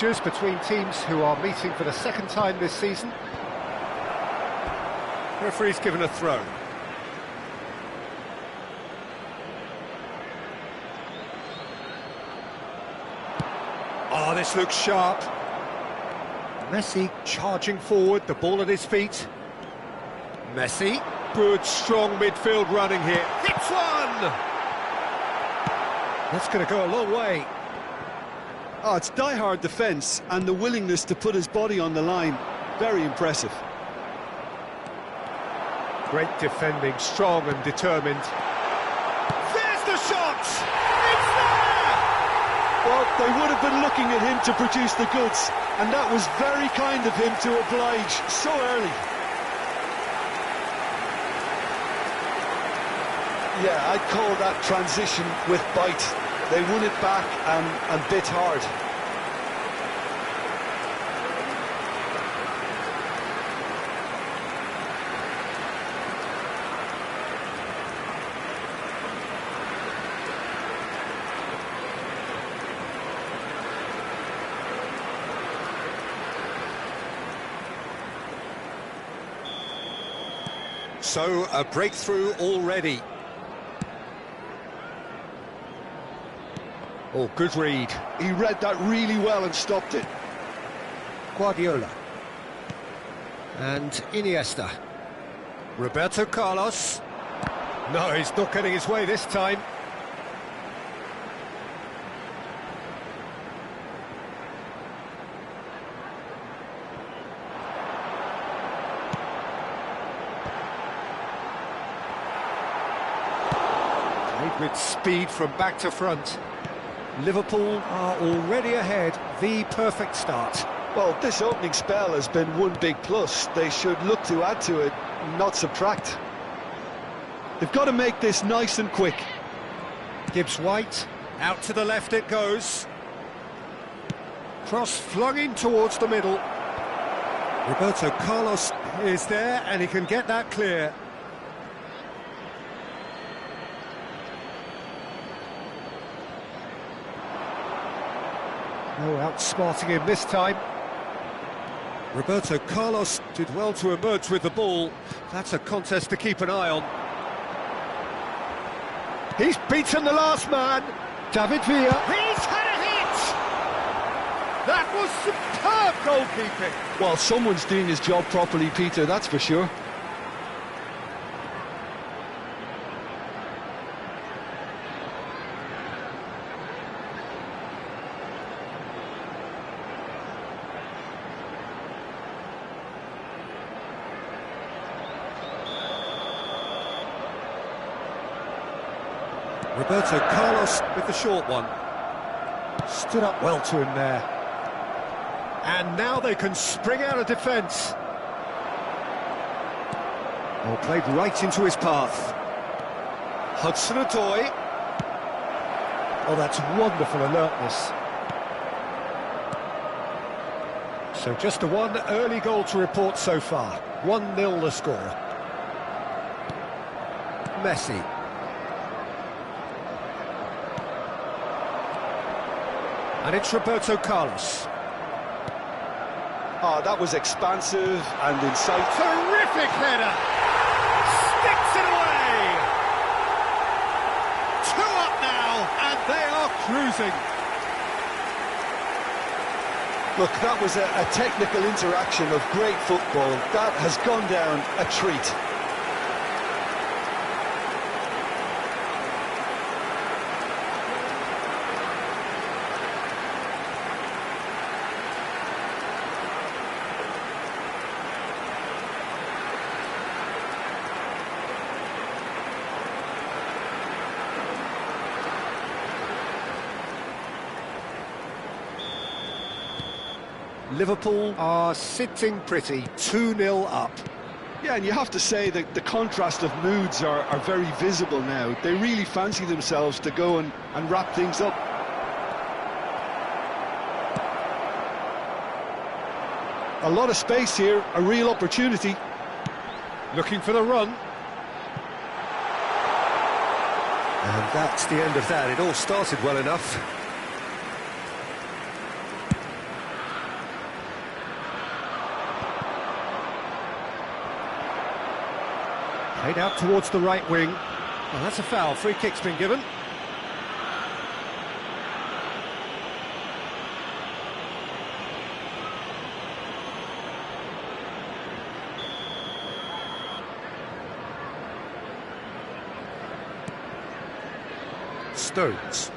fixtures between teams who are meeting for the second time this season. Referee's given a throw. Oh, this looks sharp. Messi charging forward, the ball at his feet. Messi, good strong midfield running here. Hits one! That's going to go a long way. Oh, it's die-hard defence and the willingness to put his body on the line. Very impressive. Great defending, strong and determined. There's the shot! It's there! Well, they would have been looking at him to produce the goods, and that was very kind of him to oblige so early. Yeah, I'd call that transition with bite. They won it back and bit hard. So, a breakthrough already. Oh, good read. He read that really well and stopped it. Guardiola. And Iniesta. Roberto Carlos. No, he's not getting his way this time. Played with speed from back to front. Liverpool are already ahead, the perfect start. Well, this opening spell has been one big plus. They should look to add to it, not subtract. They've got to make this nice and quick. Gibbs-White, out to the left it goes. Cross flung in towards the middle. Roberto Carlos is there and he can get that clear. No outsmarting him this time. Roberto Carlos did well to emerge with the ball. That's a contest to keep an eye on. He's beaten the last man. David Villa. He's had a hit! That was superb goalkeeping. Well, someone's doing his job properly, Peter, that's for sure. Roberto Carlos with the short one. Stood up well to him there. And now they can spring out of defence. Oh, played right into his path. Hudson-Odoi. Oh, that's wonderful alertness. So just the one early goal to report so far. 1-0 the score. Messi. And it's Roberto Carlos. Oh, that was expansive and insightful. Terrific header! Sticks it away! 2 up now, and they are cruising. Look, that was a technical interaction of great football. That has gone down a treat. Liverpool are sitting pretty, 2-0 up. Yeah, and you have to say that the contrast of moods are very visible now. They really fancy themselves to go and wrap things up. A lot of space here, a real opportunity. Looking for the run. And that's the end of that. It all started well enough. Played out towards the right wing. Well, that's a foul. Free kick's been given. Stones.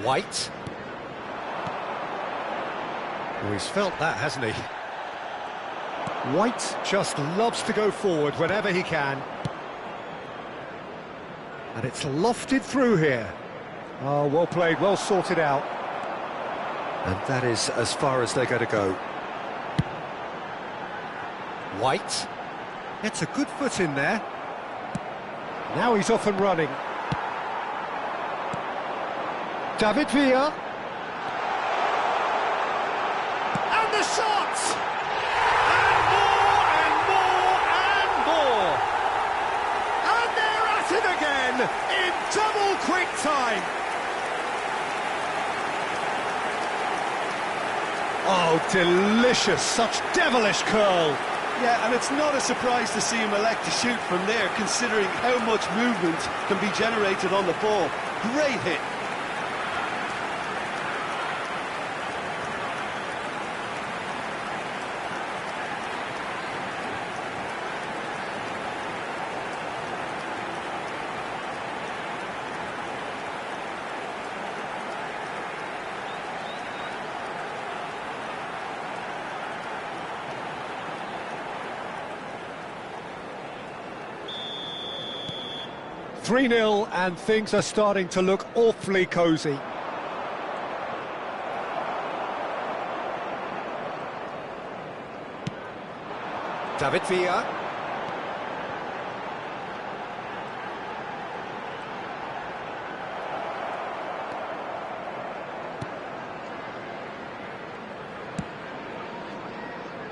White. Oh, he's felt that, hasn't he? White just loves to go forward whenever he can. And it's lofted through here. Oh, well played, well sorted out. And that is as far as they're going to go. White. Gets a good foot in there. Now he's off and running. David Villa. And the shot! And more, and more, and more! And they're at it again, in double quick time! Oh, delicious, such devilish curl! Yeah, and it's not a surprise to see him elect to shoot from there, considering how much movement can be generated on the ball. Great hit. "3-0 and things are starting to look awfully cosy. David Villa.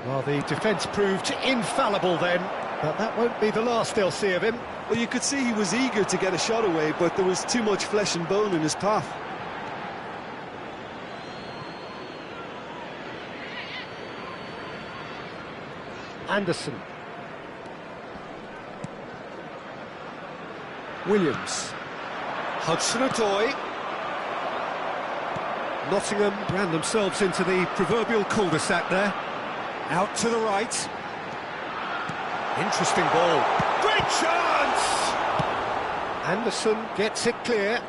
Well, the defence proved infallible then, but that won't be the last they'll see of him. Well, you could see he was eager to get a shot away, but there was too much flesh and bone in his path. Anderson. Williams. Hudson-Odoi. Nottingham ran themselves into the proverbial cul-de-sac there. Out to the right. Interesting ball. Great chance! Anderson gets it clear.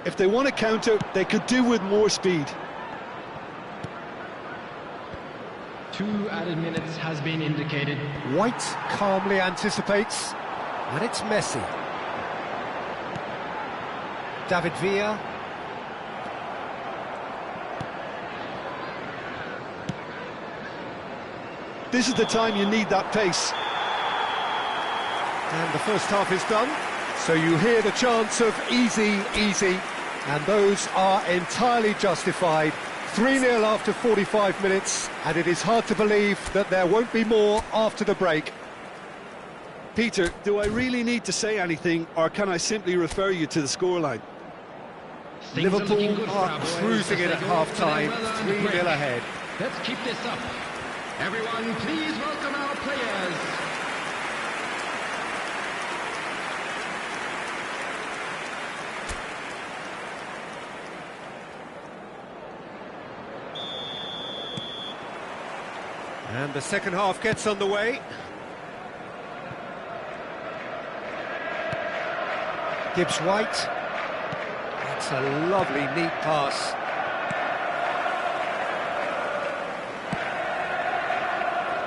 If they want to counter, they could do with more speed. 2 added minutes has been indicated. White calmly anticipates, and it's Messi. David Villa. This is the time you need that pace. And the first half is done, so you hear the chants of easy, easy, and those are entirely justified. 3-0 after 45 minutes, and it is hard to believe that there won't be more after the break. Peter, do I really need to say anything, or can I simply refer you to the scoreline? Liverpool are cruising in at half-time, 3-0 ahead. Let's keep this up. Everyone, please welcome our players. And the second half gets underway. Gibbs White. That's a lovely, neat pass.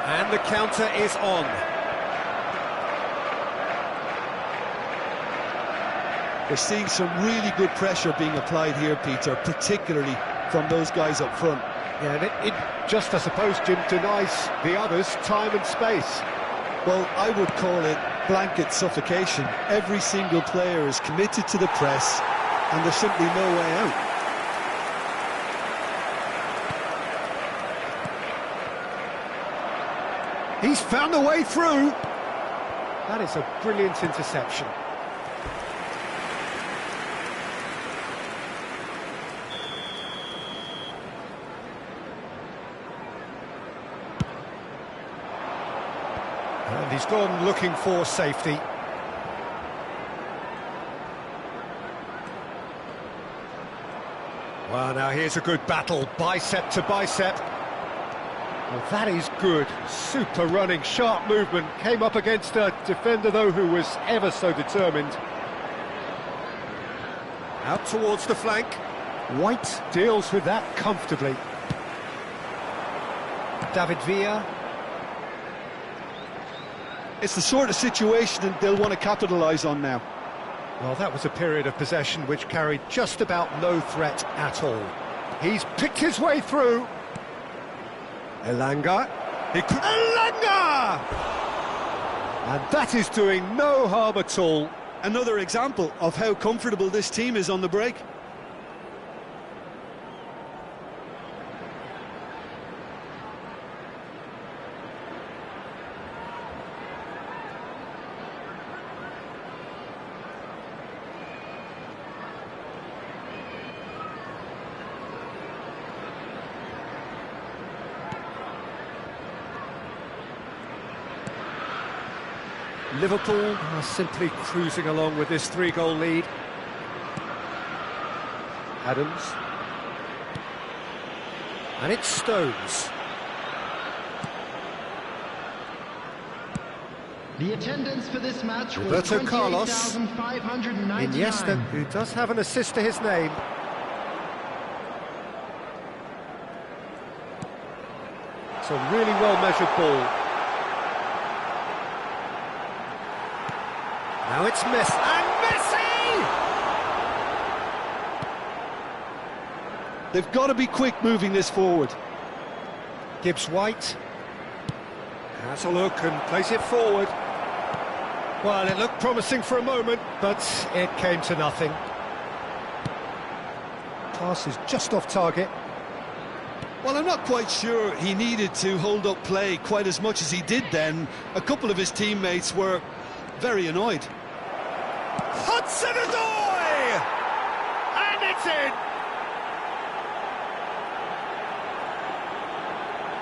And the counter is on. We're seeing some really good pressure being applied here, Peter, particularly from those guys up front. Yeah, and it just, I suppose, Jim, denies the others time and space. Well, I would call it blanket suffocation. Every single player is committed to the press, and there's simply no way out. He's found a way through. That is a brilliant interception. And he's gone looking for safety. Well, now here's a good battle, bicep to bicep. Well, that is good. Super running, sharp movement. Came up against a defender, though, who was ever so determined. Out towards the flank. White deals with that comfortably. David Villa. It's the sort of situation that they'll want to capitalise on now. Well, that was a period of possession which carried just about no threat at all. He's picked his way through. Elanga. Elanga! And that is doing no harm at all. Another example of how comfortable this team is on the break. Liverpool are simply cruising along with this 3-goal lead. Adams. And it's Stones. The attendance for this match was Roberto Carlos. 28,599. Iniesta, who does have an assist to his name. It's a really well-measured ball. Now it's Messi, and Messi! They've got to be quick moving this forward. Gibbs-White has a look and plays it forward. Well, it looked promising for a moment, but it came to nothing. Pass is just off target. Well, I'm not quite sure he needed to hold up play quite as much as he did then. A couple of his teammates were very annoyed. Hudson-Odoi! And it's in!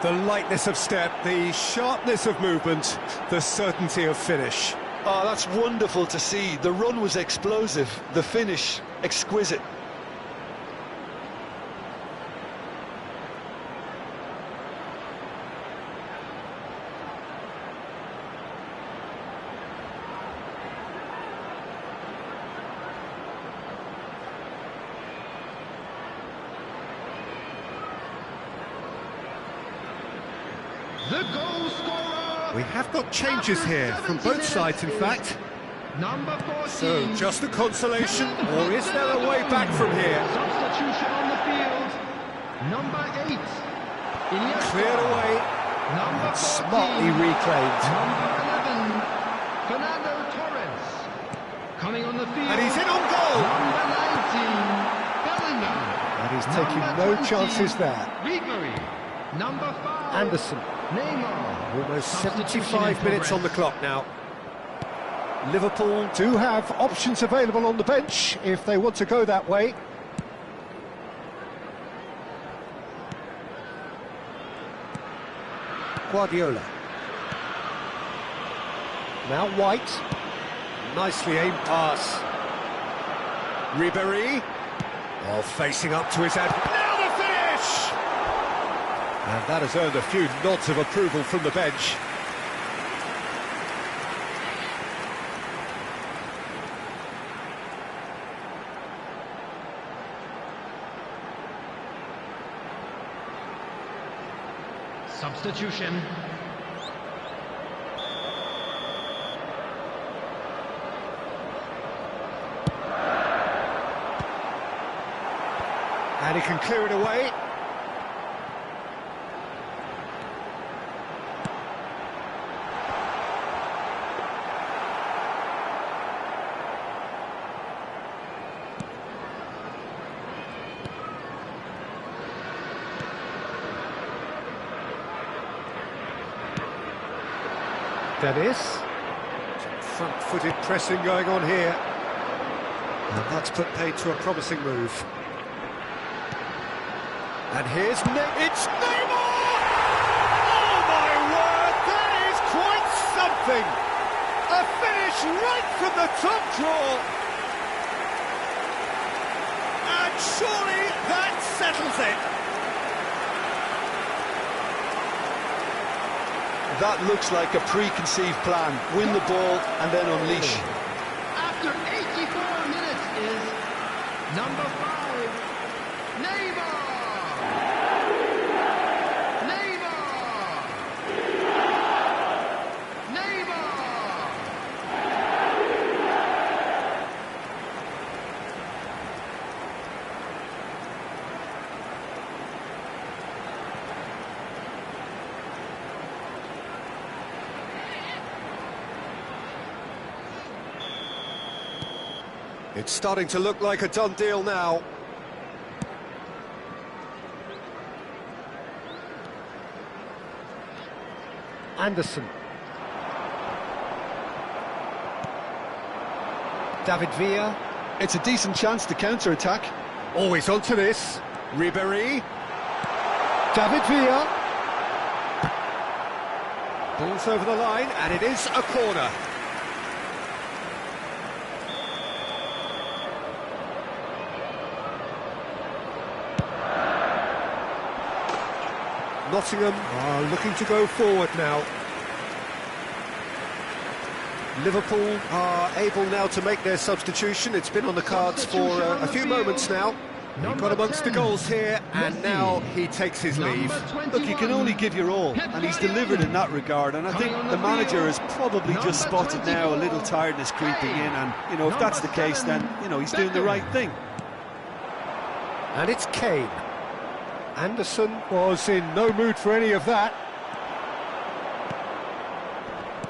The lightness of step, the sharpness of movement, the certainty of finish. Oh, that's wonderful to see. The run was explosive, the finish exquisite. The goal scorer. We have got changes here from both sides, in fact. Number 14. So, just a consolation, or is there a way back from here? Substitution on the field. Number 8. Iniesta. Cleared away, Number 14. smartly reclaimed. Number 11. Fernando Torres. Coming on the field. And he's in on goal! Number 19. Bellingham. And he's taking Number no 20, chances there. Ribery. Number 5. Anderson. Neymar. Almost Substitution 75 in minutes on the progress. clock now. Liverpool do have options available on the bench if they want to go that way. Guardiola. Now White. Nicely aimed pass. Ribery. Well, facing up to his head. Now the finish! And that has earned a few nods of approval from the bench. Substitution. And he can clear it away. Dennis. Some front-footed pressing going on here. And that's put paid to a promising move. And here's it's Neymar! Oh my word, that is quite something! something. A finish right from the top draw. And surely that settles it. That looks like a preconceived plan. Win the ball and then unleash. After 84 minutes is number 5, Neymar! Neymar! Neymar! It's starting to look like a done deal now. Anderson. David Villa. It's a decent chance to counter-attack. Always onto this. Ribéry. David Villa. Ball's over the line, and it is a corner. Nottingham are looking to go forward now. Liverpool are able now to make their substitution. It's been on the cards for a few moments now. He got amongst the goals here, and now he takes his leave. Look, you can only give your all, and he's delivered in that regard, and I think the manager has probably just spotted now a little tiredness creeping in, and, you know, if that's the case, then, you know, he's doing the right thing. And it's Kane. Anderson was in no mood for any of that.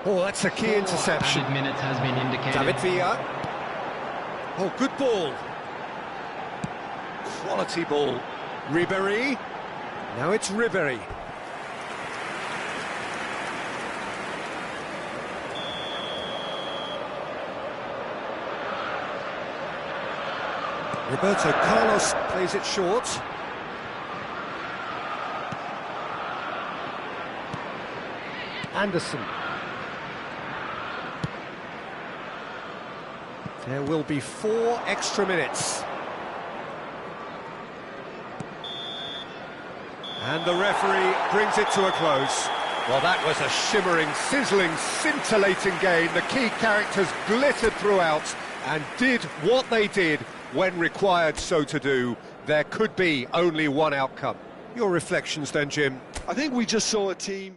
Oh, that's a key interception. Added minutes has been indicated. David Villa. Oh, good ball. Quality ball. Ribéry. Now it's Ribéry. Roberto Carlos plays it short. Anderson. There will be 4 extra minutes. And the referee brings it to a close. Well, that was a shimmering, sizzling, scintillating game. The key characters glittered throughout and did what they did when required so to do. There could be only one outcome. Your reflections then, Jim? I think we just saw a team...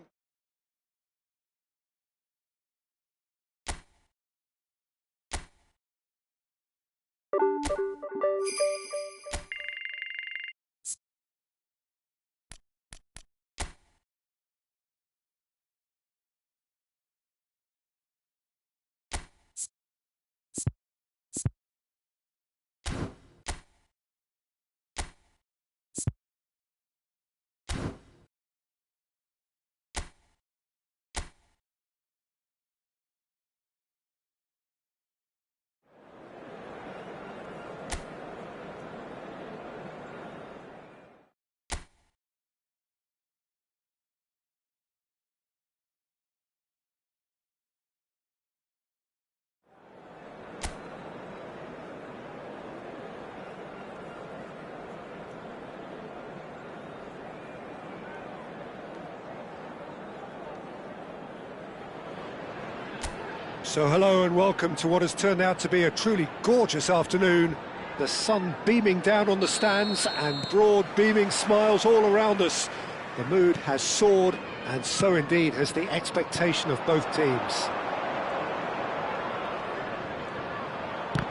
So hello and welcome to what has turned out to be a truly gorgeous afternoon. The sun beaming down on the stands and broad beaming smiles all around us. The mood has soared, and so indeed has the expectation of both teams.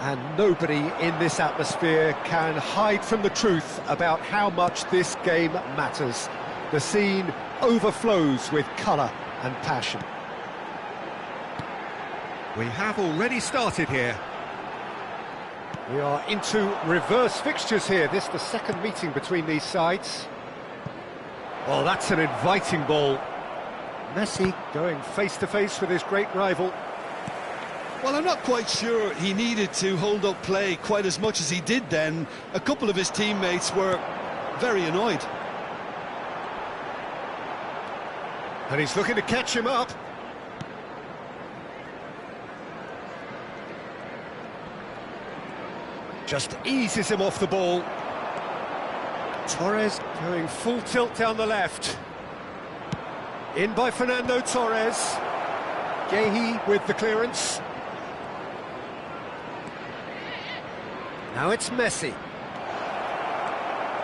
And nobody in this atmosphere can hide from the truth about how much this game matters. The scene overflows with colour and passion. We have already started here. We are into reverse fixtures here. This is the second meeting between these sides. Oh, that's an inviting ball. Messi going face-to-face with his great rival. Well, I'm not quite sure he needed to hold up play quite as much as he did then. A couple of his teammates were very annoyed. And he's looking to catch him up. Just eases him off the ball. Torres going full tilt down the left. In by Fernando Torres. Gehi with the clearance. Now it's Messi.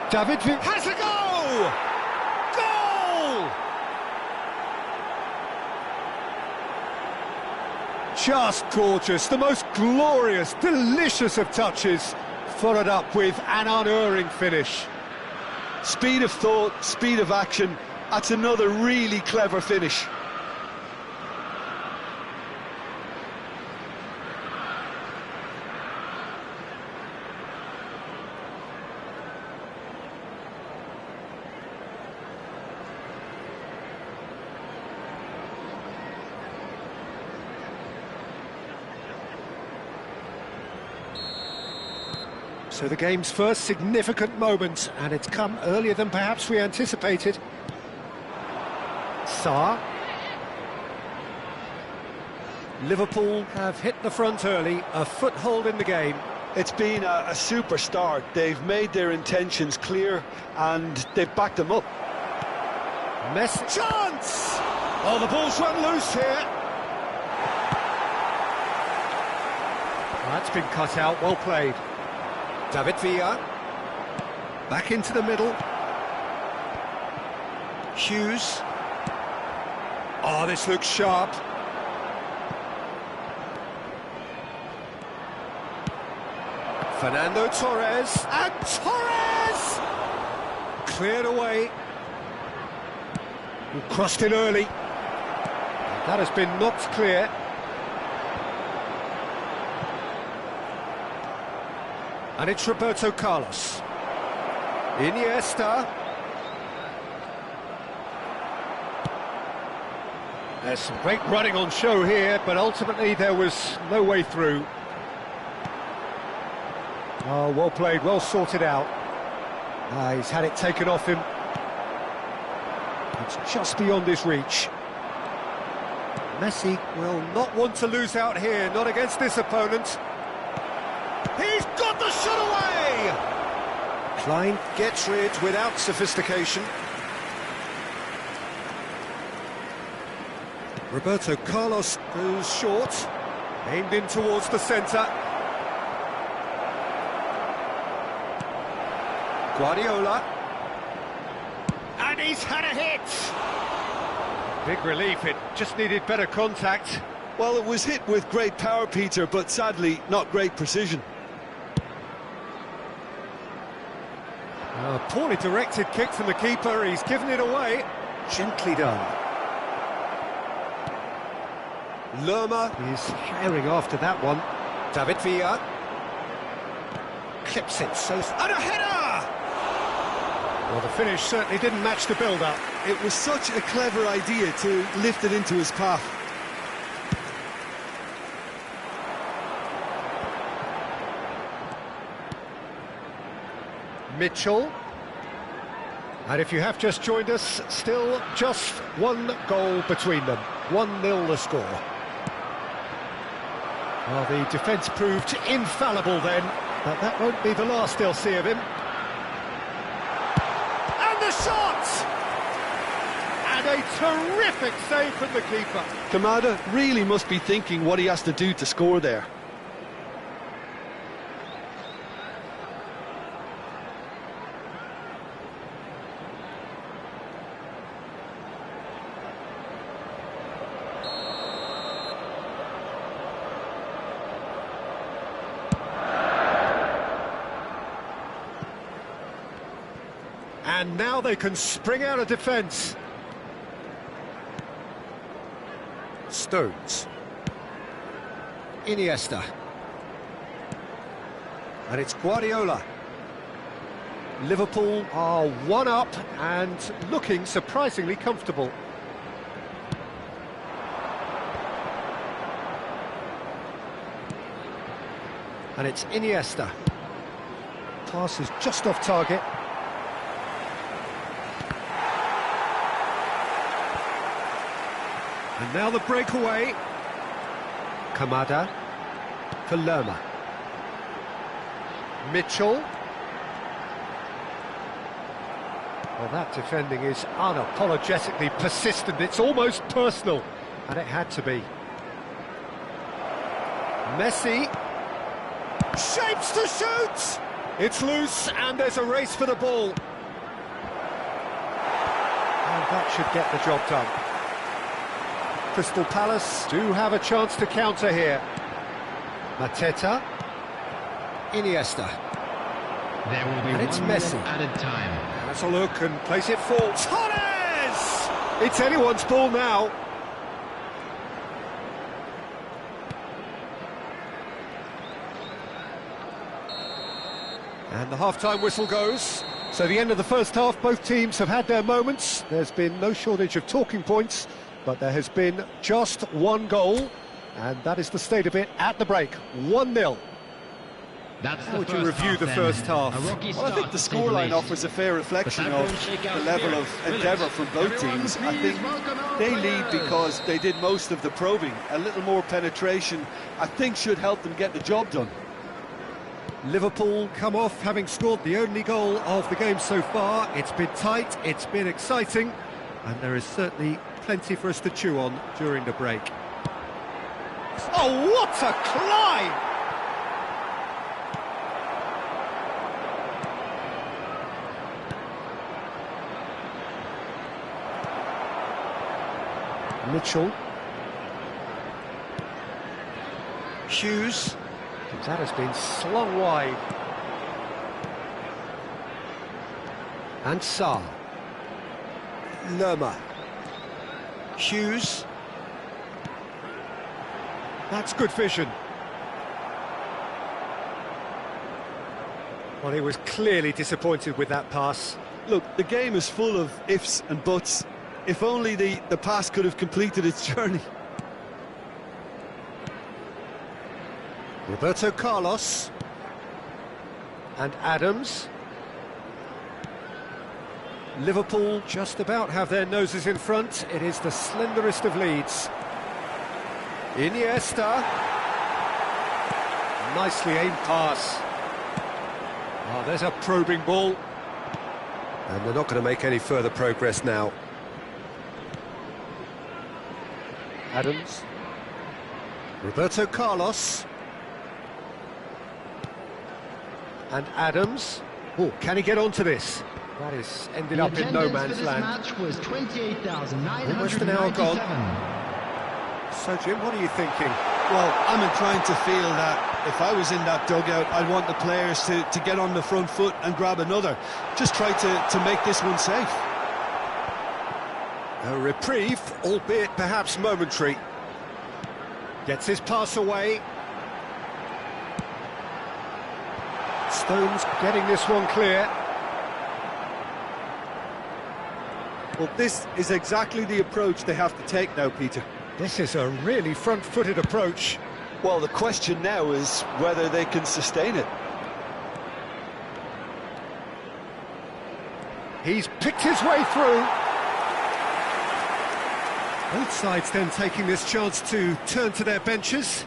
David has a goal! Goal! Just gorgeous, the most glorious, delicious of touches, followed up with an unerring finish. Speed of thought, speed of action, that's another really clever finish. So the game's first significant moment, and it's come earlier than perhaps we anticipated. Sarr. Liverpool have hit the front early, a foothold in the game. It's been a super start. They've made their intentions clear and they've backed them up. Messi. Chance! Oh, the ball's run loose here. That's been cut out, well played. David Villa. Back into the middle. Hughes. Oh, this looks sharp. Fernando Torres. And Torres! Cleared away. Crossed in early. That has been knocked clear. And it's Roberto Carlos. Iniesta. There's some great running on show here, but ultimately there was no way through. Oh, well played, well sorted out. He's had it taken off him. It's just beyond his reach. Messi will not want to lose out here, not against this opponent. He's got the shot away! Klein gets rid without sophistication. Roberto Carlos goes short, aimed in towards the centre. Guardiola. And he's had a hit! Big relief, it just needed better contact. Well, it was hit with great power, Peter, but sadly not great precision. A poorly directed kick from the keeper, he's given it away. Gently done. Lerma is herring after that one. David Villa. Clips it so... And a header! Well, the finish certainly didn't match the build-up. It was such a clever idea to lift it into his path. Mitchell. And if you have just joined us, still just one goal between them. 1-0 the score. Well, the defence proved infallible then, but that won't be the last they'll see of him. And the shot! And a terrific save from the keeper. Kamada really must be thinking what he has to do to score there. And now they can spring out of defence. Stones. Iniesta. And it's Guardiola. Liverpool are one up and looking surprisingly comfortable. And it's Iniesta. Pass is just off target. And now the breakaway. Kamada for Lerma. Mitchell. Well, that defending is unapologetically persistent. It's almost personal, and it had to be. Messi. Shapes to shoot! It's loose, and there's a race for the ball. And that should get the job done. Crystal Palace do have a chance to counter here. Mateta. Iniesta. There will be And it's one Messi. minute added time. Has a look and plays it for Torres! It's anyone's ball now. And the half-time whistle goes. So the end of the first half, both teams have had their moments. There's been no shortage of talking points, but there has been just one goal, and that is the state of it at the break. 1-0. That's How would you review the first half? Well, I think the scoreline offers a fair reflection of the level of endeavour from both teams. I think they lead because they did most of the probing. A little more penetration, I think, should help them get the job done. Liverpool come off having scored the only goal of the game so far. It's been tight, it's been exciting, and there is certainly plenty for us to chew on during the break. Oh, what a climb! Mitchell. Hughes. That has been slung wide. And Sarr. Lerma. Hughes. That's good vision. Well, he was clearly disappointed with that pass. Look, the game is full of ifs and buts. If only the pass could have completed its journey. Roberto Carlos. And Adams. Liverpool just about have their noses in front. It is the slenderest of leads. Iniesta. Nicely aimed pass. Oh, there's a probing ball. And they're not going to make any further progress now. Adams. Roberto Carlos. And Adams. Oh, can he get onto this? That is ended up in no man's land. Match was 28,997. Almost an hour gone. So, Jim, what are you thinking? Well, I'm inclined to feel that if I was in that dugout, I'd want the players to get on the front foot and grab another. Just try to make this one safe. A reprieve, albeit perhaps momentary. Gets his pass away. Stones getting this one clear. Well, this is exactly the approach they have to take now, Peter. This is a really front-footed approach. Well, the question now is whether they can sustain it. He's picked his way through. Both sides then taking this chance to turn to their benches.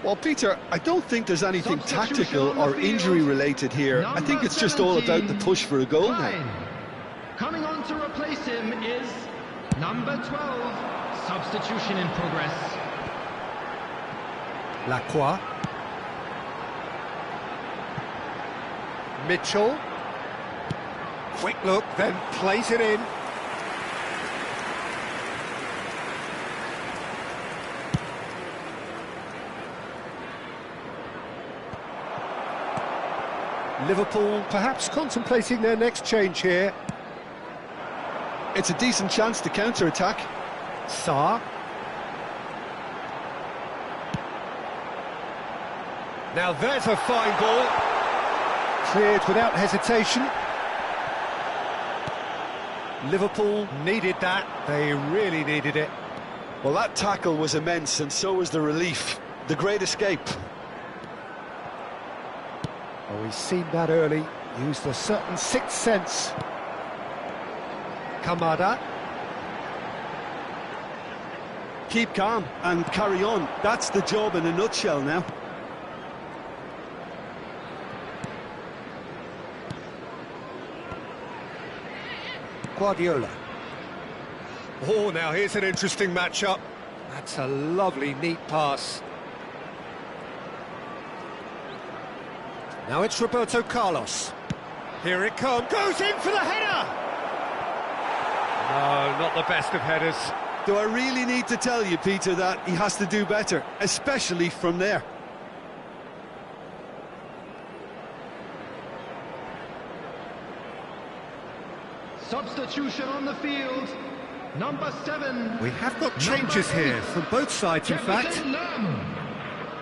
Well, Peter, I don't think there's anything tactical or injury-related here. I think it's just all about the push for a goal now. Coming on to replace him is number 12. Substitution in progress. Lacroix. Mitchell. Quick look, then plays it in. Liverpool perhaps contemplating their next change here. It's a decent chance to counter-attack. Sarr. Now there's a fine ball. Cleared without hesitation. Liverpool needed that. They really needed it. Well, that tackle was immense, and so was the relief. The great escape. Oh, he's seen that early. Used a certain sixth sense. Kamada. Keep calm and carry on. That's the job in a nutshell now. Guardiola. Oh, now here's an interesting matchup. That's a lovely, neat pass. Now it's Roberto Carlos. Here it comes. Goes in for the header! No, not the best of headers. Do I really need to tell you, Peter, that he has to do better, especially from there? Substitution on the field. Number 7. We have got changes here from both sides, in fact.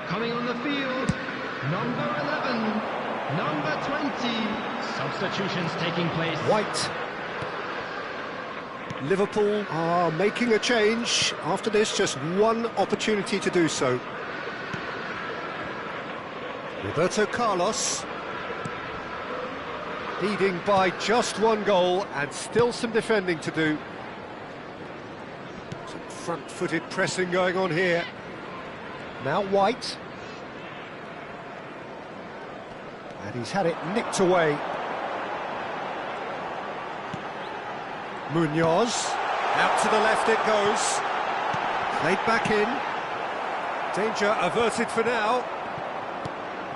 Coming on the field, number 11, number 20. Substitutions taking place. White. Liverpool are making a change. After this, just one opportunity to do so. Roberto Carlos. Leading by just one goal and still some defending to do. Some front-footed pressing going on here. Now White. And he's had it nicked away. Munoz. Out to the left it goes. Played back in. Danger averted for now.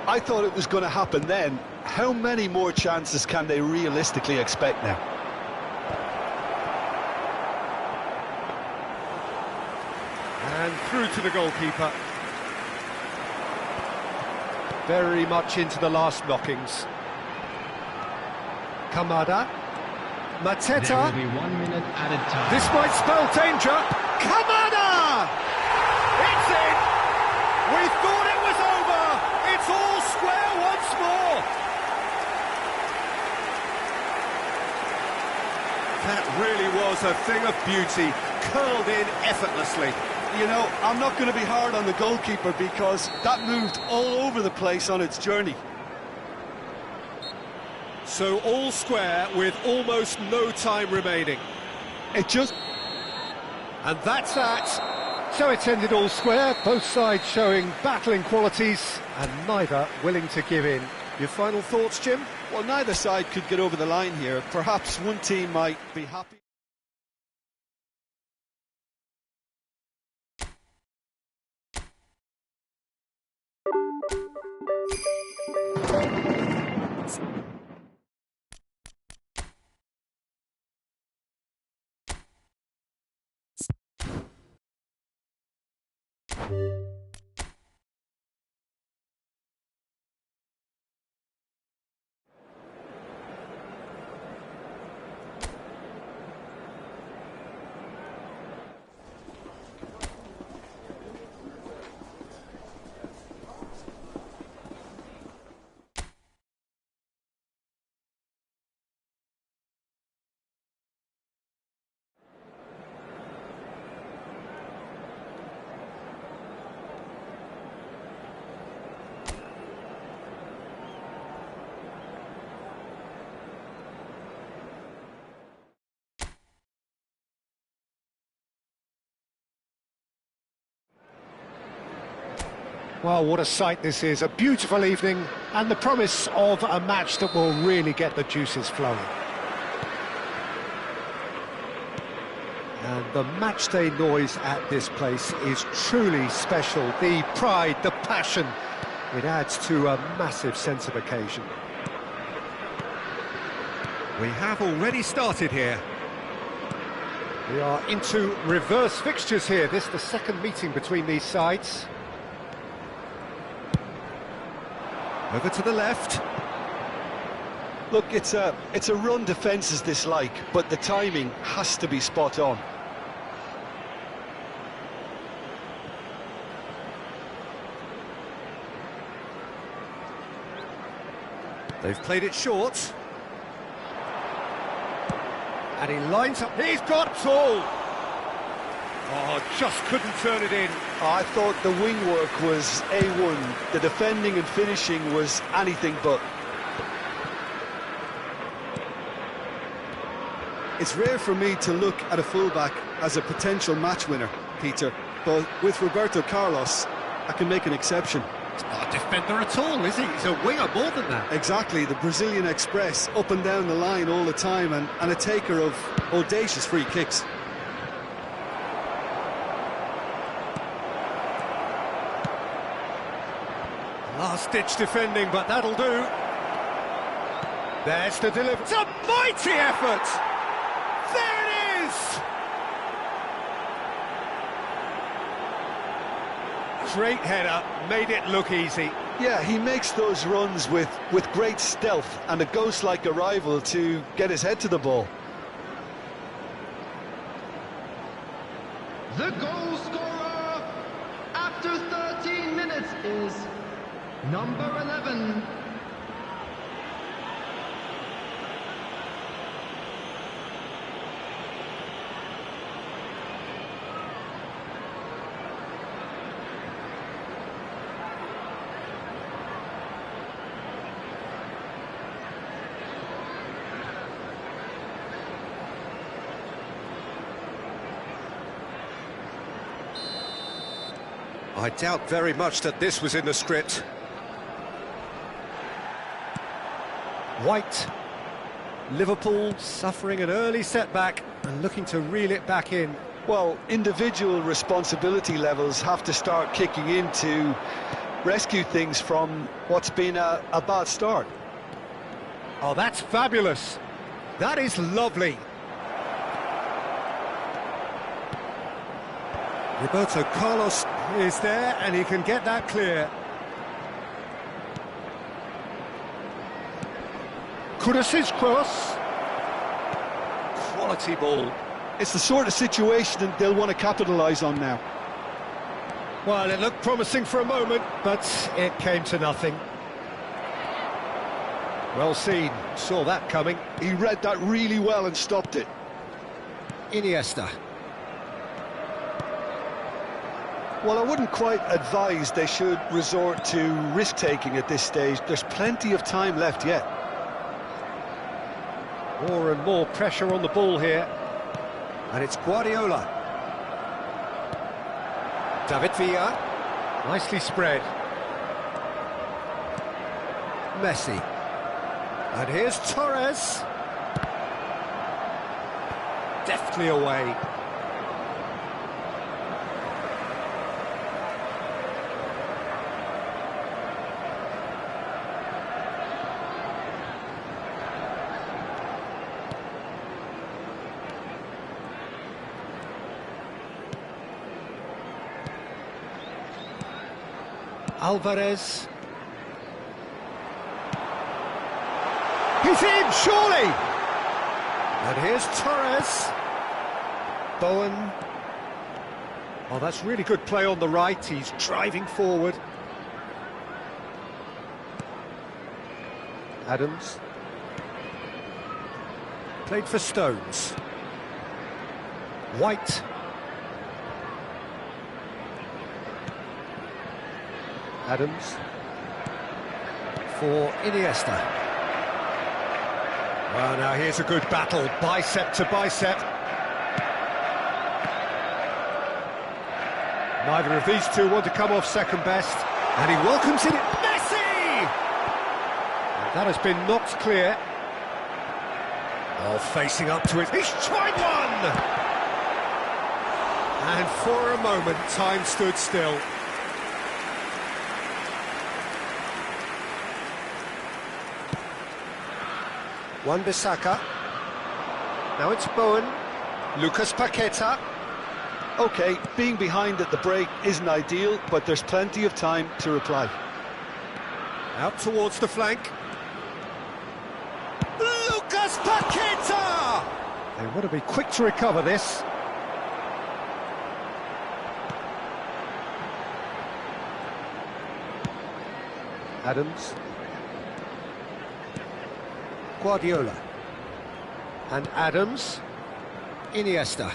I thought it was going to happen then. How many more chances can they realistically expect now? And through to the goalkeeper. Very much into the last knockings. Kamada. Mateta. There will be 1 minute added time. This might spell danger. Kamada! It's in! We thought it was over! It's all square once more! That really was a thing of beauty, curled in effortlessly. You know, I'm not going to be hard on the goalkeeper because that moved all over the place on its journey. So all square with almost no time remaining. It just... And that's that. So it's ended all square, both sides showing battling qualities and neither willing to give in. Your final thoughts, Jim? Well, neither side could get over the line here. Perhaps one team might be happy. Well, what a sight this is, a beautiful evening and the promise of a match that will really get the juices flowing. And the matchday noise at this place is truly special. The pride, the passion, it adds to a massive sense of occasion. We have already started here. We are into reverse fixtures here. This is the second meeting between these sides. Over to the left. Look, it's a run defence's dislike, but the timing has to be spot on. They've played it short. And he lines up. He's got tall. Oh, just couldn't turn it in. I thought the wing work was A1. The defending and finishing was anything but. It's rare for me to look at a fullback as a potential match winner, Peter, but with Roberto Carlos, I can make an exception. He's not a defender at all, is he? He's a winger more than that. Exactly, the Brazilian Express, up and down the line all the time, and a taker of audacious free kicks. Last-ditch defending, but that'll do. There's the delivery. It's a mighty effort! There it is! Great header, made it look easy. Yeah, he makes those runs with great stealth and a ghost-like arrival to get his head to the ball. The goal scorer after 13 minutes is number 11. I doubt very much that this was in the script. White. Liverpool suffering an early setback and looking to reel it back in. Well, individual responsibility levels have to start kicking in to rescue things from what's been a bad start. Oh, that's fabulous. That is lovely. Roberto Carlos is there and he can get that clear. Kudus' cross. Quality ball. It's the sort of situation they'll want to capitalise on now. Well, it looked promising for a moment, but it came to nothing. Well seen, saw that coming. He read that really well and stopped it. Iniesta. Well, I wouldn't quite advise they should resort to risk-taking at this stage. There's plenty of time left yet. More and more pressure on the ball here. And it's Guardiola. David Villa. Nicely spread. Messi. And here's Torres. Deftly away. Alvarez. He's in, surely! And here's Torres. Bowen. Oh, that's really good play on the right. He's driving forward. Adams. Played for Stones. White. Adams for Iniesta. Well, now here's a good battle, bicep to bicep. Neither of these two want to come off second best, and he welcomes it. Messi! And that has been knocked clear. Oh, facing up to it. He's tried one! And for a moment, time stood still. Wan-Bissaka. Now it's Bowen. Lucas Paqueta. OK, being behind at the break isn't ideal, but there's plenty of time to reply. Out towards the flank. Lucas Paqueta! They want to be quick to recover this. Adams. Guardiola. And Adams. Iniesta.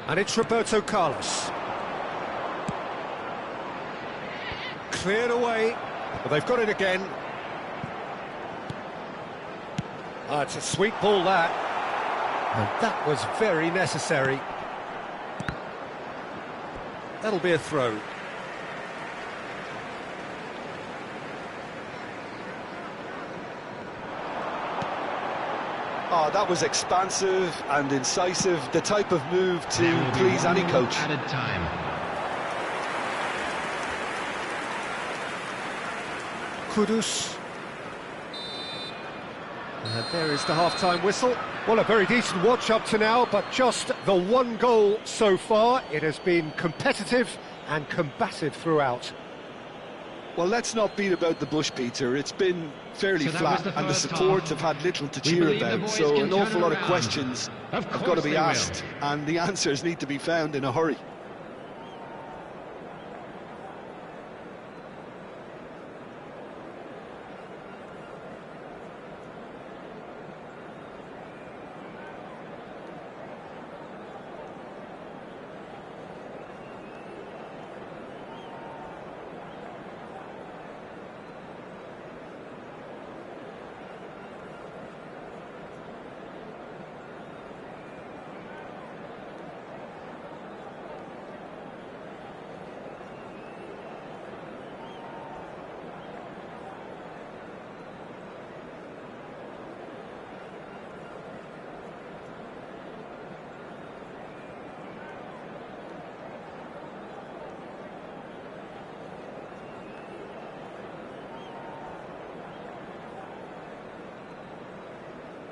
And it's Roberto Carlos. Cleared away, but they've got it again. Oh, it's a sweet ball, that. And that was very necessary. That'll be a throw. Oh, that was expansive and incisive, the type of move to please any coach. Added time. Kudus. And there is the half-time whistle. Well, a very decent watch up to now, but just the one goal so far. It has been competitive and combative throughout. Well, let's not beat about the bush, Peter. It's been fairly flat, and the support have had little to cheer about, so an awful lot of questions have got to be asked, and the answers need to be found in a hurry.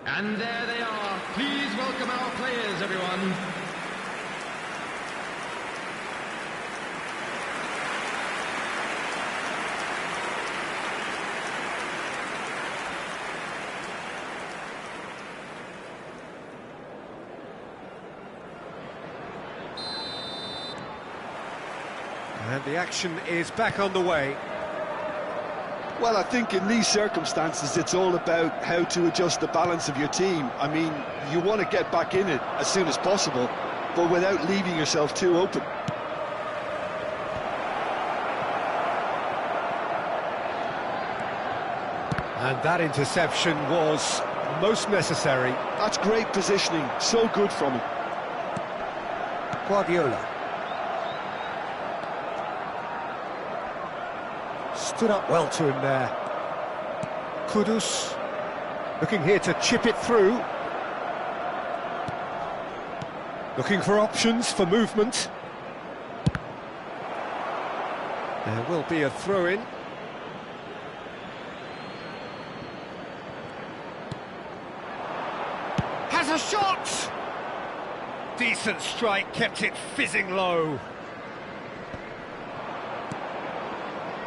And there they are. Please welcome our players, everyone. And the action is back on the way. Well, I think in these circumstances, it's all about how to adjust the balance of your team. I mean, you want to get back in it as soon as possible, but without leaving yourself too open. And that interception was most necessary. That's great positioning, so good from him. Guardiola. Stood up well to him there. Kudus looking here to chip it through. Looking for options for movement. There will be a throw-in. Has a shot! Decent strike, kept it fizzing low.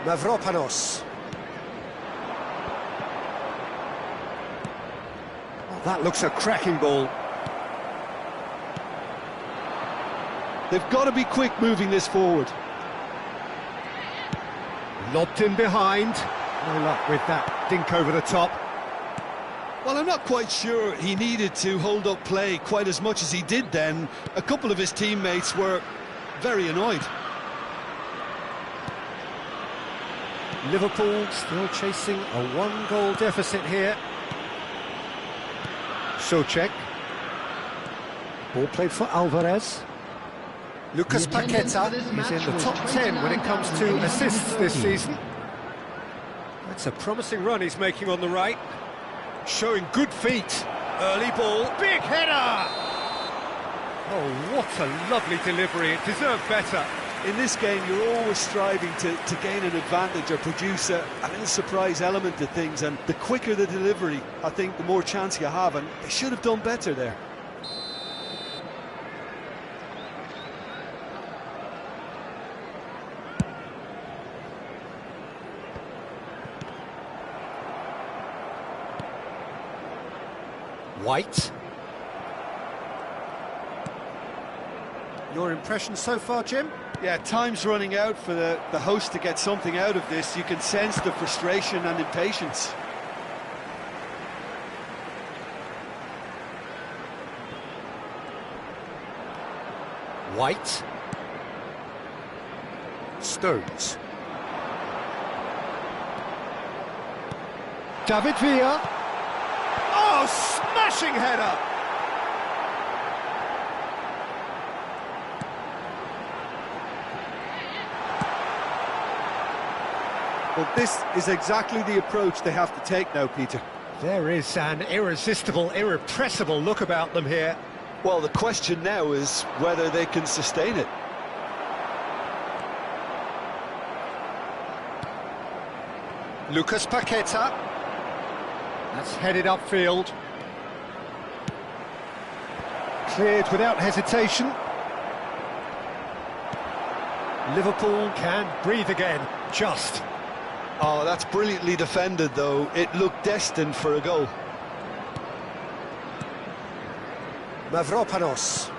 Mavropanos. Oh, that looks a cracking ball. They've got to be quick moving this forward. Lobbed in behind. No luck with that dink over the top. Well, I'm not quite sure he needed to hold up play quite as much as he did then. A couple of his teammates were very annoyed. Liverpool still chasing a one-goal deficit here. Soucek. Ball played for Alvarez. Lucas Paqueta is in the top 10 when it comes to assists this season. That's a promising run he's making on the right. Showing good feet. Early ball. Big header! Oh, what a lovely delivery. It deserved better. In this game, you're always striving to gain an advantage or produce a little surprise element to things, and the quicker the delivery, I think, the more chance you have, and they should have done better there. White. Your impression so far, Jim? Yeah, time's running out for the host to get something out of this. You can sense the frustration and impatience. White. Stones. David Villa. Oh, smashing header! Well, this is exactly the approach they have to take now, Peter. There is an irresistible, irrepressible look about them here. Well, the question now is whether they can sustain it. Lucas Paqueta. That's headed upfield. Cleared without hesitation. Liverpool can breathe again, just. Oh, that's brilliantly defended, though. It looked destined for a goal. Mavropanos.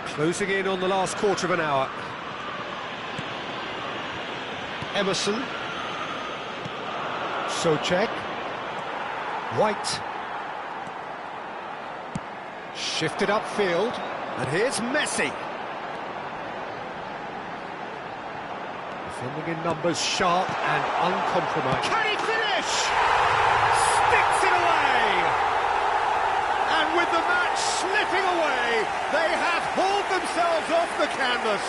Closing in on the last quarter of an hour. Emerson. Socek. White. Shifted upfield. And here's Messi. Defending in numbers, sharp and uncompromised. Can he finish? Sticks it away! And with the match slipping away, they have hauled themselves off the canvas.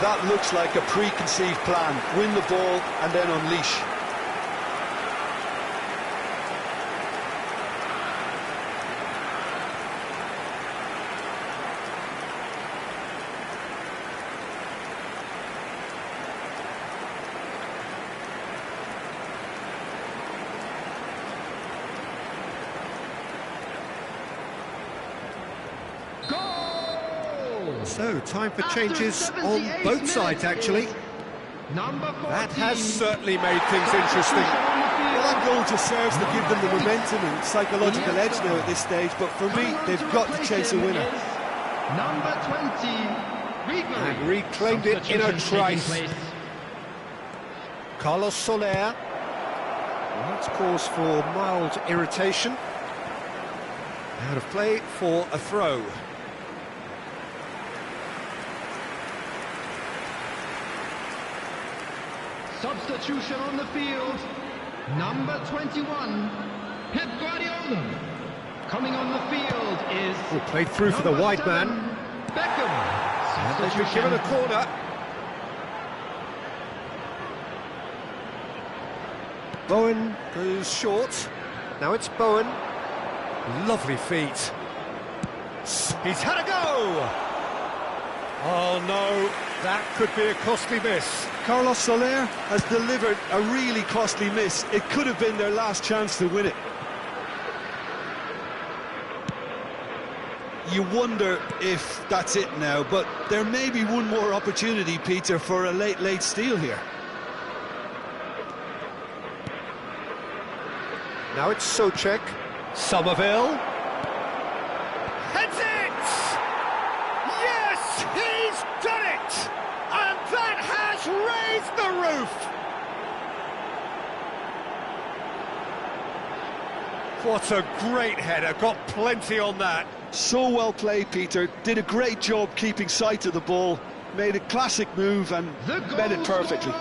That looks like a preconceived plan. Win the ball and then unleash. So, time for changes on both sides, actually. That has certainly made things interesting. Well, that goal just serves to give them the momentum and psychological edge now at this stage, but for me, they've got to chase a winner. Number 20, And reclaimed it in a trice. Carlos Soler. Well, that's cause for mild irritation. Out of play for a throw. Substitution on the field, number 21, Pep Guardiola. Coming on the field is... Played through for the wide 7, man. Beckham. And they've been given a corner. Bowen goes short. Now it's Bowen. Lovely feet. He's had a go! Oh no, that could be a costly miss. Carlos Soler has delivered a really costly miss. It could have been their last chance to win it. You wonder if that's it now, but there may be one more opportunity, Peter, for a late steal here. Now it's Socek. Somerville. Heads it! Yes, he's done it! And that has raised the roof! What a great header, got plenty on that. So well played, Peter. Did a great job keeping sight of the ball. Made a classic move and met it perfectly.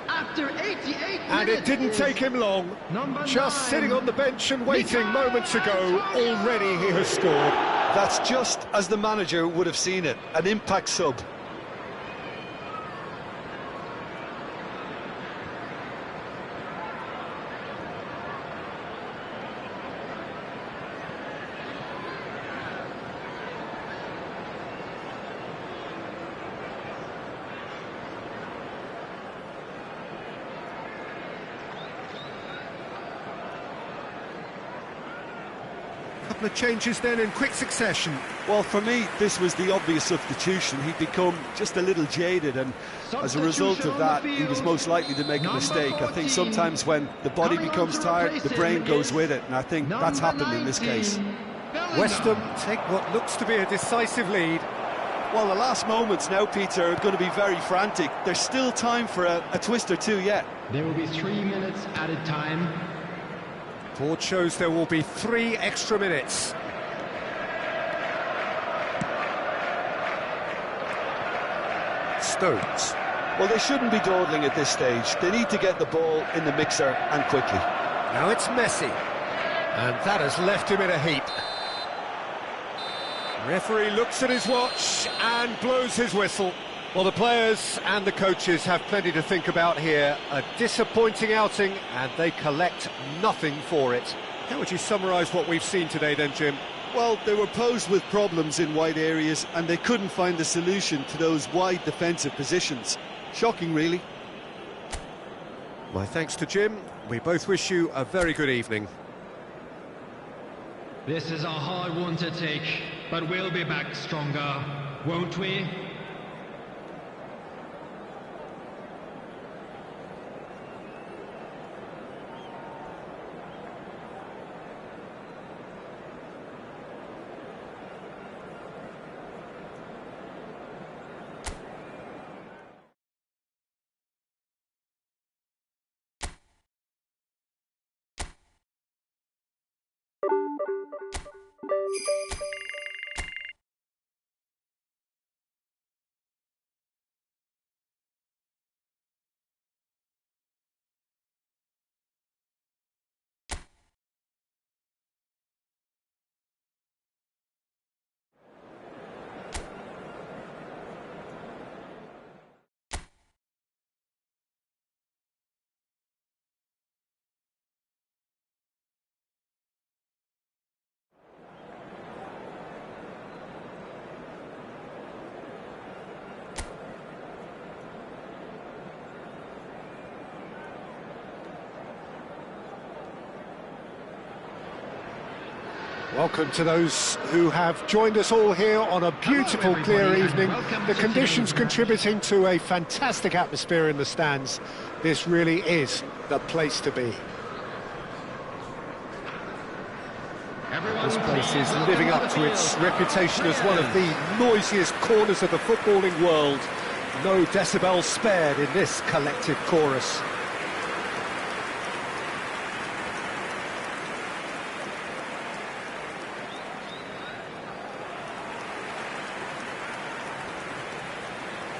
After 88 minutes, And it didn't take him long. Just sitting on the bench and waiting moments ago, already he has scored. That's just as the manager would have seen it, an impact sub. Couple of changes then in quick succession. Well, for me, this was the obvious substitution. He'd become just a little jaded, and as a result of that, he was most likely to make a mistake. I think sometimes when the body becomes tired, the brain goes with it, and I think that's happened in this case. West Ham take what looks to be a decisive lead. Well, the last moments now, Peter, are going to be very frantic. There's still time for a twist or two yet. There will be 3 minutes added time. Board shows there will be 3 extra minutes. Stones. Well, they shouldn't be dawdling at this stage. They need to get the ball in the mixer, and quickly. Now it's Messi. And that has left him in a heap. Referee looks at his watch and blows his whistle. Well, the players and the coaches have plenty to think about here. A disappointing outing, and they collect nothing for it. How would you summarise what we've seen today then, Jim? Well, they were posed with problems in wide areas, and they couldn't find the solution to those wide defensive positions. Shocking, really. My thanks to Jim. We both wish you a very good evening. This is a hard one to take, but we'll be back stronger, won't we? Welcome to those who have joined us all here on a beautiful, clear evening. The conditions contributing to a fantastic atmosphere in the stands. This really is the place to be. This place is living up to its reputation as one of the noisiest corners of the footballing world. No decibels spared in this collective chorus.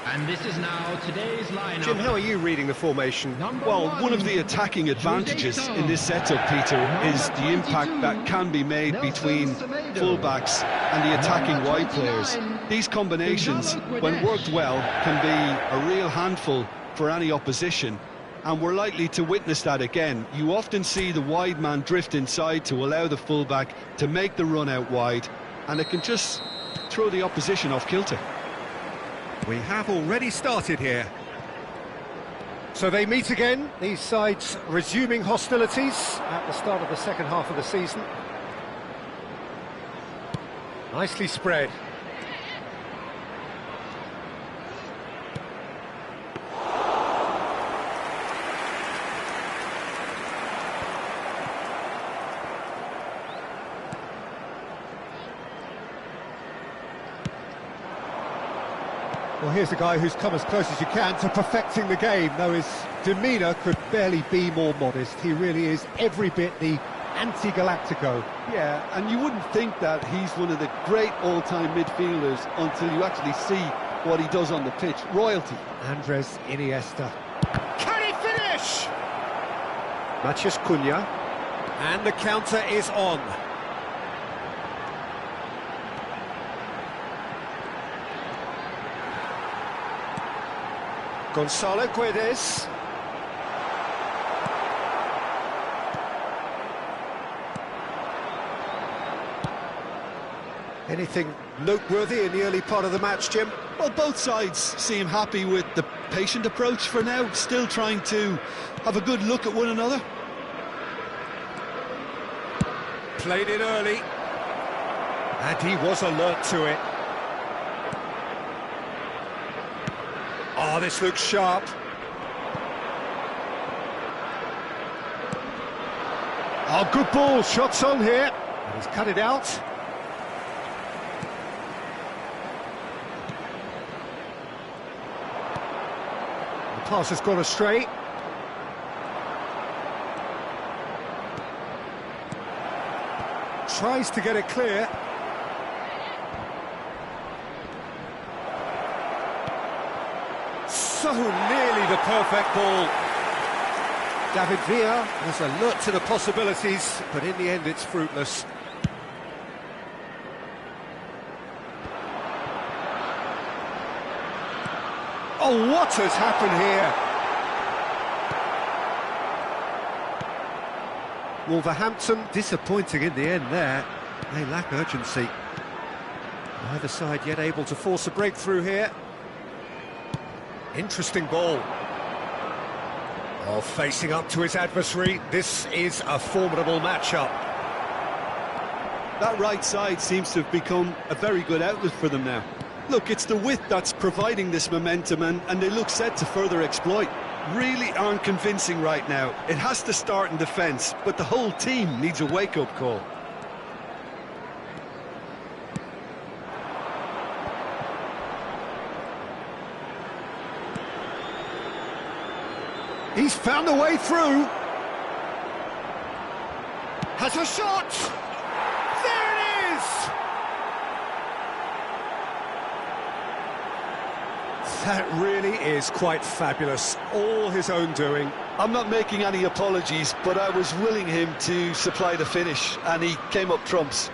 And this is now today's lineup. Jim, how are you reading the formation? Well, one of the attacking advantages in this setup, Peter, is the impact that can be made between fullbacks and the attacking wide players. These combinations, when worked well, can be a real handful for any opposition, and we're likely to witness that again. You often see the wide man drift inside to allow the fullback to make the run out wide, and it can just throw the opposition off kilter. We have already started here. So they meet again, these sides resuming hostilities at the start of the second half of the season. Nicely spread. Well, here's a guy who's come as close as you can to perfecting the game, though his demeanour could barely be more modest. He really is every bit the anti-Galactico. Yeah, and you wouldn't think that he's one of the great all-time midfielders until you actually see what he does on the pitch. Royalty. Andres Iniesta. Can he finish? Matías Cunha. And the counter is on. Gonzalo Guedes. Anything noteworthy in the early part of the match, Jim? Well, both sides seem happy with the patient approach for now, still trying to have a good look at one another. Played it early. And he was alert to it. Oh, this looks sharp. Oh, good ball. Shots on here. And he's cut it out. The pass has gone astray. Tries to get it clear. So nearly the perfect ball. David Villa was alert to the possibilities, but in the end it's fruitless. Oh, what has happened here? Wolverhampton disappointing in the end there. They lack urgency. Neither side yet able to force a breakthrough here. Interesting ball. Oh, facing up to his adversary. This is a formidable matchup. That right side seems to have become a very good outlet for them now. Look, it's the width that's providing this momentum, and they look set to further exploit. Really aren't convincing right now. It has to start in defence, but the whole team needs a wake-up call. He's found a way through. Has a shot. There it is. That really is quite fabulous. All his own doing. I'm not making any apologies, but I was willing him to supply the finish, and he came up trumps.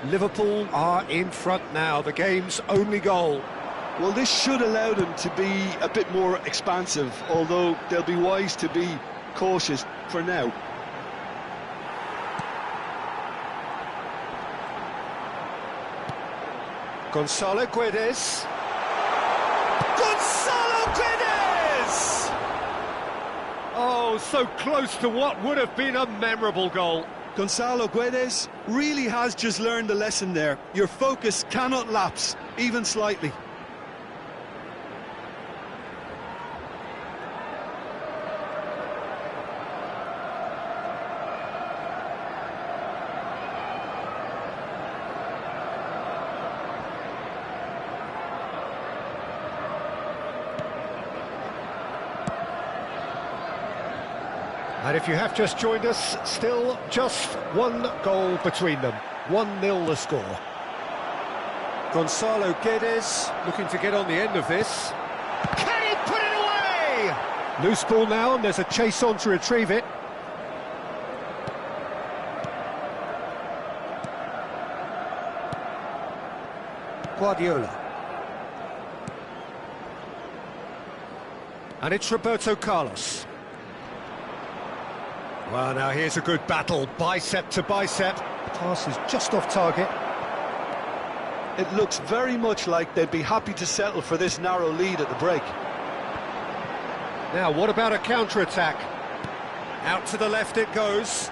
Liverpool are in front now, the game's only goal. Well, this should allow them to be a bit more expansive, although they'll be wise to be cautious for now. Gonzalo Guedes. Gonzalo Guedes! Oh, so close to what would have been a memorable goal. Gonzalo Guedes really has just learned a lesson there. Your focus cannot lapse, even slightly. And if you have just joined us, still just one goal between them. 1-0 the score. Gonzalo Guedes looking to get on the end of this. Can he put it away? Loose ball now, and there's a chase on to retrieve it. Guardiola. And it's Roberto Carlos. Well, now here's a good battle, bicep to bicep. Pass is just off target. It looks very much like they'd be happy to settle for this narrow lead at the break. Now, what about a counter-attack? Out to the left it goes.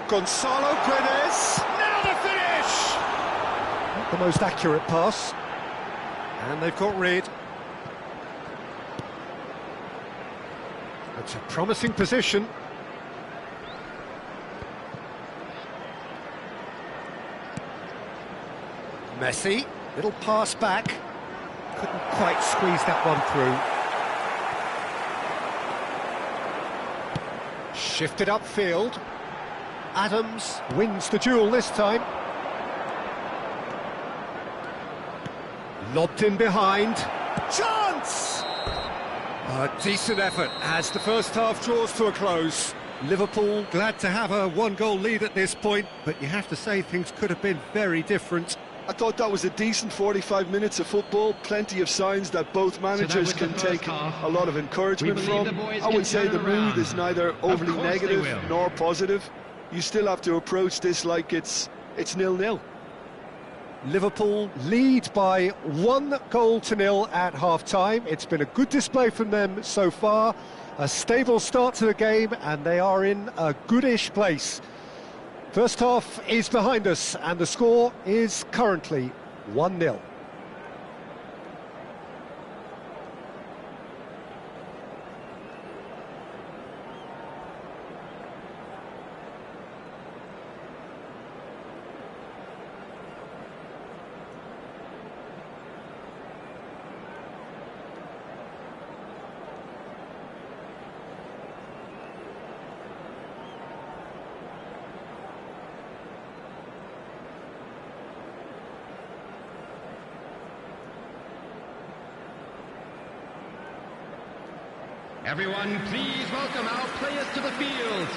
Gonzalo Guedes. Now the finish! Not the most accurate pass. And they've got rid. It's a promising position. Messi, little pass back. Couldn't quite squeeze that one through. Shifted upfield. Adams wins the duel this time. Lobbed in behind. Chance! A decent effort as the first half draws to a close. Liverpool glad to have a one-goal lead at this point, but you have to say things could have been very different. I thought that was a decent 45 minutes of football, plenty of signs that both managers can take a lot of encouragement from. I would say the mood is neither overly negative nor positive. You still have to approach this like it's 0-0. Liverpool lead by 1-0 at half-time. It's been a good display from them so far. A stable start to the game, and they are in a goodish place. First half is behind us, and the score is currently 1-0. Everyone, please welcome our players to the field.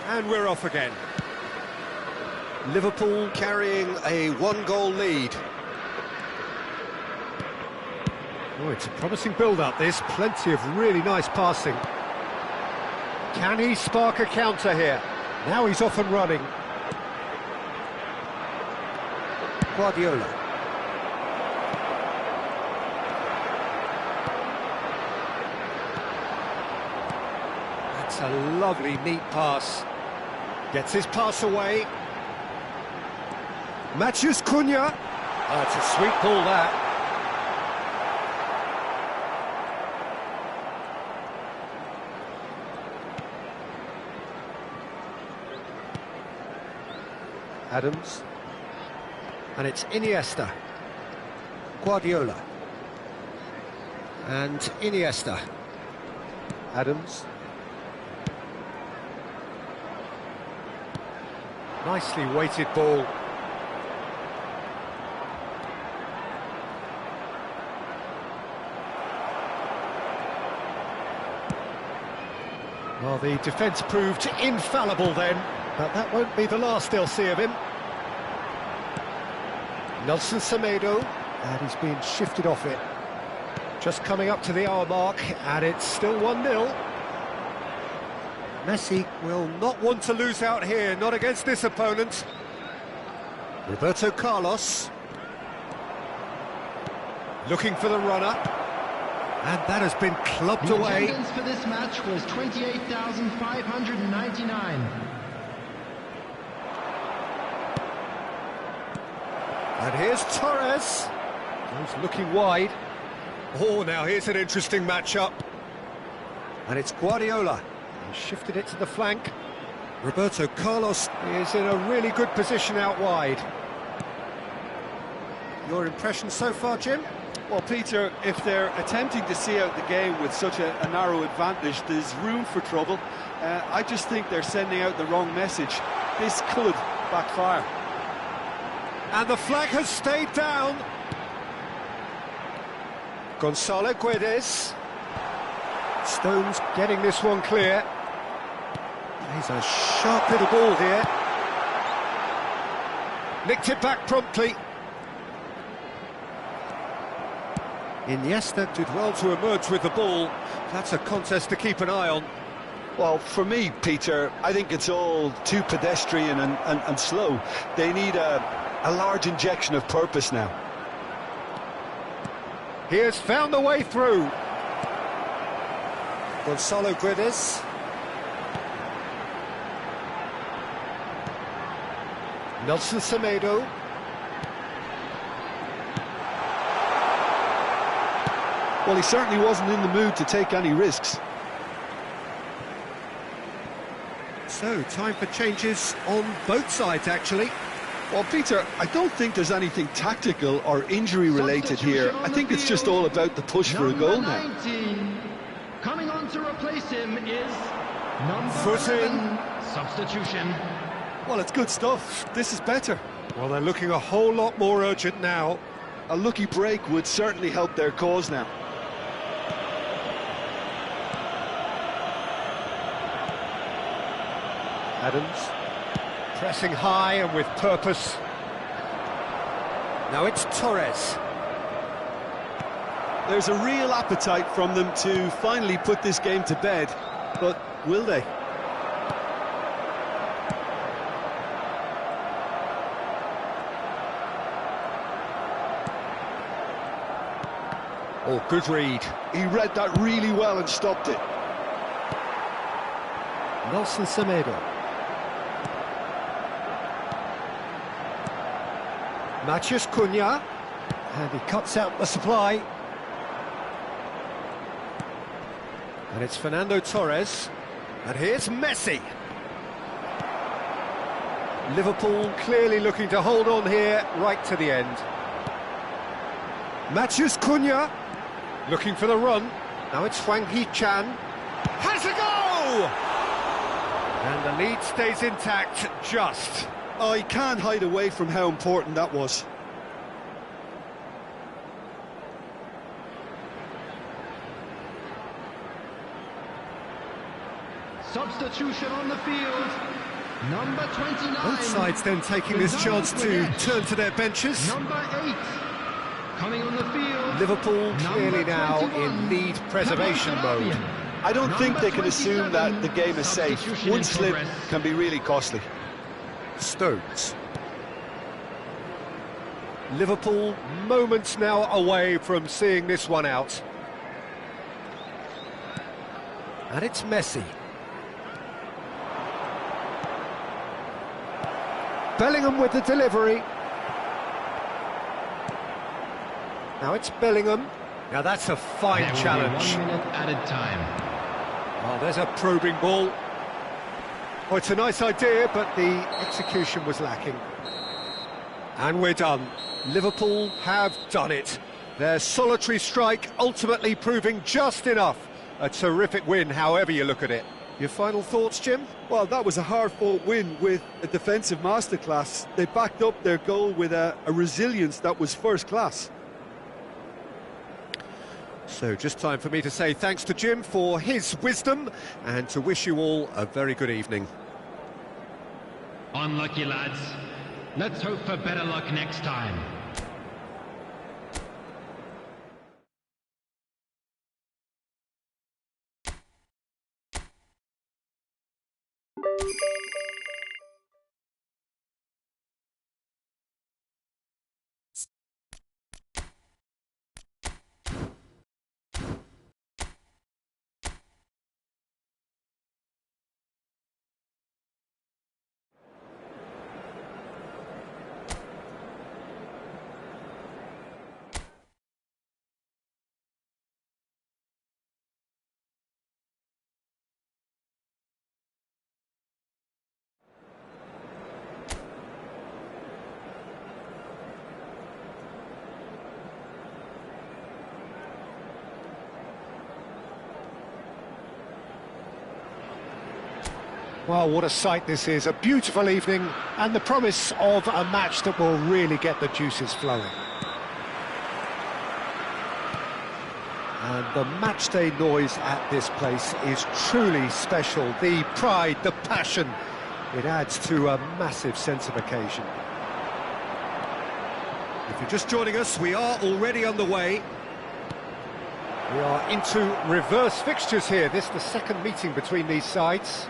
And we're off again. Liverpool carrying a one-goal lead. Oh, it's a promising build-up, this. Plenty of really nice passing. Can he spark a counter here? Now he's off and running. Guardiola. That's a lovely, neat pass. Gets his pass away. Matthews Cunha. Oh, it's a sweet ball, that. Adams. And it's Iniesta. Guardiola. And Iniesta. Adams. Nicely weighted ball. Well, the defence proved infallible then, but that won't be the last they'll see of him. Nelson Semedo, and he's been shifted off it. Just coming up to the hour mark, and it's still 1-0. Messi will not want to lose out here, not against this opponent. Roberto Carlos. Looking for the runner. And that has been clubbed away. The attendance for this match was 28,599. And here's Torres. He's looking wide. Oh, now here's an interesting matchup. And it's Guardiola. He shifted it to the flank. Roberto Carlos is in a really good position out wide. Your impression so far, Jim? Well, Peter, if they're attempting to see out the game with such a narrow advantage, there's room for trouble. I just think they're sending out the wrong message. This could backfire. And the flag has stayed down. Gonzalo Guedes. Stones getting this one clear. He's a sharp little ball here. Nicked it back promptly. Iniesta did well to emerge with the ball. That's a contest to keep an eye on. Well, for me, Peter, I think it's all too pedestrian and slow. They need a large injection of purpose now. He has found the way through. Gonzalo Guedes. Nelson Semedo. Well, he certainly wasn't in the mood to take any risks. So, time for changes on both sides, actually. Well, Peter, I don't think there's anything tactical or injury-related here. I think it's just all about the push for a goal now. 19. Coming on to replace him is number Foot in. 11. Substitution. Well, it's good stuff. This is better. Well, they're looking a whole lot more urgent now. A lucky break would certainly help their cause now. Adams. Pressing high and with purpose. Now it's Torres. There's a real appetite from them to finally put this game to bed, but will they? Oh, good read. He read that really well and stopped it. Nelson Semedo. Matthews Cunha. And he cuts out the supply. And it's Fernando Torres. And here's Messi. Liverpool clearly looking to hold on here right to the end. Matheus Cunha, looking for the run. Now it's Hwang Hee-chan. Has a goal! And the lead stays intact, just. Oh, he can't hide away from how important that was. Substitution on the field. Number 29. Both sides then taking this chance to turn to their benches. Number 8. Coming on the field. Liverpool clearly now in lead preservation mode. I don't think they can assume that the game is safe. One slip can be really costly. Stones. Liverpool moments now away from seeing this one out. And it's Messi. Bellingham with the delivery. Now it's Bellingham. Now that's a fine challenge. 1 minute added time. Oh, there's a probing ball. Oh, it's a nice idea, but the execution was lacking. And we're done. Liverpool have done it. Their solitary strike ultimately proving just enough. A terrific win, however you look at it. Your final thoughts, Jim? Well, that was a hard-fought win with a defensive masterclass. They backed up their goal with a resilience that was first class. So just time for me to say thanks to Jim for his wisdom and to wish you all a very good evening. Unlucky, lads. Let's hope for better luck next time. Well, what a sight this is. A beautiful evening and the promise of a match that will really get the juices flowing. And the matchday noise at this place is truly special. The pride, the passion, it adds to a massive sense of occasion. If you're just joining us, we are already underway. We are into reverse fixtures here. This is the second meeting between these sides.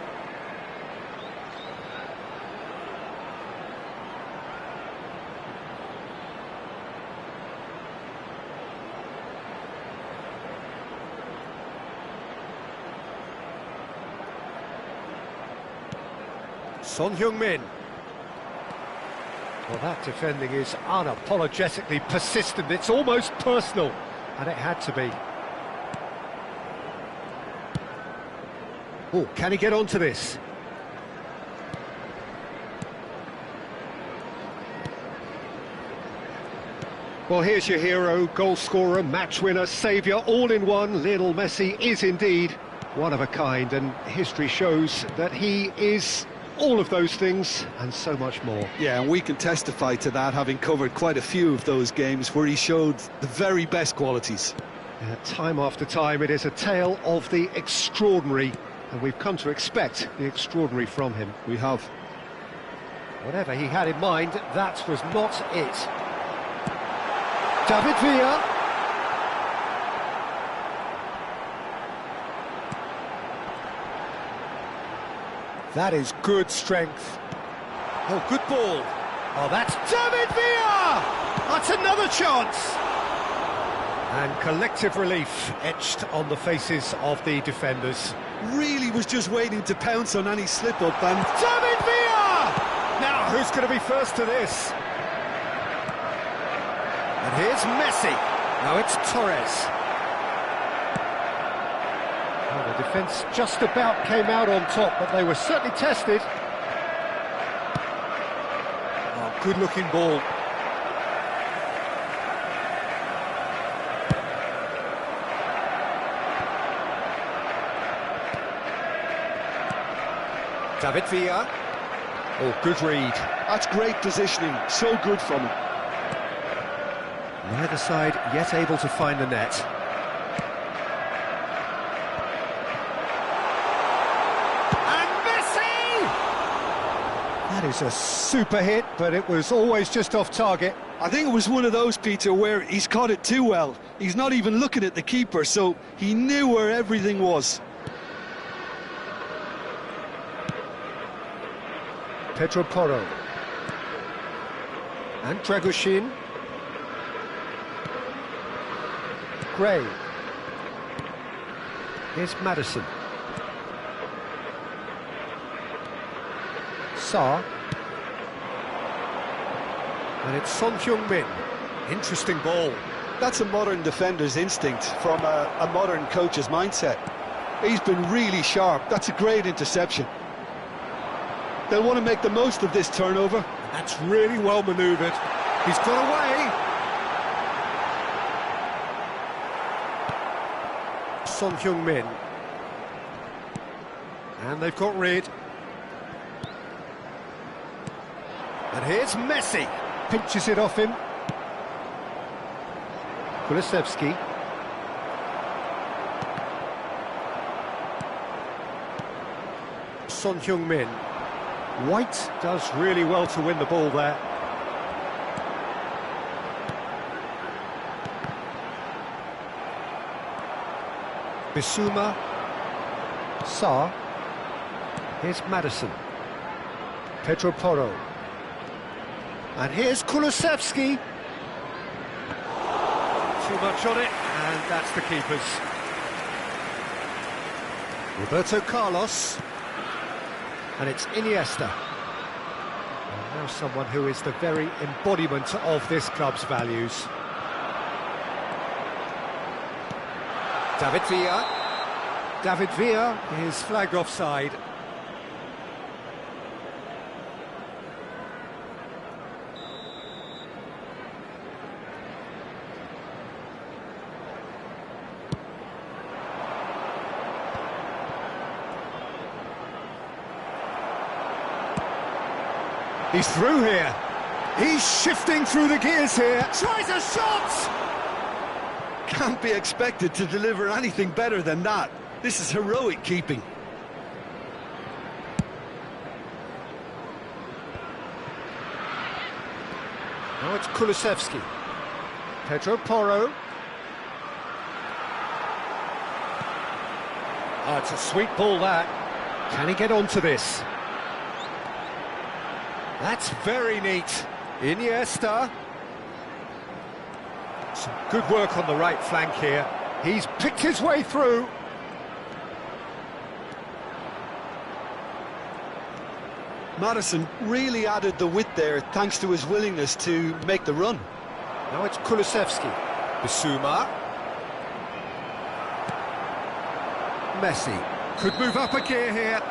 Son Heung-min. Well, that defending is unapologetically persistent. It's almost personal, and it had to be. Oh, can he get onto this? Well, here's your hero, goal scorer, match winner, saviour, all in one. Lionel Messi is indeed one of a kind, and history shows that he is all of those things and so much more. Yeah, and we can testify to that, having covered quite a few of those games where he showed the very best qualities. Time after time, it is a tale of the extraordinary, and we've come to expect the extraordinary from him. We have. Whatever he had in mind, that was not it. David Villa. That is good strength. Oh, good ball. Oh, that's David Villa! That's another chance! And collective relief etched on the faces of the defenders. Really was just waiting to pounce on any slip-up, and David Villa! Now, who's going to be first to this? And here's Messi. Now it's Torres. Well, the defence just about came out on top, but they were certainly tested. Oh, good-looking ball. David Villa. Oh, good read. That's great positioning, so good from him. Neither side yet able to find the net. And Messi! That is a super hit, but it was always just off target. I think it was one of those, Peter, where he's caught it too well. He's not even looking at the keeper, so he knew where everything was. Pedro Porro. And Dragoshin. Gray. Here's Madison. Sarr. And it's Son Heung-min. Interesting ball. That's a modern defender's instinct from a modern coach's mindset. He's been really sharp. That's a great interception. They'll want to make the most of this turnover. That's really well manoeuvred. He's got away. Son Heung-min. And they've got rid. And here's Messi. Pinches it off him. Kulusevski. Son Heung-min. White does really well to win the ball there. Bissouma. Sarr. Here's Madison. Pedro Porro. And here's Kulusevski. Too much on it, and that's the keeper's. Roberto Carlos. And it's Iniesta. And now someone who is the very embodiment of this club's values. David Villa. David Villa is flagged offside. He's through here. He's shifting through the gears here. Tries a shot! Can't be expected to deliver anything better than that. This is heroic keeping. Now it's Kulusevski. Pedro Porro. Oh, it's a sweet ball, that. Can he get onto this? That's very neat. Iniesta. Some good work on the right flank here. He's picked his way through. Madison really added the width there thanks to his willingness to make the run. Now it's Kulusevski. Bissouma. Messi could move up a gear here.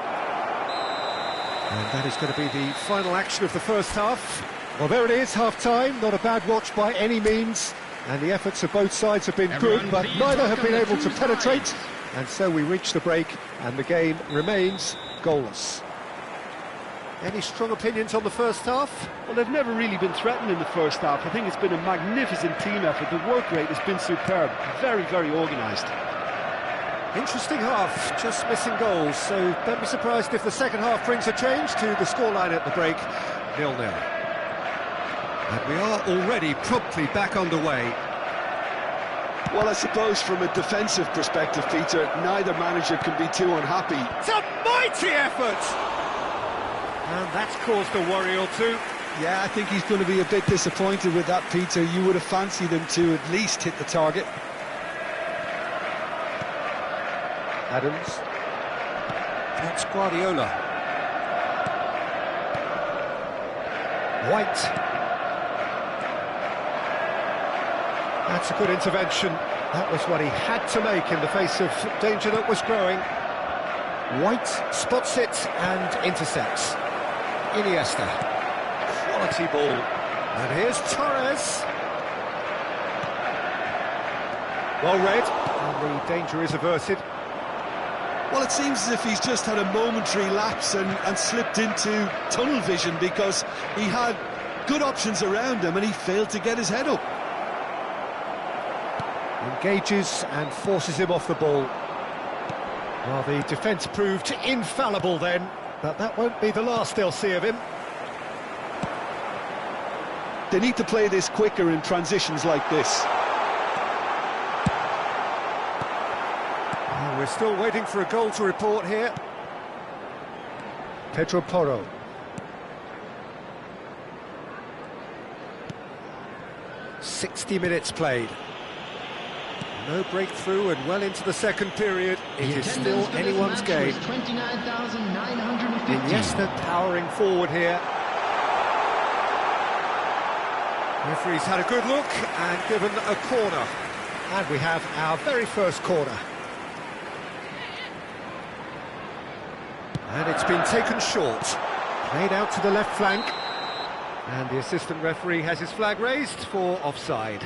And that is going to be the final action of the first half. Well, there it is, half-time. Not a bad watch by any means. And the efforts of both sides have been good, but neither have been able to penetrate. And so we reach the break, and the game remains goalless. Any strong opinions on the first half? Well, they've never really been threatened in the first half. I think it's been a magnificent team effort. The work rate has been superb. Very, very organised. Interesting half, just missing goals, so don't be surprised if the second half brings a change to the scoreline at the break, 0-0. And we are already promptly back underway. Well, I suppose from a defensive perspective, Peter, neither manager can be too unhappy. It's a mighty effort! And that's caused a worry or two. Yeah, I think he's going to be a bit disappointed with that, Peter. You would have fancied him to at least hit the target. Adams. That's Guardiola. White. That's a good intervention. That was what he had to make in the face of danger that was growing. White spots it and intercepts. Iniesta. Quality ball. And here's Torres. Well read, and the danger is averted. Well, it seems as if he's just had a momentary lapse and slipped into tunnel vision, because he had good options around him and he failed to get his head up. Engages and forces him off the ball. Well, the defence proved infallible then, but that won't be the last they'll see of him. They need to play this quicker in transitions like this. Oh, we're still waiting for a goal to report here. Pedro Porro. "60 minutes played. No breakthrough and well into the second period. It is still anyone's game. 29,950. Iniesta powering forward here. Referee's had a good look and given a corner. And we have our very first corner. And it's been taken short. Played out to the left flank. And the assistant referee has his flag raised for offside.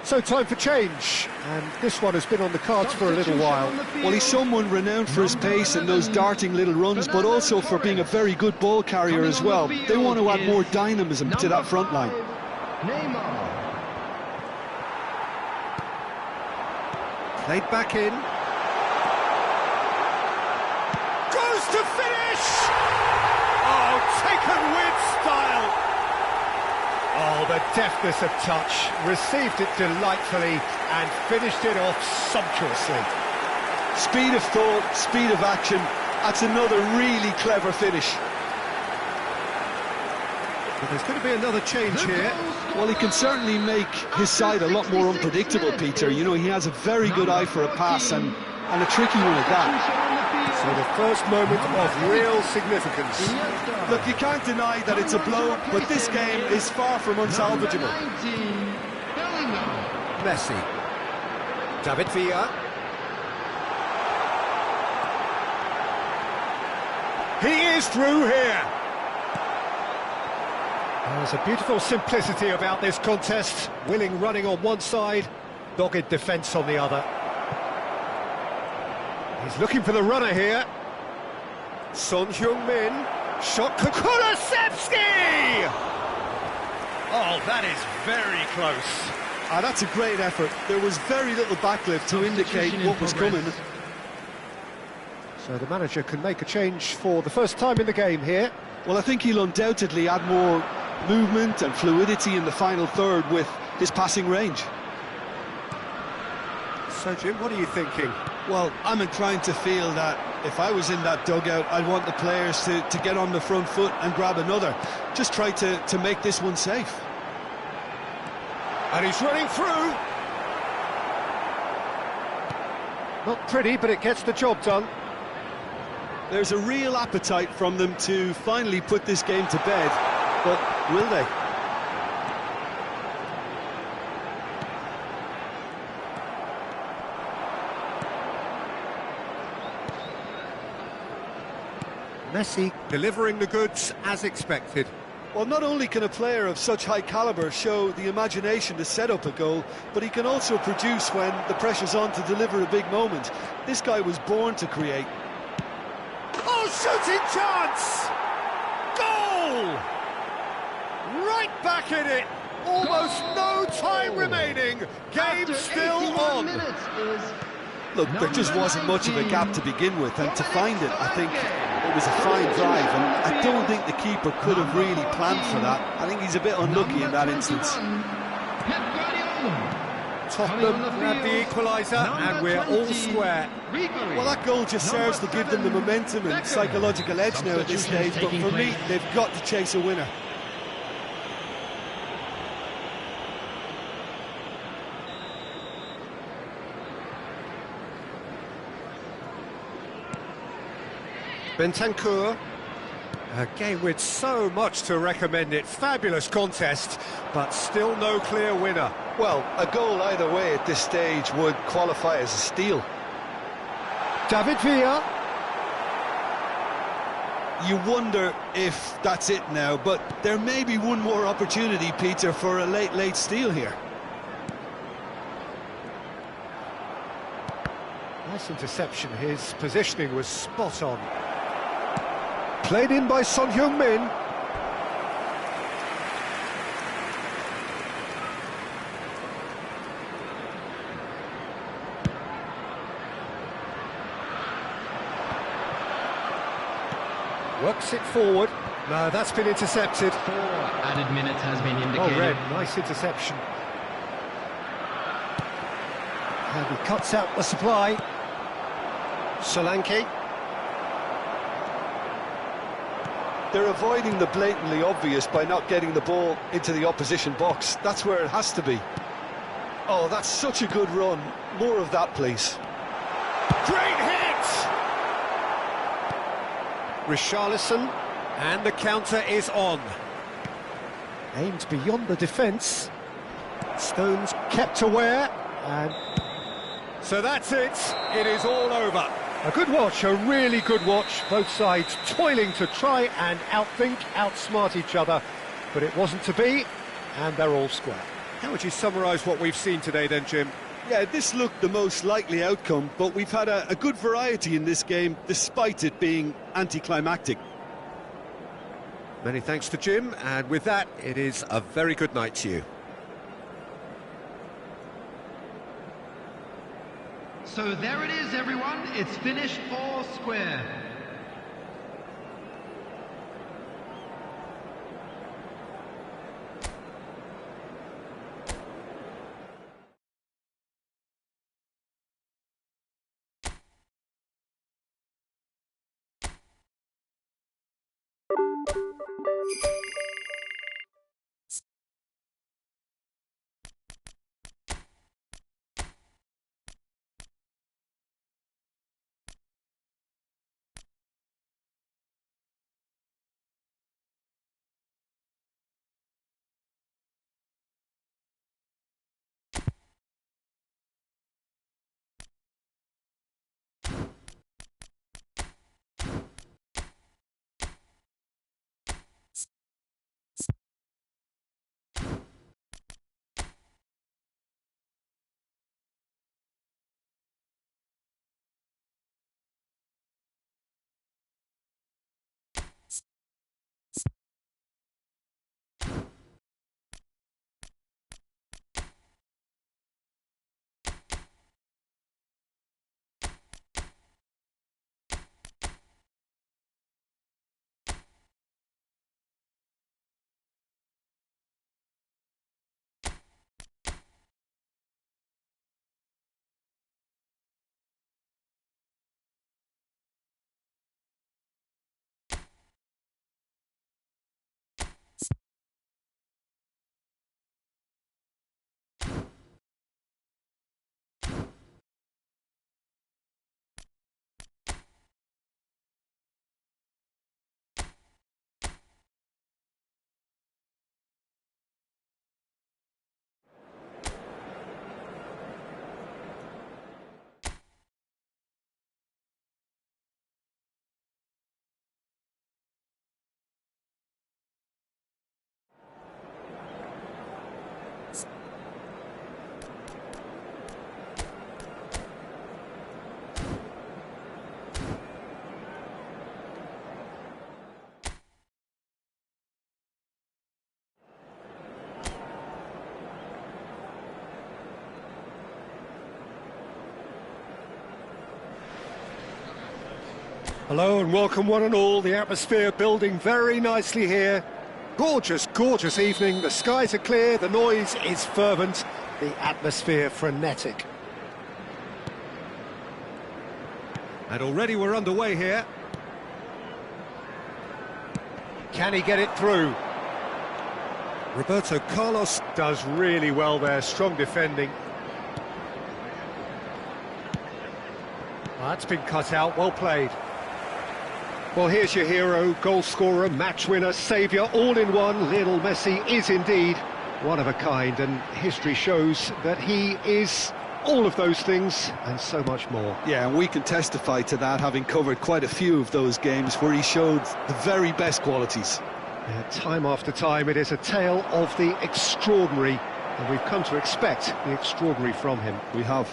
So time for change, and this one has been on the cards for a little while. Well, he's someone renowned for his pace and those darting little runs, but also for being a very good ball carrier as well. They want to add more dynamism to that front line. Played back in. Goes to finish! Oh, taken with style! Oh, the deftness of touch, received it delightfully and finished it off sumptuously. Speed of thought, speed of action, that's another really clever finish. But there's going to be another change here. Well, he can certainly make his side a lot more unpredictable, Peter. You know, he has a very good eye for a pass and a tricky one at that. So the first moment of real significance. Look, you can't deny that it's a blow, but this game is far from unsalvageable. Messi. David Villa. He is through here. There's a beautiful simplicity about this contest. Willing running on one side, dogged defence on the other. He's looking for the runner here. Son Heung-min. Shot Kulusevski! Oh, that is very close. That's a great effort. There was very little backlift to indicate what was coming. So the manager can make a change for the first time in the game here. Well, I think he'll undoubtedly add more movement and fluidity in the final third with his passing range. So, Jim, what are you thinking? Well, I'm inclined to feel that if I was in that dugout, I'd want the players to get on the front foot and grab another. Just try to make this one safe. And he's running through. Not pretty, but it gets the job done. There's a real appetite from them to finally put this game to bed, but will they? Messi delivering the goods as expected. Well, not only can a player of such high calibre show the imagination to set up a goal, but he can also produce when the pressure's on to deliver a big moment. This guy was born to create. Oh, shooting chance! Goal! Right back in it! Almost no time remaining. Game still on. Look, there just wasn't much of a gap to begin with, and to find it, I think it was a fine drive, and I don't think the keeper could have really planned for that. I think he's a bit unlucky in that instance. Tottenham had the equaliser, and we're all square. Well, that goal just serves to give them the momentum and psychological edge now at this stage, but for me, they've got to chase a winner. Bentancur, a game with so much to recommend it. Fabulous contest, but still no clear winner. Well, a goal either way at this stage would qualify as a steal. David Villa. You wonder if that's it now, but there may be one more opportunity, Peter, for a late steal here. Nice interception, his positioning was spot on. Played in by Son Heung-min. Works it forward. No, that's been intercepted. 4 added minutes has been indicated. Oh, Red, nice interception. And he cuts out the supply. Solanke. They're avoiding the blatantly obvious by not getting the ball into the opposition box. That's where it has to be. Oh, that's such a good run. More of that, please. Great hit! Richarlison, and the counter is on. Aimed beyond the defence. Stones kept aware, and so that's it. It is all over. A good watch, a really good watch. Both sides toiling to try and outthink, outsmart each other, but it wasn't to be, and they're all square. How would you summarise what we've seen today then, Jim? Yeah, this looked the most likely outcome, but we've had a good variety in this game, despite it being anticlimactic. Many thanks to Jim, and with that, it is a very good night to you. So there it is, everyone. It's finished all square. Hello and welcome one and all. The atmosphere building very nicely here. Gorgeous, gorgeous evening. The skies are clear, the noise is fervent, the atmosphere frenetic. And already we're underway here. Can he get it through? Roberto Carlos does really well there, strong defending. That's been cut out, well played. Well, here's your hero, goal scorer, match winner, saviour, all in one. Lionel Messi is indeed one of a kind, and history shows that he is all of those things and so much more. Yeah, and we can testify to that, having covered quite a few of those games where he showed the very best qualities. Yeah, time after time, it is a tale of the extraordinary, and we've come to expect the extraordinary from him. We have.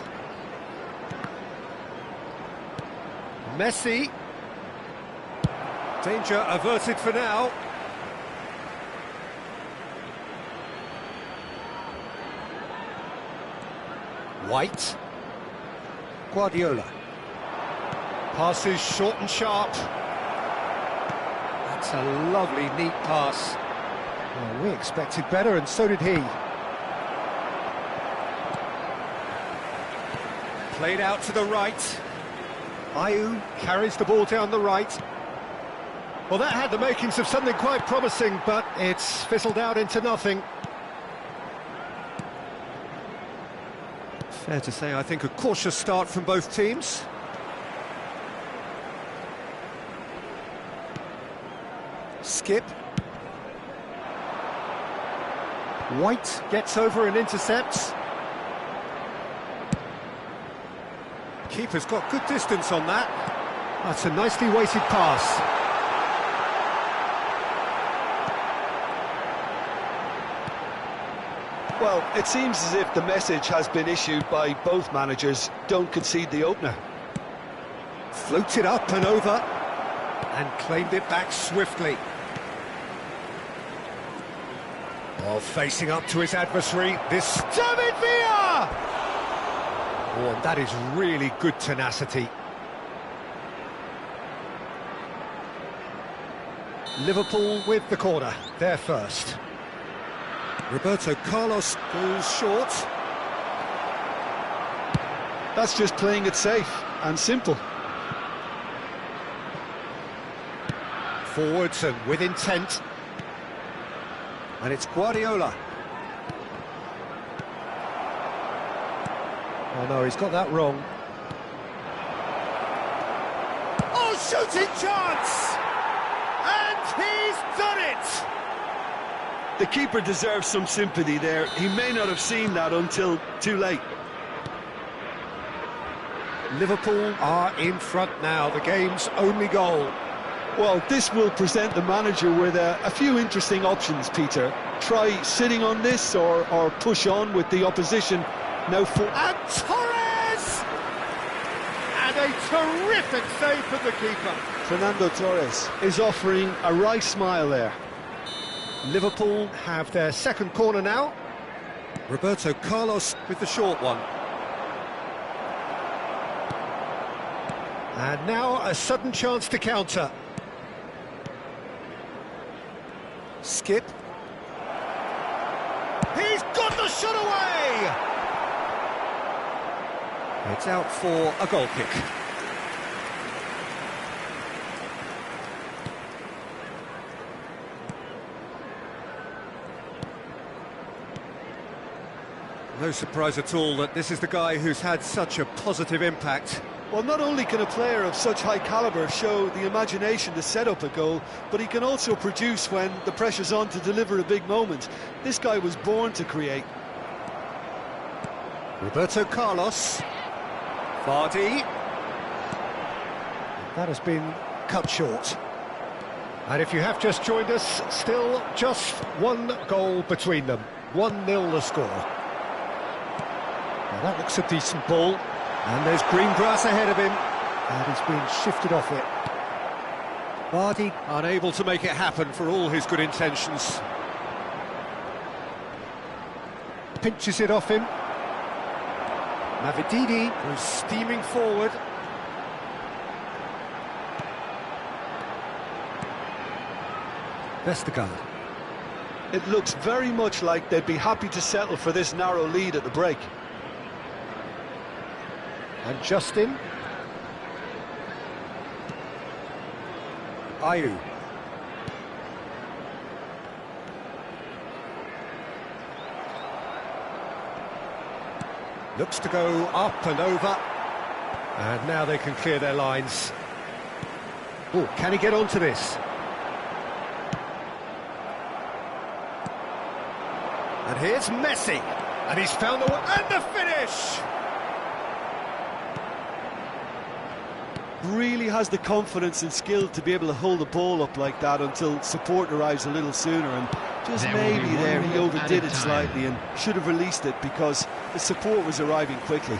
Messi. Danger averted for now. White. Guardiola. Passes short and sharp. That's a lovely, neat pass. Well, we expected better, and so did he. Played out to the right. Ayew carries the ball down the right. Well, that had the makings of something quite promising, but it's fizzled out into nothing. Fair to say, I think, a cautious start from both teams. Skip. White gets over and intercepts. Keeper's got good distance on that. That's a nicely weighted pass. Well, it seems as if the message has been issued by both managers: don't concede the opener. Floated up and over, and claimed it back swiftly. While facing up to his adversary, this David Villa! Oh, and that is really good tenacity. Liverpool with the corner, they're first. Roberto Carlos goes short. That's just playing it safe and simple. Forwards and with intent. And it's Guardiola. Oh no, he's got that wrong. Oh, shooting chance! And he's done it! The keeper deserves some sympathy there. He may not have seen that until too late. Liverpool are in front now, the game's only goal. Well, this will present the manager with a few interesting options, Peter. Try sitting on this or push on with the opposition. Now for... And Torres! And a terrific save from the keeper. Fernando Torres is offering a wry smile there. Liverpool have their second corner now. Roberto Carlos with the short one. And now a sudden chance to counter. Skip. He's got the shot away! It's out for a goal kick. No surprise at all that this is the guy who's had such a positive impact. Well, not only can a player of such high calibre show the imagination to set up a goal, but he can also produce when the pressure's on to deliver a big moment. This guy was born to create. Roberto Carlos. Vardy. That has been cut short. And if you have just joined us, still just one goal between them. 1-0 the score. Now that looks a decent ball. And there's green grass ahead of him, and he's been shifted off it. Vardy unable to make it happen for all his good intentions. Pinches it off him. Mavididi goes steaming forward. Vestergaard. It looks very much like they'd be happy to settle for this narrow lead at the break. And Justin. Ayew. Looks to go up and over. And now they can clear their lines. Oh, can he get onto this? And here's Messi. And he's found the... and the finish! Really has the confidence and skill to be able to hold the ball up like that until support arrives a little sooner, and just maybe there he overdid it slightly and should have released it because the support was arriving quickly.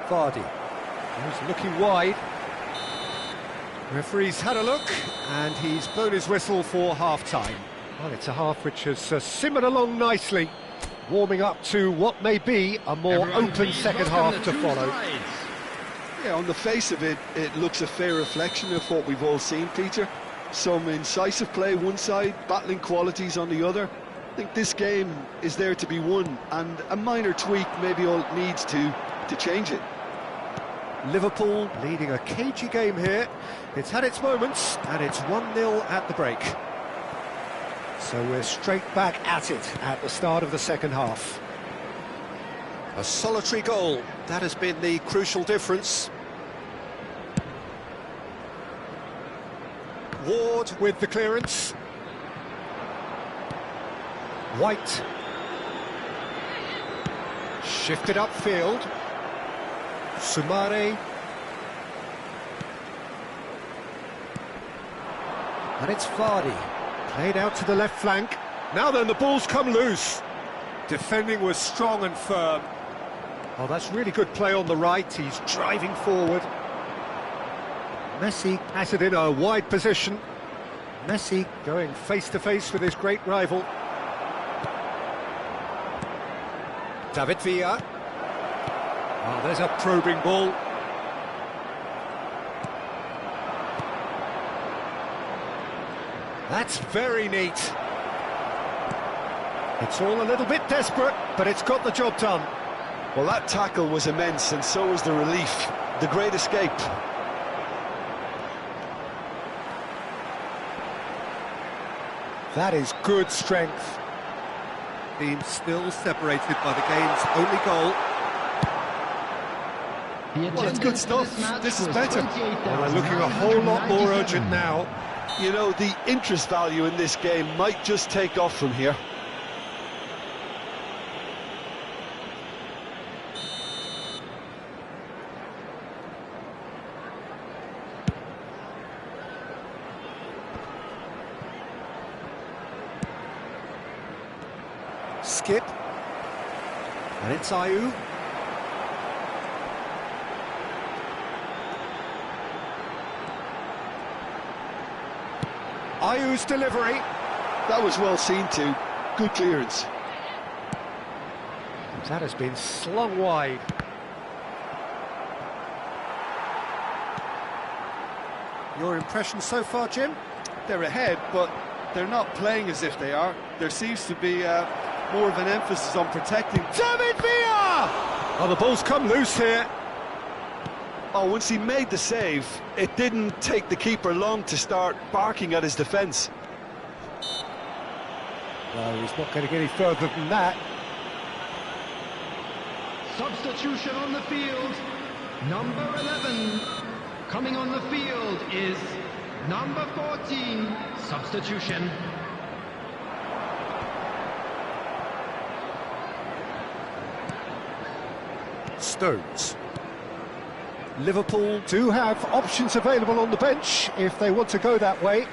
Vardy. He's looking wide. Referee's had a look, and he's blown his whistle for half-time. Well, it's a half which has simmered along nicely, warming up to what may be a more open second half to follow. Yeah, on the face of it, it looks a fair reflection of what we've all seen, Peter. Some incisive play one side, battling qualities on the other. I think this game is there to be won, and a minor tweak maybe all it needs to change it. Liverpool leading a cagey game here. It's had its moments, and it's 1-0 at the break. So we're straight back at it at the start of the second half. A solitary goal, that has been the crucial difference. Ward with the clearance. White. Shifted upfield. Sumare. And it's Vardy. Played out to the left flank. Now then, the ball's come loose. Defending was strong and firm. Oh, that's really good play on the right. He's driving forward. Messi has it in a wide position. Messi going face-to-face with his great rival. David Villa. Oh, there's a probing ball. That's very neat. It's all a little bit desperate, but it's got the job done. Well, that tackle was immense, and so was the relief. The great escape. That is good strength. Team still separated by the game's only goal. Well, it's good stuff. This is better. Well, they're looking a whole lot more urgent now. You know, the interest value in this game might just take off from here. Skip. And it's Ayew. Ayew's delivery. That was well seen too. Good clearance. That has been slung wide. Your impression so far, Jim? They're ahead, but they're not playing as if they are. There seems to be more of an emphasis on protecting. David Villa! Oh, the ball's come loose here. Oh, once he made the save, it didn't take the keeper long to start barking at his defence. No, he's not going to get any further than that. Substitution on the field. Number 11. Coming on the field is number 14. Substitution. Stones. Liverpool do have options available on the bench if they want to go that way.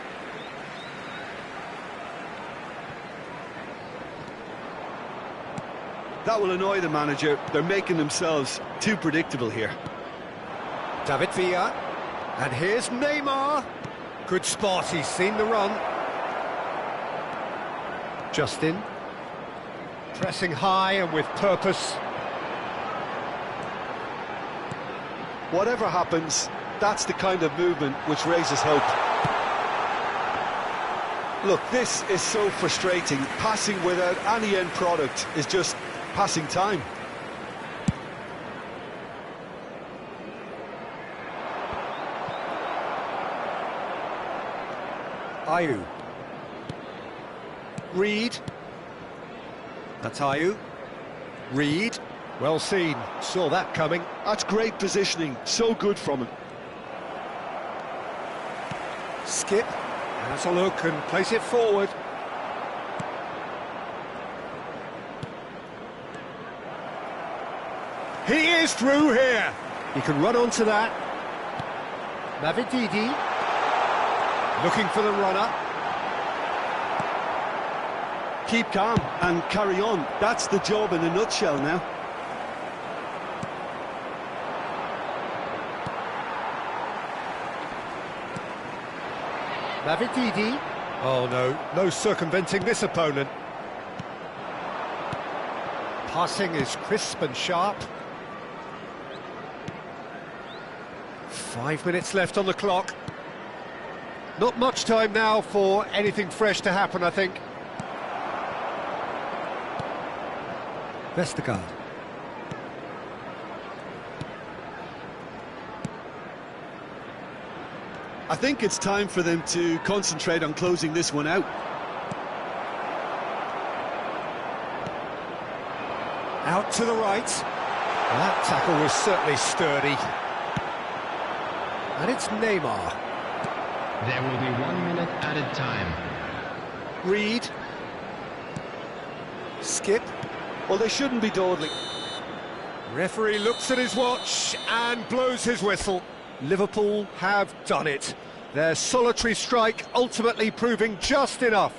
That will annoy the manager. They're making themselves too predictable here. David Villa. And here's Neymar. Good spot, he's seen the run. Justin. Pressing high and with purpose. Whatever happens, that's the kind of movement which raises hope. Look, this is so frustrating. Passing without any end product is just passing time. Ayew. Reed. That's Ayew. Reed. Well seen. Saw that coming. That's great positioning. So good from him. Skip. Has a look and place it forward. He is through here. He can run onto that. Mavididi. Looking for the runner. Keep calm and carry on. That's the job in a nutshell now. Mavididi. Oh no, no circumventing this opponent. Passing is crisp and sharp. 5 minutes left on the clock. Not much time now for anything fresh to happen, I think. Vestergaard. I think it's time for them to concentrate on closing this one out. Out to the right. Well, that tackle was certainly sturdy. And it's Neymar. There will be 1 minute added time. Reed. Skip. Well, they shouldn't be dawdling. Referee looks at his watch and blows his whistle. Liverpool have done it. Their solitary strike ultimately proving just enough.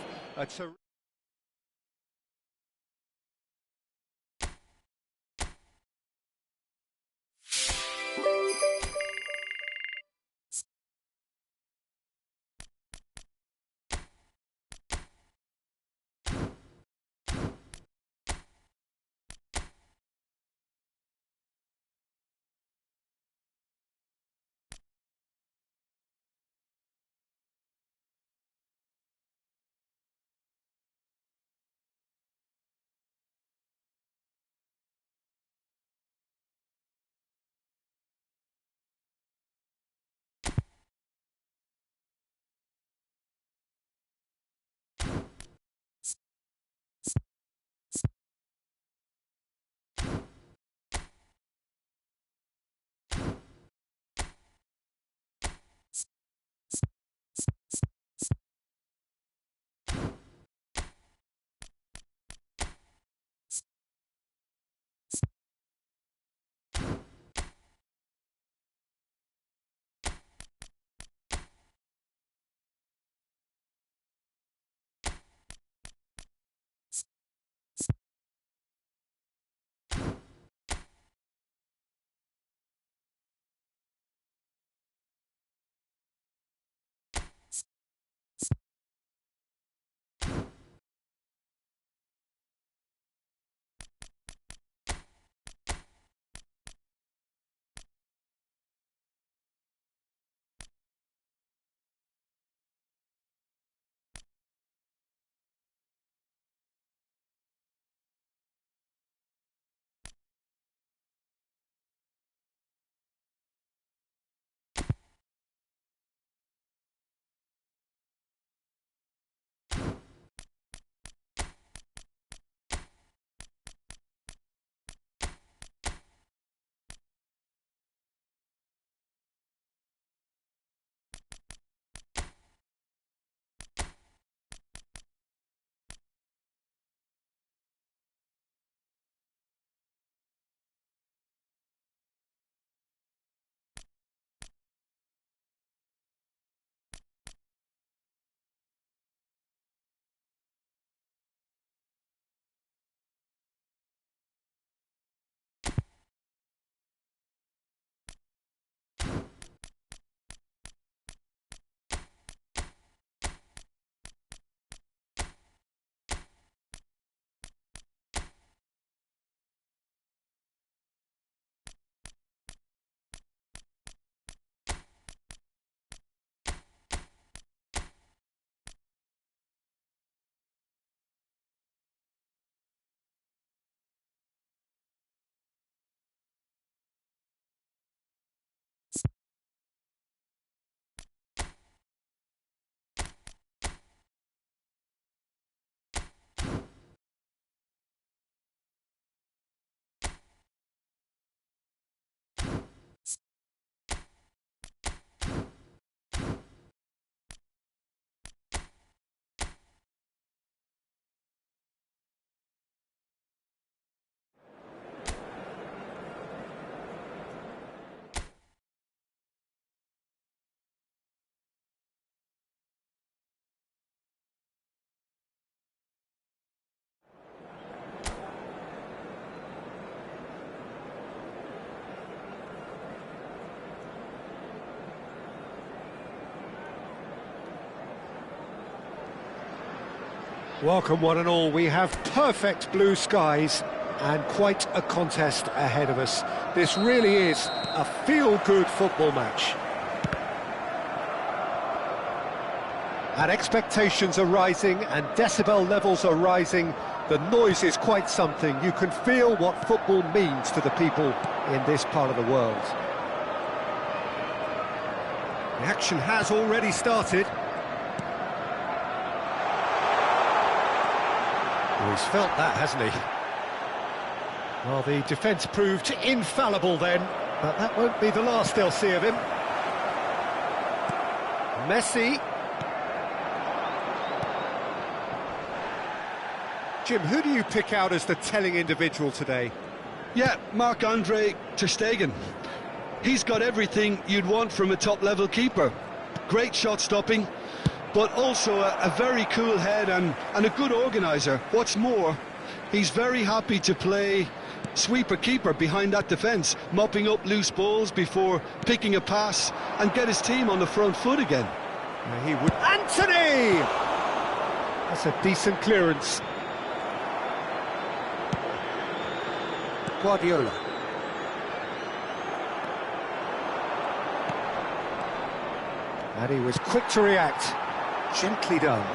Welcome one and all. We have perfect blue skies and quite a contest ahead of us. This really is a feel-good football match. And expectations are rising and decibel levels are rising. The noise is quite something. You can feel what football means to the people in this part of the world. The action has already started. Oh, he's felt that, hasn't he? Well, the defence proved infallible then, but that won't be the last they'll see of him. Messi. Jim, who do you pick out as the telling individual today? Yeah, Marc-Andre ter Stegen. He's got everything you'd want from a top-level keeper. Great shot stopping, but also a very cool head and a good organiser. What's more, he's very happy to play sweeper-keeper behind that defence, mopping up loose balls before picking a pass and get his team on the front foot again. He would... Anthony! That's a decent clearance. Guardiola. And he was quick to react. Gently done.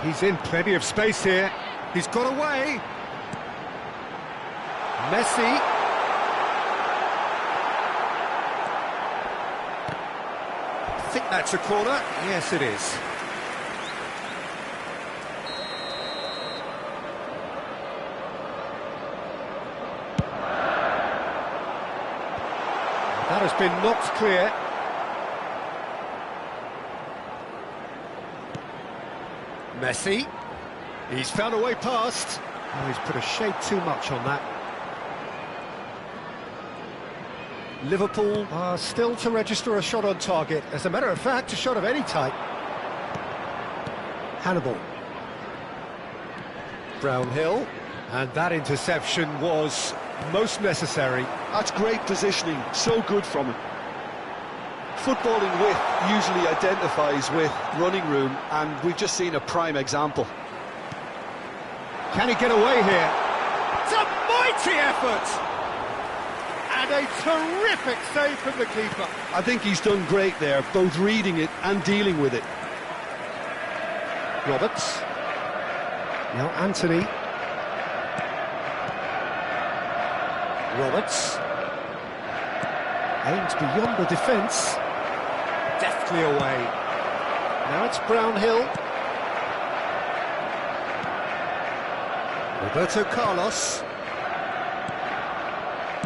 He's in plenty of space here. He's got away. Messi. I think that's a corner. Yes, it is. That has been knocked clear. Messi. He's found a way past. Oh, he's put a shade too much on that. Liverpool are still to register a shot on target. As a matter of fact, a shot of any type. Hannibal. Brownhill. And that interception was most necessary. That's great positioning, so good from him. Footballing width usually identifies with running room, and we've just seen a prime example. Can he get away here? It's a mighty effort! And a terrific save from the keeper. I think he's done great there, both reading it and dealing with it. Roberts. Now Anthony. Roberts. Aims beyond the defence. Deftly away. Now it's Brownhill. Roberto Carlos.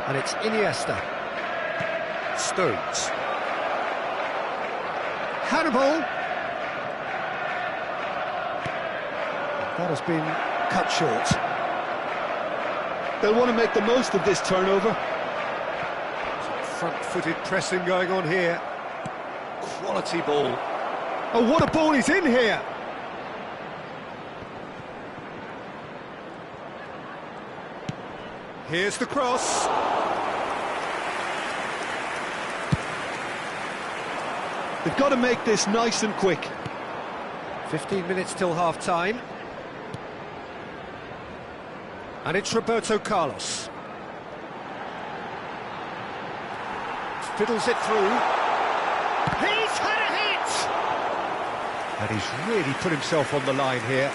And it's Iniesta. Stones. Hannibal. That has been cut short. They'll want to make the most of this turnover. Front-footed pressing going on here. Quality ball. Oh, what a ball he's in here! Here's the cross. They've got to make this nice and quick. 15 minutes till half-time. And it's Roberto Carlos. Fiddles it through. He's had a hit! And he's really put himself on the line here.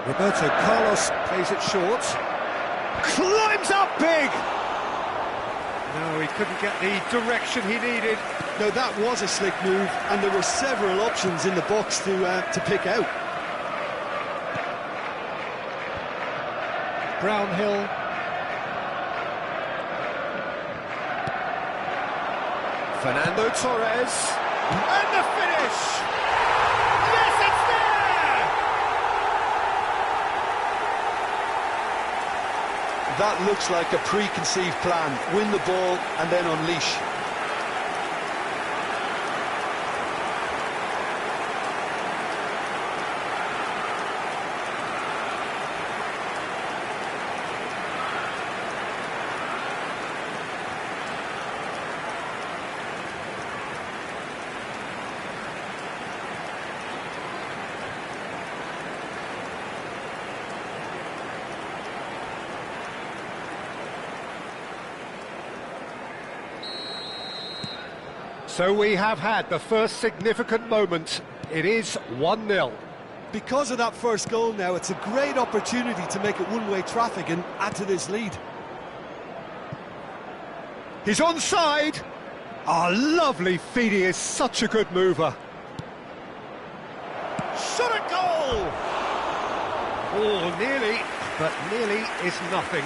Roberto Carlos plays it short. Climbs up big! No, he couldn't get the direction he needed. No, that was a slick move, and there were several options in the box to pick out. Brownhill. Fernando Torres. And the finish! Yes, it's there! That looks like a preconceived plan. Win the ball and then unleash. So we have had the first significant moment. It is 1-0. Because of that first goal now, it's a great opportunity to make it one-way traffic and add to this lead. He's onside. Ah, lovely feed, he is such a good mover. Shot at goal! Oh, nearly, but nearly is nothing.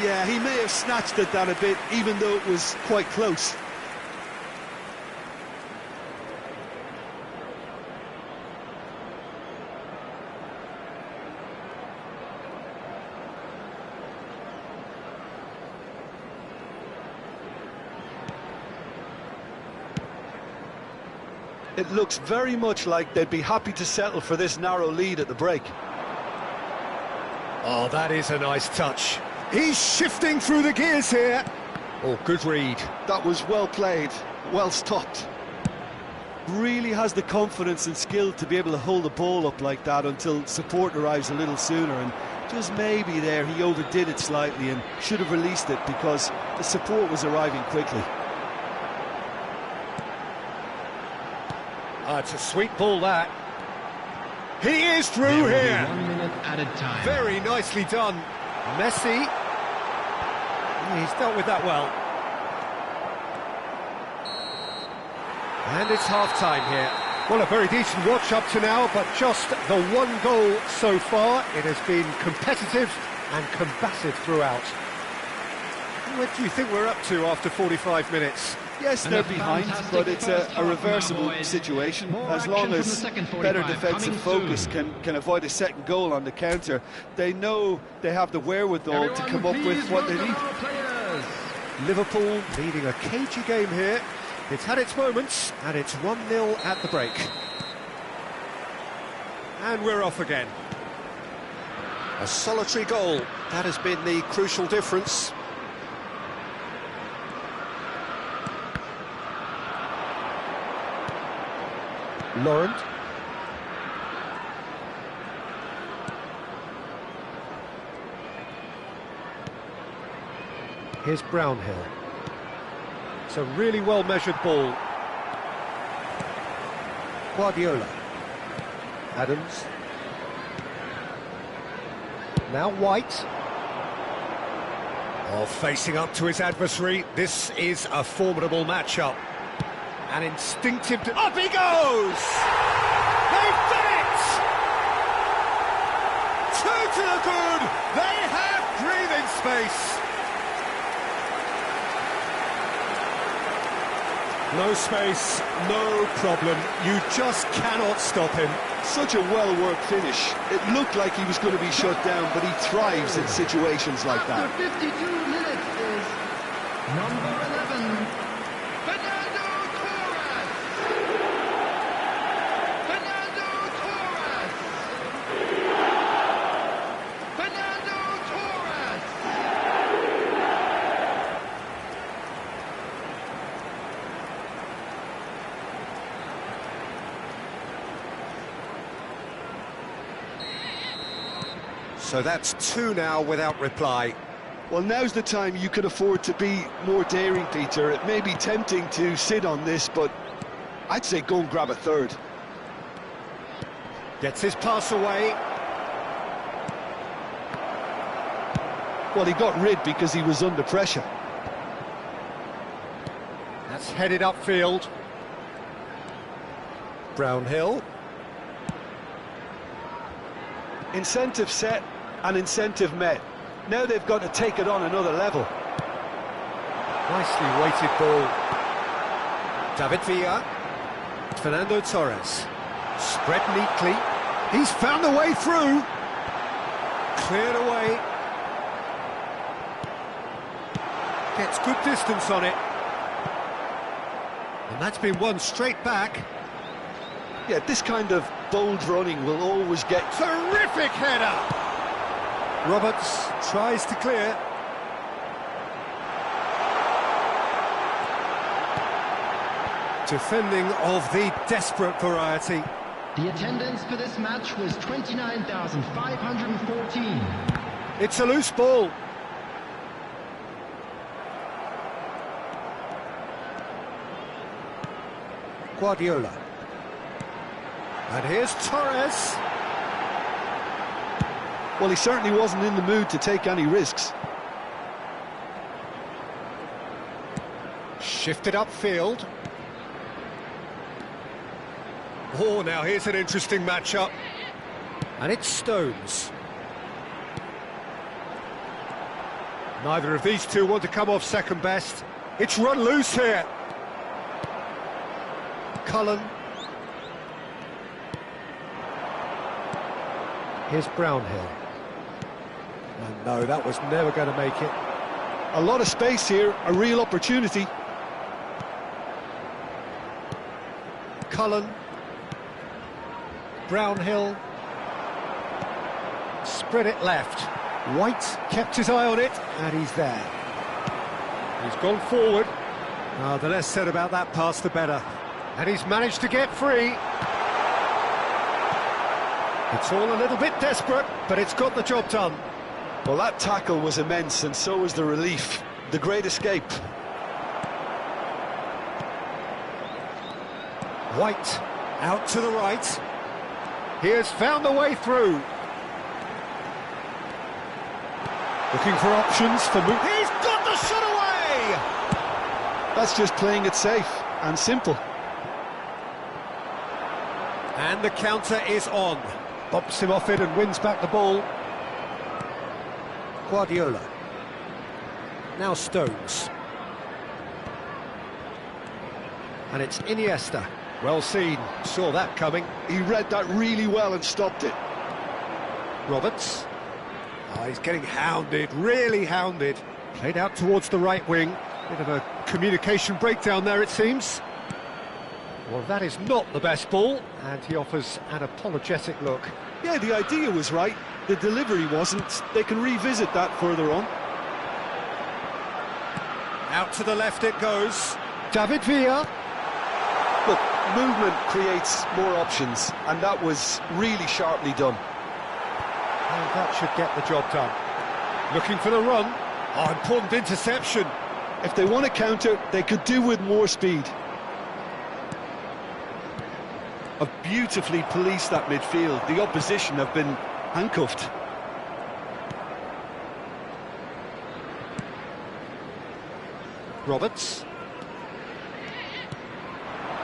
Yeah, he may have snatched at that a bit, even though it was quite close. It looks very much like they'd be happy to settle for this narrow lead at the break. Oh, that is a nice touch. He's shifting through the gears here. Oh, good read. That was well played, well stopped. Really has the confidence and skill to be able to hold the ball up like that until support arrives a little sooner, and just maybe there he overdid it slightly and should have released it because the support was arriving quickly. Ah, it's a sweet ball, that. He is through here. 1 minute added time. Very nicely done. Messi. He's dealt with that well. And it's half-time here. Well, a very decent watch up to now, but just the one goal so far. It has been competitive and combative throughout. What do you think we're up to after 45 minutes? Yes, they're behind, but it's a reversible situation. As long as better defensive focus can avoid a second goal on the counter, they know they have the wherewithal to come up with what they need. Liverpool leading a cagey game here. It's had its moments, and it's 1-0 at the break. And we're off again. A solitary goal, that has been the crucial difference. Laurent. Here's Brownhill. It's a really well-measured ball. Guardiola. Adams. Now White. Oh, facing up to his adversary. This is a formidable matchup. An instinctive... Up he goes! They've done it! Two to the good! They have breathing space! No space, no problem. You just cannot stop him. Such a well-worked finish. It looked like he was going to be shut down, but he thrives in situations like that. After 52 minutes is number 11, Fernando Torres. Fernando Torres. Fernando Torres. So that's two now without reply. Well, now's the time you could afford to be more daring, Peter. It may be tempting to sit on this, but I'd say go and grab a third. Gets his pass away. Well, he got rid because he was under pressure. That's headed upfield. Brownhill. Incentive set and incentive met. Now they've got to take it on another level. Nicely weighted ball. David Villa. Fernando Torres. Spread neatly. He's found the way through. Cleared away. Gets good distance on it. And that's been won straight back. Yeah, this kind of bold running will always get... Terrific header! Roberts tries to clear. Defending of the desperate variety. The attendance for this match was 29,514. It's a loose ball. Guardiola. And here's Torres. Well, he certainly wasn't in the mood to take any risks. Shifted upfield. Oh, now here's an interesting matchup. And it's Stones. Neither of these two want to come off second best. It's run loose here. Cullen. Here's Brownhill. And no, that was never going to make it. A lot of space here, a real opportunity. Cullen. Brownhill. Spread it left. White kept his eye on it, and he's there. He's gone forward. The less said about that pass, the better. And he's managed to get free. It's all a little bit desperate, but it's got the job done. Well, that tackle was immense, and so was the relief. The great escape. White out to the right. He has found the way through. Looking for options for move. He's got the shot away! That's just playing it safe and simple. And the counter is on. Bumps him off it and wins back the ball. Guardiola. Now Stones. And it's Iniesta. Well seen, saw that coming. He read that really well and stopped it. Roberts. He's getting hounded, really hounded. Played out towards the right wing. Bit of a communication breakdown there, it seems. Well, that is not the best ball, and he offers an apologetic look. Yeah, the idea was right, the delivery wasn't. They can revisit that further on. Out to the left it goes. David Villa. Look, movement creates more options, and that was really sharply done. And that should get the job done. Looking for the run. Oh, important interception. If they want to counter, they could do with more speed. Have beautifully policed that midfield. The opposition have been handcuffed. Roberts.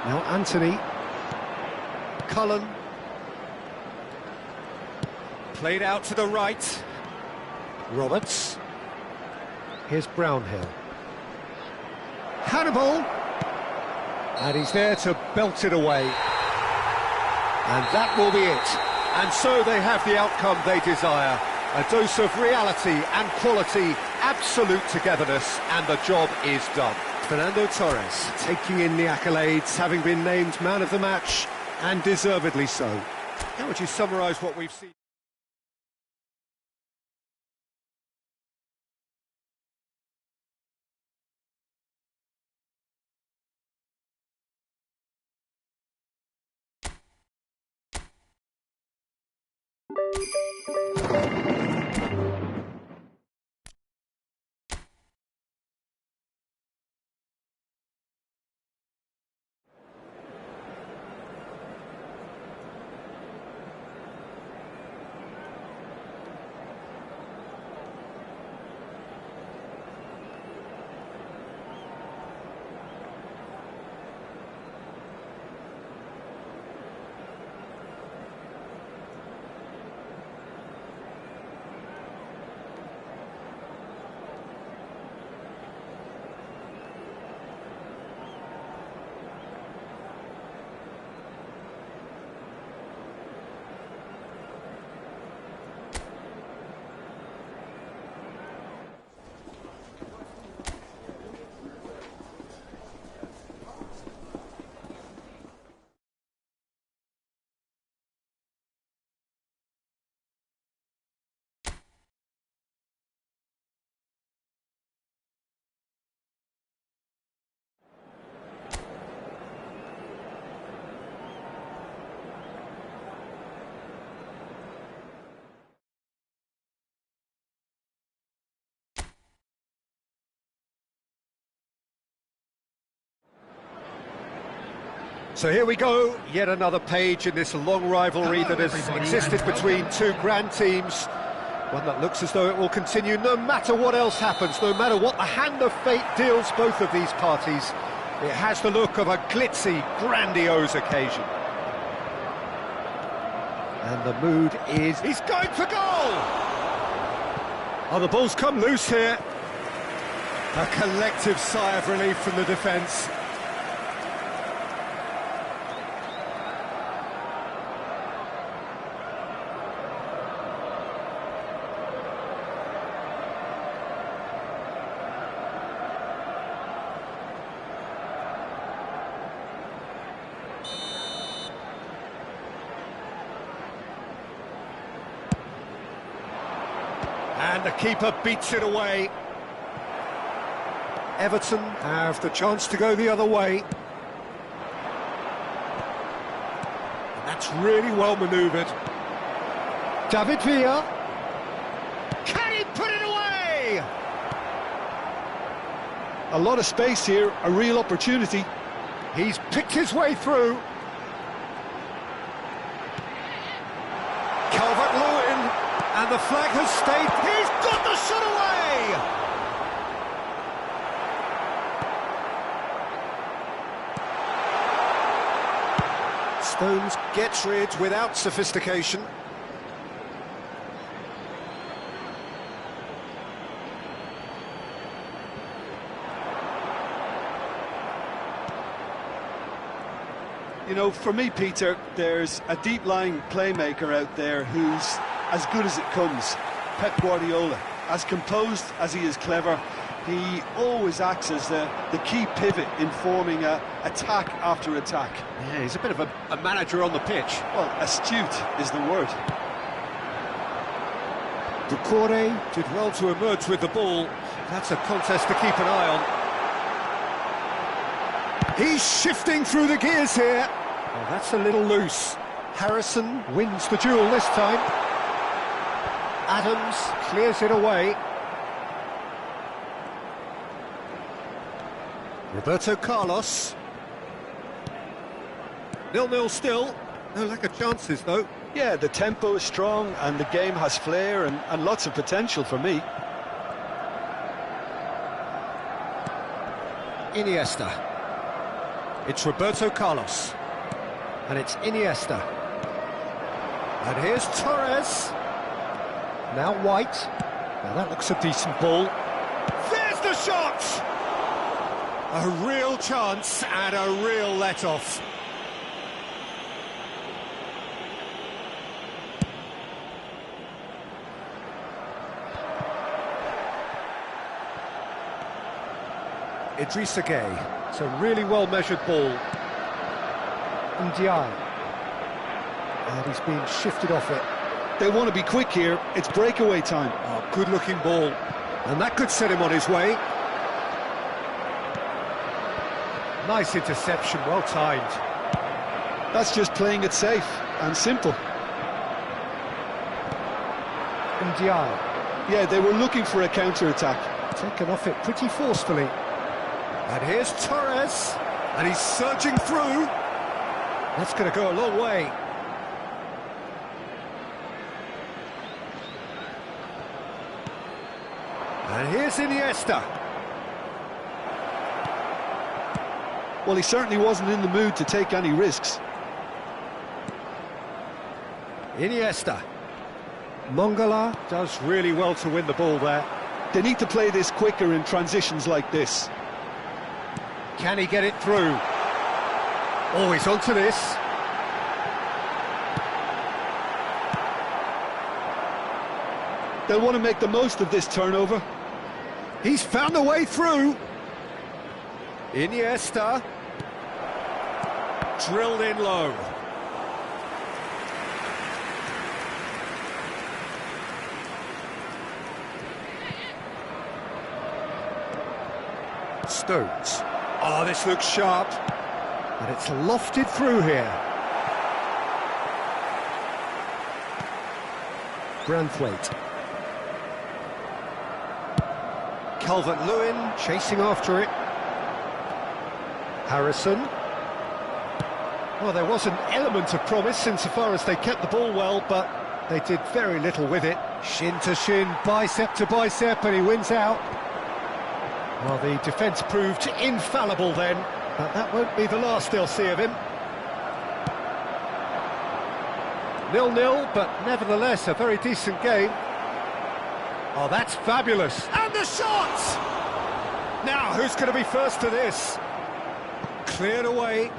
Now Anthony. Cullen. Played out to the right. Roberts. Here's Brownhill. Hannibal. And he's there to belt it away. And that will be it. And so they have the outcome they desire. A dose of reality and quality, absolute togetherness, and the job is done. Fernando Torres taking in the accolades, having been named man of the match, and deservedly so. How would you summarise what we've seen? So here we go, yet another page in this long rivalry that has existed between two grand teams. One that looks as though it will continue no matter what else happens, no matter what the hand of fate deals both of these parties. It has the look of a glitzy, grandiose occasion. And the mood is... He's going for goal! Oh, the ball's come loose here. A collective sigh of relief from the defence. And the keeper beats it away. Everton have the chance to go the other way. And that's really well manoeuvred. David Villa. Can he put it away? A lot of space here, a real opportunity. He's picked his way through. Calvert-Lewin. And the flag has stayed. He's got the shot away! Stones gets rid without sophistication. You know, for me, Peter, there's a deep-lying playmaker out there who's as good as it comes. Pep Guardiola. As composed as he is clever, he always acts as the key pivot in forming attack after attack. Yeah, he's a bit of a manager on the pitch. Well, astute is the word. Doucouré did well to emerge with the ball. That's a contest to keep an eye on. He's shifting through the gears here. Oh, that's a little loose. Harrison wins the duel this time. Adams clears it away. Roberto Carlos. 0-0 still. No lack of chances, though. Yeah, the tempo is strong and the game has flair and lots of potential for me. Iniesta. It's Roberto Carlos. And it's Iniesta. And here's Torres. Now White. Now that looks a decent ball. There's the shot! A real chance and a real let-off. Idrissa Gueye. It's a really well-measured ball. Ndiaye. And he's being shifted off it. They want to be quick here. It's breakaway time. Oh, good-looking ball. And that could set him on his way. Nice interception, well timed. That's just playing it safe and simple. Ndiaye. Yeah, they were looking for a counter-attack. Taken off it pretty forcefully. And here's Torres. And he's surging through. That's going to go a long way. And here's Iniesta. Well, he certainly wasn't in the mood to take any risks. Iniesta. Mongala does really well to win the ball there. They need to play this quicker in transitions like this. Can he get it through? Oh, he's onto this. They'll want to make the most of this turnover. He's found a way through. Iniesta. Drilled in low. Stones. Oh, this looks sharp. And it's lofted through here. Branthwaite. Calvert-Lewin chasing after it. Harrison. Well, there was an element of promise insofar as they kept the ball well, but they did very little with it. Shin to shin, bicep to bicep, and he wins out. Well, the defence proved infallible then, but that won't be the last they'll see of him. 0-0, but nevertheless a very decent game. Oh, that's fabulous. And the shot! Now, who's going to be first to this? Cleared away.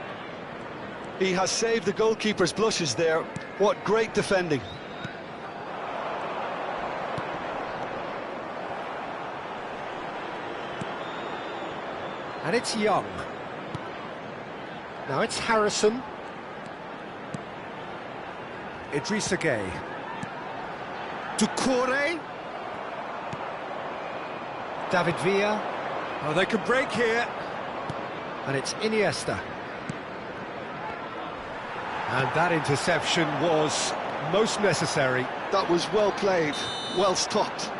He has saved the goalkeeper's blushes there. What great defending. And it's Young. Now it's Harrison. Idrissa Gueye. Doucouré. David Villa. Oh, they can break here. And it's Iniesta. And that interception was most necessary. That was well played, well stopped.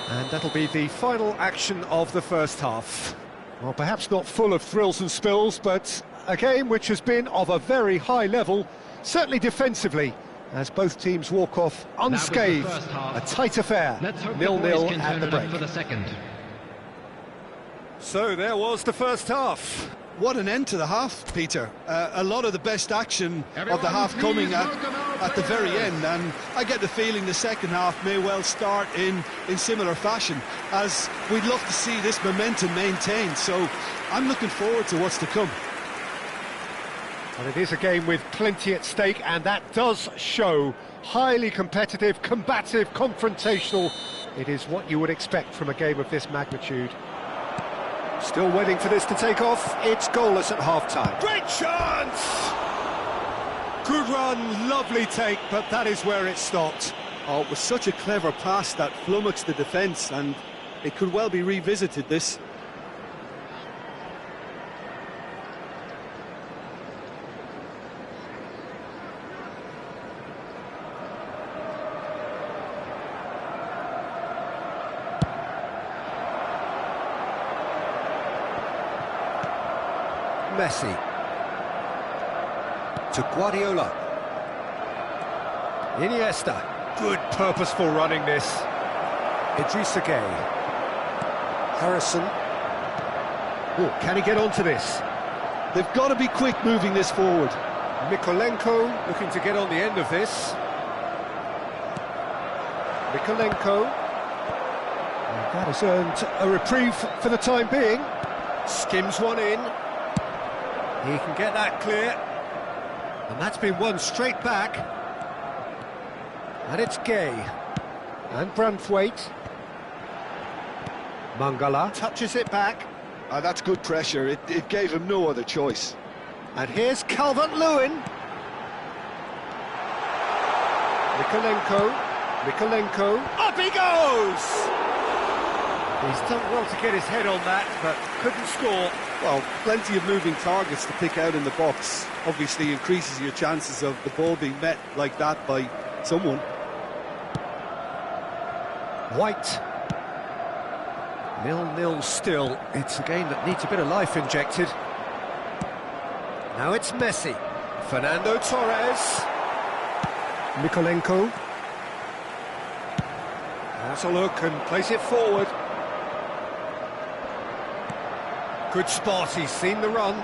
And that'll be the final action of the first half. Well, perhaps not full of thrills and spills, but a game which has been of a very high level, certainly defensively, as both teams walk off unscathed. A tight affair, 0-0 at the break. For the second. So there was the first half. What an end to the half, Peter. A lot of the best action of the half coming at the very end, and I get the feeling the second half may well start in similar fashion, as we'd love to see this momentum maintained, so I'm looking forward to what's to come. Well, it is a game with plenty at stake, and that does show. Highly competitive, combative, confrontational. It is what you would expect from a game of this magnitude. Still waiting for this to take off. It's goalless at half-time. Great chance! Good run, lovely take, but that is where it stopped. Oh, it was such a clever pass that flummoxed the defence, and it could well be revisited, this. Messi to Guardiola. Iniesta. Good purposeful running this. Idrissa Gueye. Harrison. Oh, can he get onto this? They've got to be quick moving this forward. Mykolenko looking to get on the end of this. Mykolenko. And that has earned a reprieve for the time being. Skims one in. He can get that clear, and that's been won straight back. And it's Gueye, and Branthwaite. Mangala touches it back. That's good pressure, it gave him no other choice. And here's Calvert-Lewin. Mykolenko, up he goes! He's done well to get his head on that, but couldn't score. Well, plenty of moving targets to pick out in the box. Obviously increases your chances of the ball being met like that by someone. White. 0-0 still. It's a game that needs a bit of life injected. Now it's Messi. Fernando Torres. Mykolenko. That's a look and plays it forward. Good spot, he's seen the run.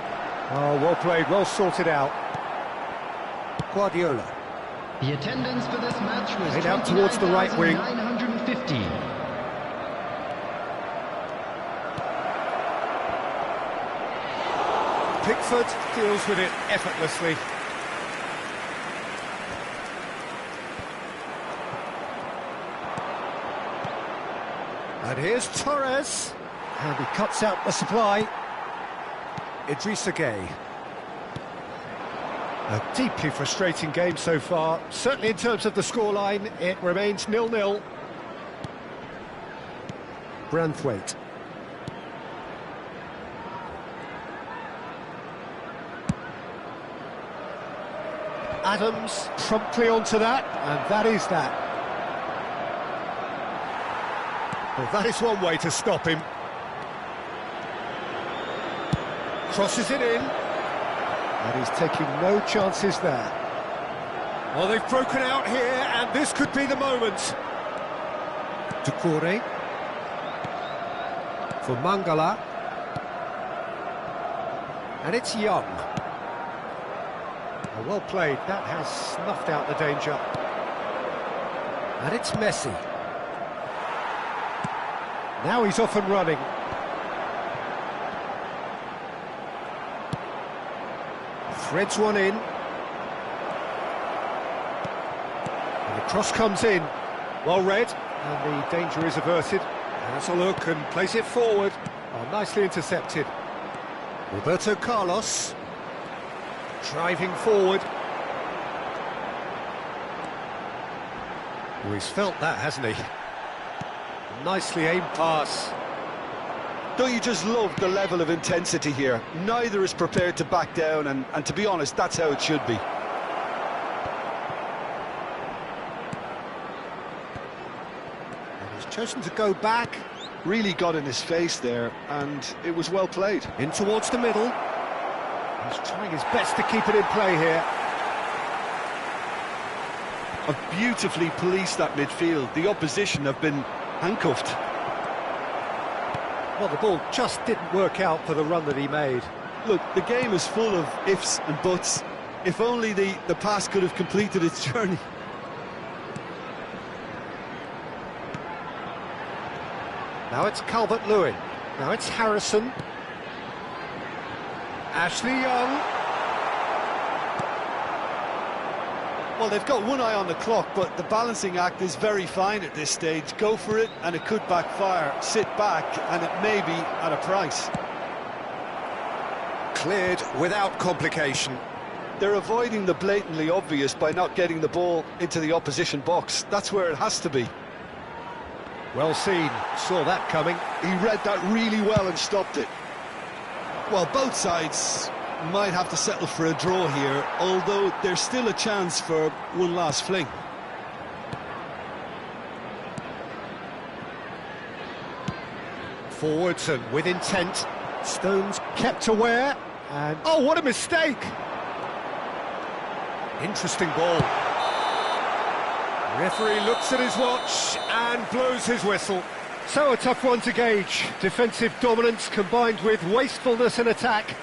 Oh, well played, well sorted out. Guardiola. The attendance for this match was laid out towards the right wing. 29,950. Pickford deals with it effortlessly. And here's Torres. And he cuts out the supply. Idrissa Gueye. A deeply frustrating game so far. Certainly in terms of the scoreline, it remains 0-0. Branthwaite. Adams promptly onto that, and that is that. Well, that is one way to stop him. Crosses it in. And he's taking no chances there. Well, they've broken out here, and this could be the moment. Doucouré. For Mangala. And it's Young. Well played, that has snuffed out the danger. And it's Messi. Now he's off and running. Threads one in. And the cross comes in. Well read, and the danger is averted. Has a look and plays it forward. Oh, nicely intercepted. Roberto Carlos. Driving forward. Oh, he's felt that, hasn't he? Nicely aimed pass. Don't you just love the level of intensity here? Neither is prepared to back down, and to be honest, that's how it should be. And he's chosen to go back. Really got in his face there, and it was well played. In towards the middle. He's trying his best to keep it in play here. Have beautifully policed that midfield. The opposition have been handcuffed. Well, the ball just didn't work out for the run that he made. Look, the game is full of ifs and buts. If only the pass could have completed its journey. Now it's Calvert-Lewin. Now it's Harrison. Ashley Young. Well, they've got one eye on the clock, but the balancing act is very fine at this stage. Go for it, and it could backfire. Sit back, and it may be at a price. Cleared without complication. They're avoiding the blatantly obvious by not getting the ball into the opposition box. That's where it has to be. Well seen, saw that coming. He read that really well and stopped it. Well, both sides might have to settle for a draw here, although there's still a chance for one last fling. Forwards and with intent. Stones kept aware, and oh, what a mistake! Interesting ball. Referee looks at his watch and blows his whistle. So a tough one to gauge. Defensive dominance combined with wastefulness in attack,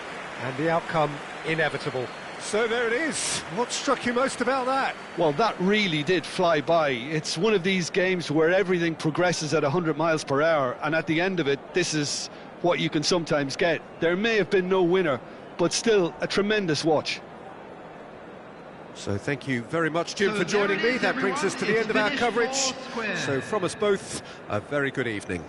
and the outcome inevitable. So there it is. What struck you most about that? Well, that really did fly by. It's one of these games where everything progresses at 100 miles per hour, and at the end of it, this is what you can sometimes get. There may have been no winner, but still a tremendous watch. So thank you very much, Jim, for joining me. That brings us to the end of our coverage. So from us both, a very good evening.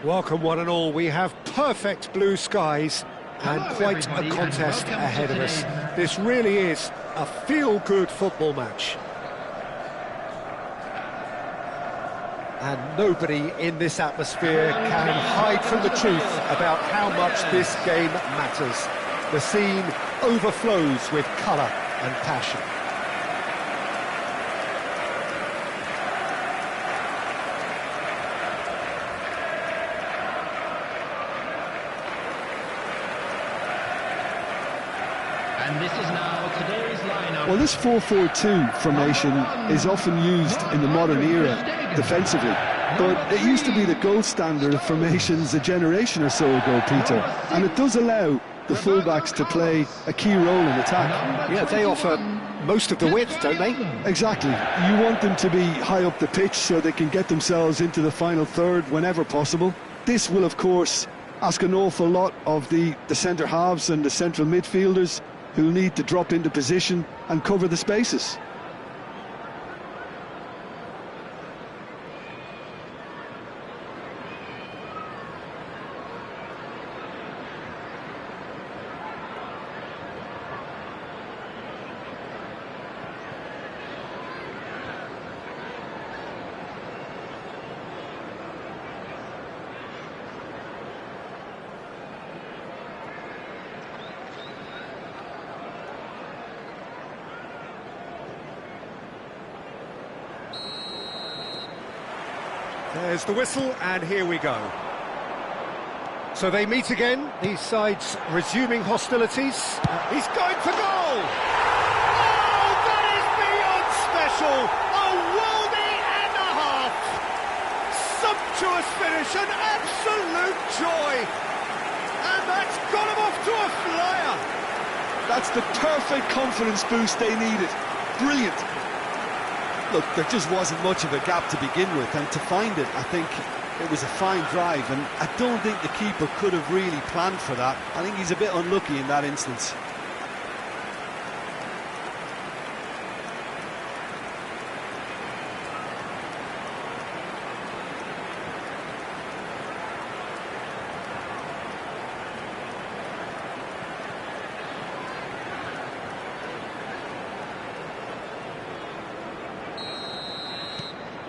Welcome one and all, we have perfect blue skies and Hello, quite everybody, a and contest welcome to ahead of us. today's- This really is a feel-good football match. And nobody in this atmosphere can hide from the truth about how much this game matters. The scene overflows with colour and passion. And this is now today's lineup. Well, this 4-4-2 formation is often used in the modern era defensively, but it used to be the gold standard of formations a generation or so ago, Peter, and it does allow the fullbacks to play a key role in attack. Yeah, they offer most of the width, don't they? Exactly. You want them to be high up the pitch so they can get themselves into the final third whenever possible. This will, of course, ask an awful lot of the centre halves and the central midfielders, who'll need to drop into position and cover the spaces. There's the whistle, and here we go. So they meet again, these sides resuming hostilities. He's going for goal! Oh, that is beyond special! A worldie and a half! Sumptuous finish, an absolute joy! And that's got him off to a flyer! That's the perfect confidence boost they needed. Brilliant. Look, there just wasn't much of a gap to begin with, and to find it, I think it was a fine drive, and I don't think the keeper could have really planned for that. I think he's a bit unlucky in that instance.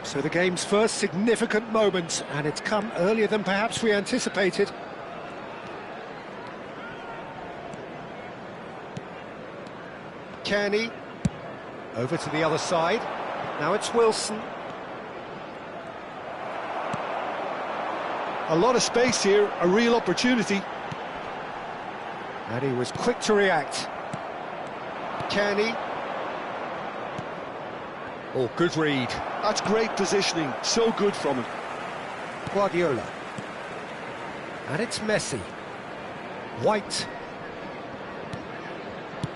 So the game's first significant moment, and it's come earlier than perhaps we anticipated. Kearney, over to the other side. Now it's Wilson. A lot of space here, a real opportunity. And he was quick to react. Kearney. Oh, good read. That's great positioning, so good from him. Guardiola. And it's Messi. White.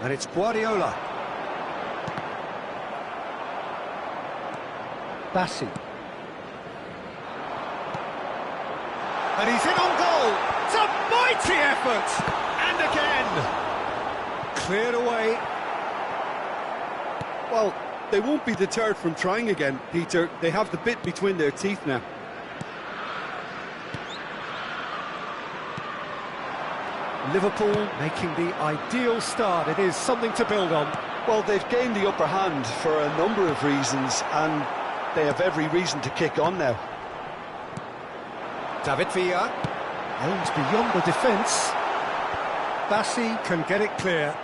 And it's Guardiola. Bassi. And he's in on goal. It's a mighty effort. And again. Cleared away. Well, they won't be deterred from trying again, Peter. They have the bit between their teeth now. Liverpool making the ideal start. It is something to build on. Well, they've gained the upper hand for a number of reasons, and they have every reason to kick on now. David Villa aims beyond the defence. Bassi can get it clear.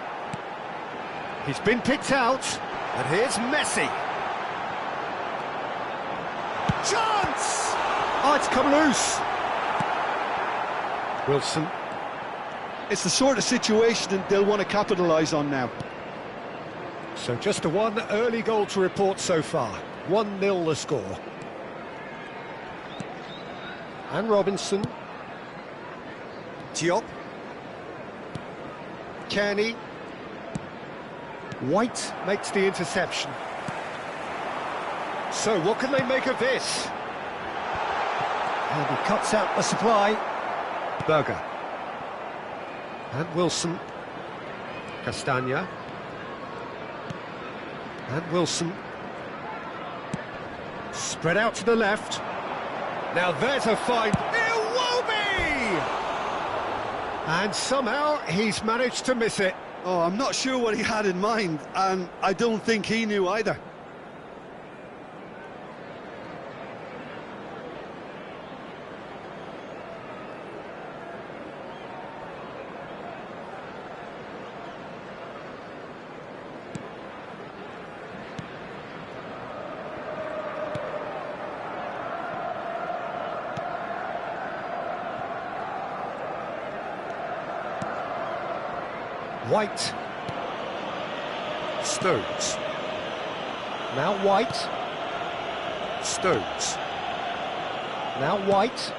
He's been picked out, and here's Messi. Chance! Oh, it's come loose. Wilson. It's the sort of situation that they'll want to capitalise on now. So just the one early goal to report so far. 1-0 the score. And Robinson. Diop. Kearney. White makes the interception. So what can they make of this? And he cuts out the supply. Berger. And Wilson. Castagna. And Wilson. Spread out to the left. Now there's a fine... It And somehow he's managed to miss it. Oh, I'm not sure what he had in mind, and I don't think he knew either. White. Stones. Now White. Stones. Now White.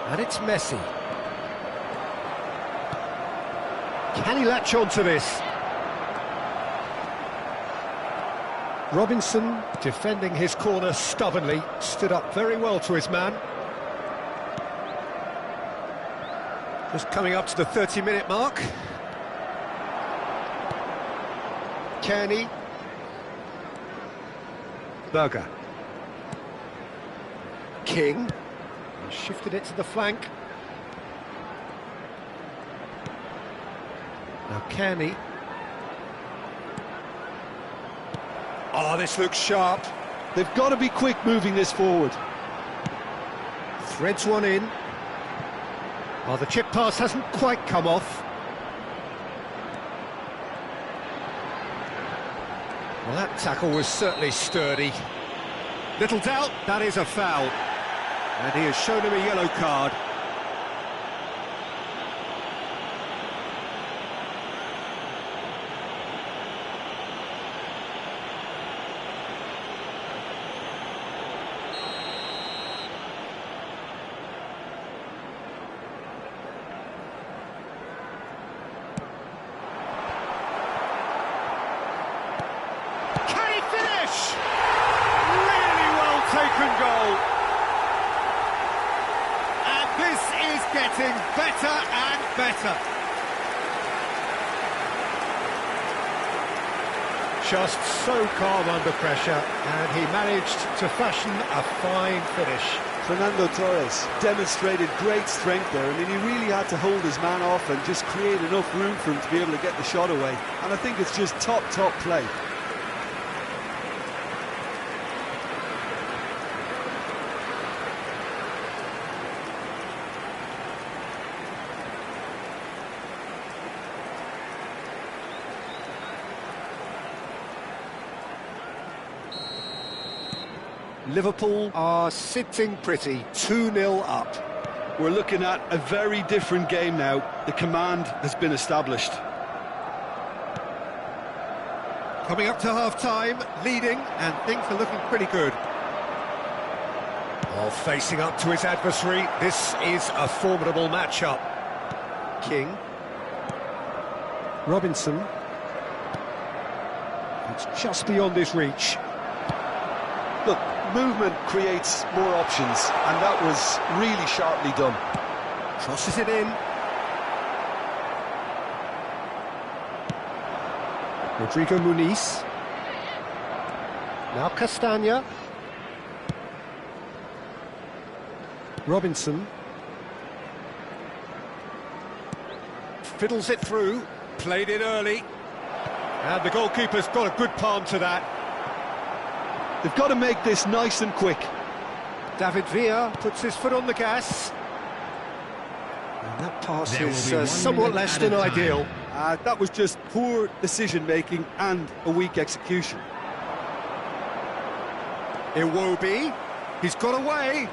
And it's Messi. Can he latch on to this? Robinson, defending his corner stubbornly, stood up very well to his man. Just coming up to the 30-minute mark. Kearney. Berger. King. He shifted it to the flank. Now Kearney. Oh, this looks sharp. They've got to be quick moving this forward. Threads one in. Oh, the chip pass hasn't quite come off. Well, that tackle was certainly sturdy. Little doubt, that is a foul. And he has shown him a yellow card. Taken goal. And this is getting better and better. Just so calm under pressure, and he managed to fashion a fine finish. Fernando Torres demonstrated great strength there. I mean, he really had to hold his man off and just create enough room for him to be able to get the shot away. And I think it's just top play. Liverpool are sitting pretty, 2-0 up. We're looking at a very different game now. The command has been established. Coming up to half-time, leading, and things are looking pretty good. While facing up to his adversary, this is a formidable matchup. King. Robinson. It's just beyond his reach. Look, movement creates more options, and that was really sharply done. Crosses it in. Rodrigo Muniz. Now Castagna. Robinson. Fiddles it through. Played it early. And the goalkeeper's got a good palm to that. They've got to make this nice and quick. David Villa puts his foot on the gas. And that pass is somewhat less than ideal. That was just poor decision-making and a weak execution. Iwobi, he's got away.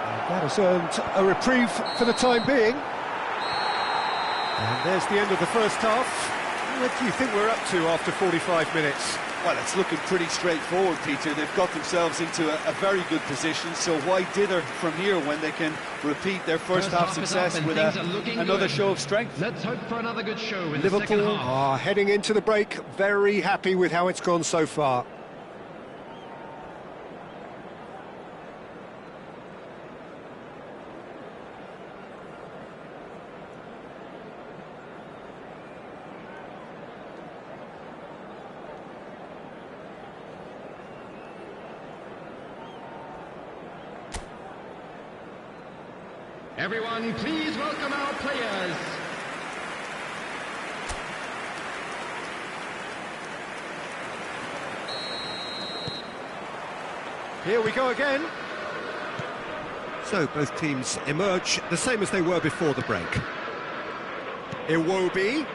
And that has earned a reprieve for the time being. And there's the end of the first half. What do you think we're up to after 45 minutes? Well, it's looking pretty straightforward, Peter. They've got themselves into a very good position, so why dither from here when they can repeat their first half success with another show of strength? Let's hope for another good show in the second Liverpool half. are heading into the break very happy with how it's gone so far. Everyone, please welcome our players. Here we go again. So both teams emerge the same as they were before the break. Iwobi.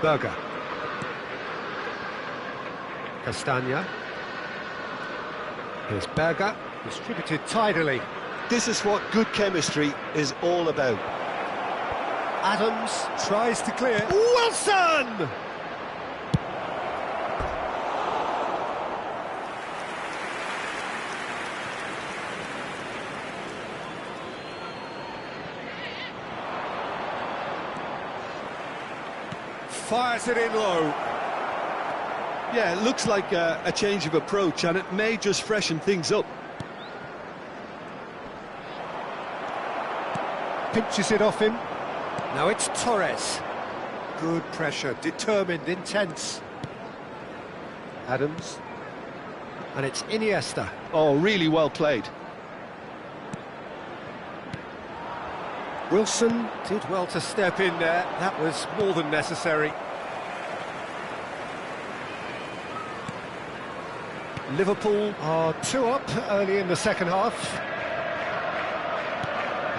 Berger. Castagna. Here's Berger, distributed tidily. This is what good chemistry is all about. Adams tries to clear. Wilson! Fires it in low. Yeah, it looks like a change of approach, and it may just freshen things up. Pinches it off him. Now it's Torres. Good pressure, determined, intense. Adams. And it's Iniesta. Oh, really well played. Wilson did well to step in there. That was more than necessary. Liverpool are 2 up early in the second half.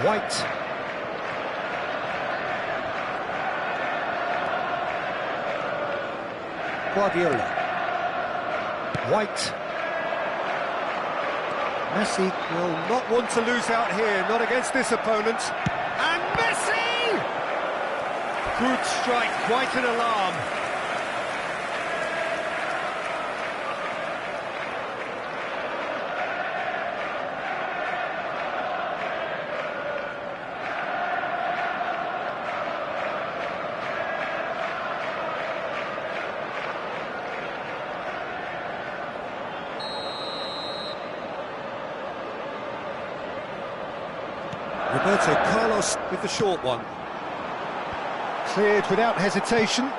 White. Guardiola. White. Messi will not want to lose out here, not against this opponent. And Messi! Good strike, quite an alarm. Roberto Carlos with the short one. Cleared without hesitation.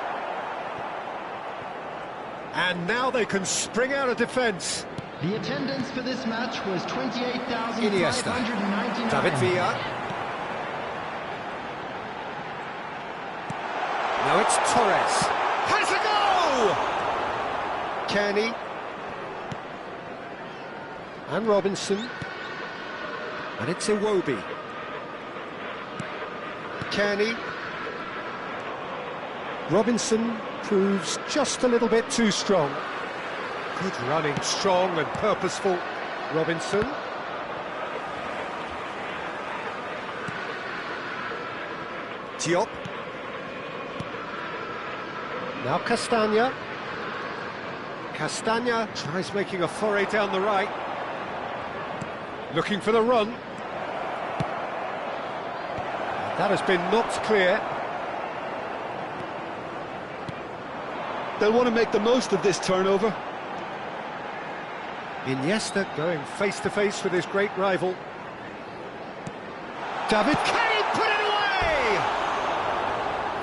And now they can spring out of defence. The attendance for this match was 28,599. Iniesta. David Villa. Now it's Torres. Has a go! Kearney. And Robinson. And it's Iwobi. Kearney. Robinson proves just a little bit too strong. Good running, strong and purposeful. Robinson. Diop. Now Castagna. Castagna tries making a foray down the right. Looking for the run. That has been knocked clear. They'll want to make the most of this turnover. Iniesta going face-to-face with his great rival. David, can he put it away?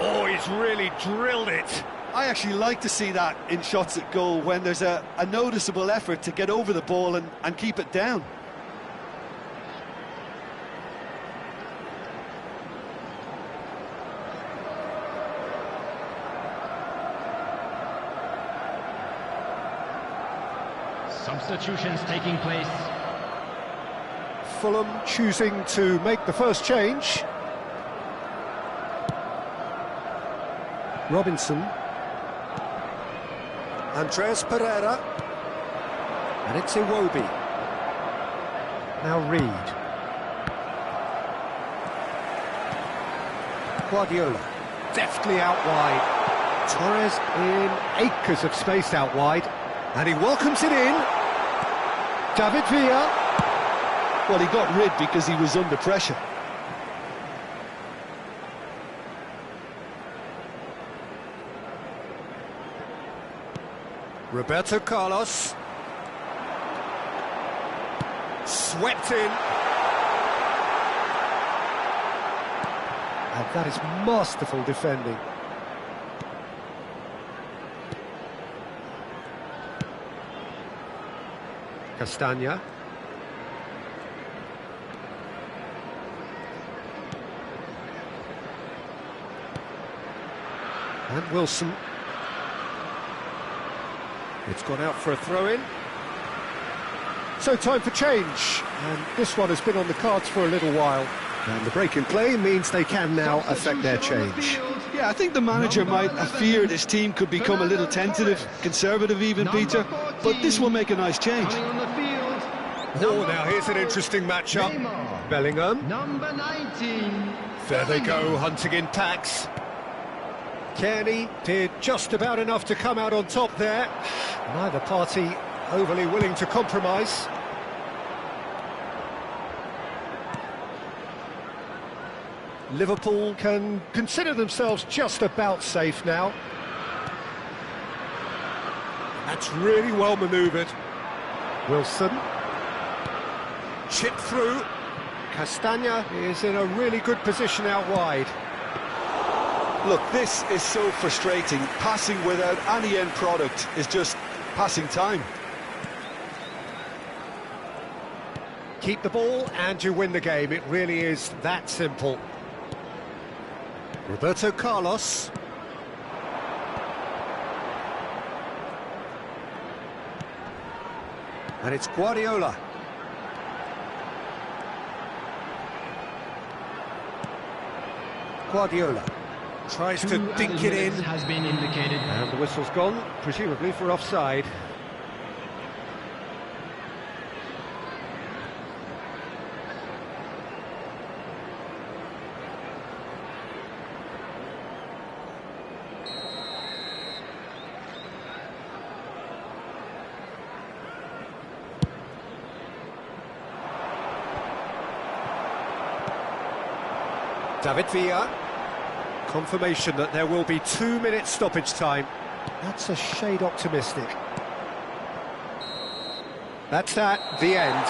Oh, he's really drilled it. I actually like to see that in shots at goal, when there's a noticeable effort to get over the ball and keep it down. Substitutions taking place. Fulham choosing to make the first change. Robinson. Andreas Pereira. And it's Iwobi. Now Reed. Guardiola. Deftly out wide. Torres in acres of space out wide. And he welcomes it in. David Villa. Well, he got rid because he was under pressure. Roberto Carlos. Swept in. And that is masterful defending. Castagna. And Wilson. It's gone out for a throw-in. So time for change, and this one has been on the cards for a little while. And the break in play means they can now affect their change. Yeah, I think the manager might have feared his team could become a little tentative, conservative even, Peter, but this will make a nice change. Oh, now here's an interesting matchup. Bellingham. Number 19. There they go, hunting in packs. Kearney did just about enough to come out on top there. Neither party overly willing to compromise. Liverpool can consider themselves just about safe now. That's really well manoeuvred. Wilson. Chip through. Castagna is in a really good position out wide. Look, this is so frustrating. Passing without any end product is just passing time. Keep the ball and you win the game. It really is that simple. Roberto Carlos. And it's Guardiola. Guardiola tries to dink it in. Has been indicated. And the whistle's gone, presumably for offside. David Villa. Confirmation that there will be 2 minutes stoppage time. That's a shade optimistic. That's that, the end.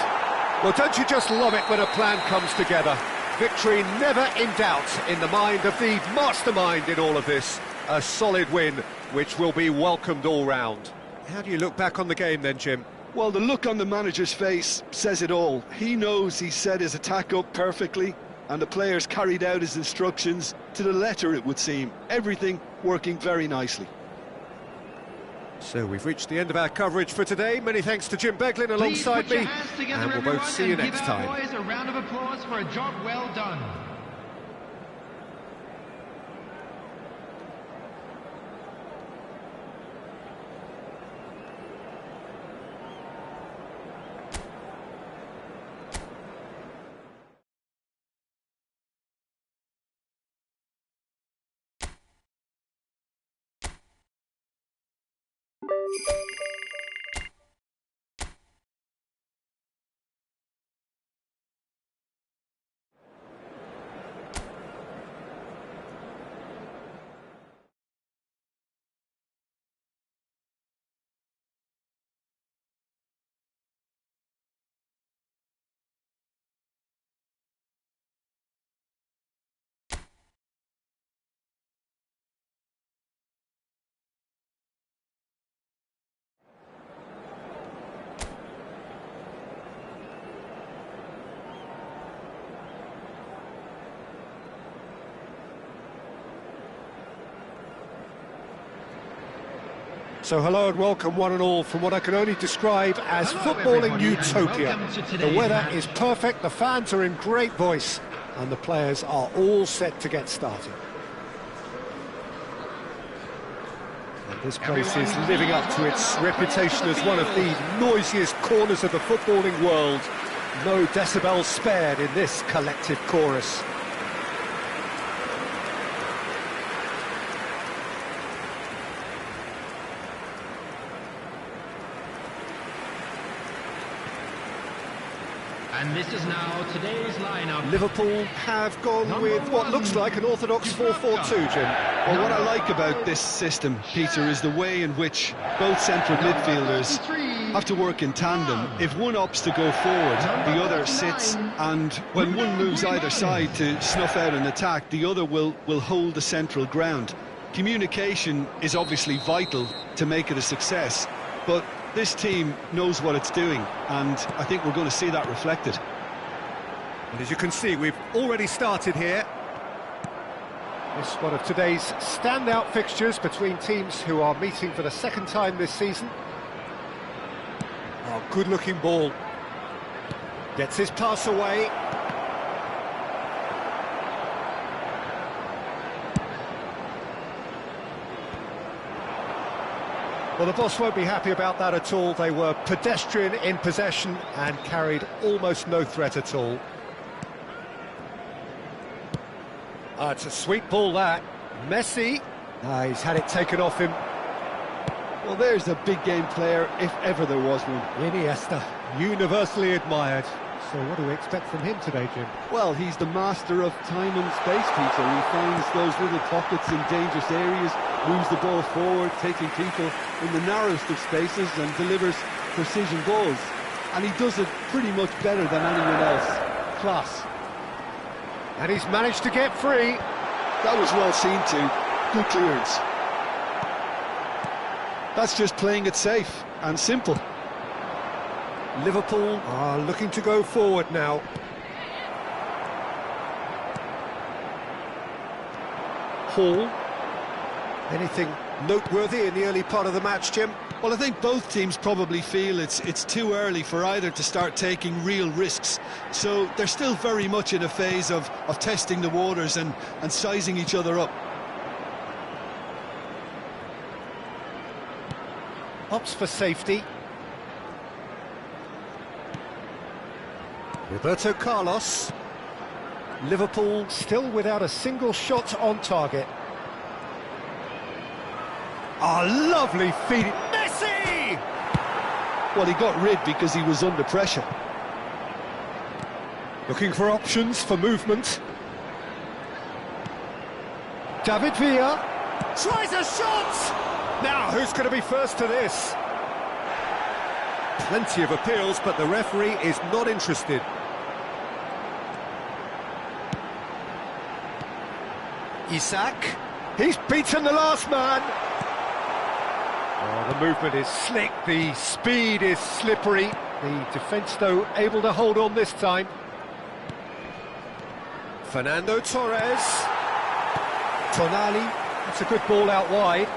Well, don't you just love it when a plan comes together? Victory never in doubt in the mind of the mastermind in all of this. A solid win, which will be welcomed all round. How do you look back on the game then, Jim? Well, the look on the manager's face says it all. He knows he set his attack up perfectly, and the players carried out his instructions to the letter, it would seem. Everything working very nicely. So we've reached the end of our coverage for today. Many thanks to Jim Beglin alongside me, and we'll both see you next time. Boys a round of applause for a job well done. So hello and welcome one and all from what I can only describe as footballing utopia. The weather is perfect, the fans are in great voice, and the players are all set to get started. And this place is living up to its reputation as one of the noisiest corners of the footballing world. No decibels spared in this collective chorus. And this is now today's lineup. Liverpool have gone with what looks like an orthodox 4-4-2, Jim. Well, what I like about this system, Peter, is the way in which both central midfielders have to work in tandem. If one opts to go forward, the other sits, and when one moves either side to snuff out an attack, the other will hold the central ground. Communication is obviously vital to make it a success, but this team knows what it's doing, and I think we're going to see that reflected. And as you can see, we've already started here. This one of today's standout fixtures between teams who are meeting for the second time this season. Oh, good-looking ball. Gets his pass away. Well, the boss won't be happy about that at all. They were pedestrian in possession and carried almost no threat at all. It's a sweet ball, that. Messi. He's had it taken off him. Well, there's a big-game player, if ever there was one. Iniesta, universally admired. So what do we expect from him today, Jim? Well, he's the master of time and space, Peter. He finds those little pockets in dangerous areas, moves the ball forward, taking people in the narrowest of spaces and delivers precision balls. And he does it pretty much better than anyone else. Class. And he's managed to get free. That was well seen too. Good clearance. That's just playing it safe and simple. Liverpool are looking to go forward now. Hall. Anything noteworthy in the early part of the match, Jim? Well, I think both teams probably feel it's too early for either to start taking real risks. So they're still very much in a phase of testing the waters and sizing each other up. Opts for safety. Roberto Carlos. Liverpool still without a single shot on target. Lovely feed. Messi! Well, he got rid because he was under pressure. Looking for options for movement. David Villa tries a shot! Now, who's going to be first to this? Plenty of appeals, but the referee is not interested. Isak. He's beaten the last man. Oh, the movement is slick, the speed is slippery. The defence, though, able to hold on this time. Fernando Torres. Tonali. That's a good ball out wide.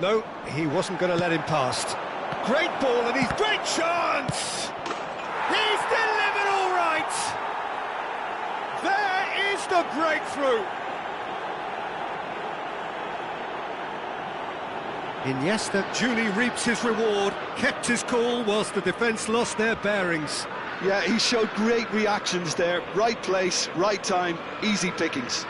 No, he wasn't going to let him past. Great ball, and he's great chance! He's delivered all right! There is the breakthrough! Iniesta duly reaps his reward, kept his cool whilst the defence lost their bearings. Yeah, he showed great reactions there. Right place, right time, easy pickings.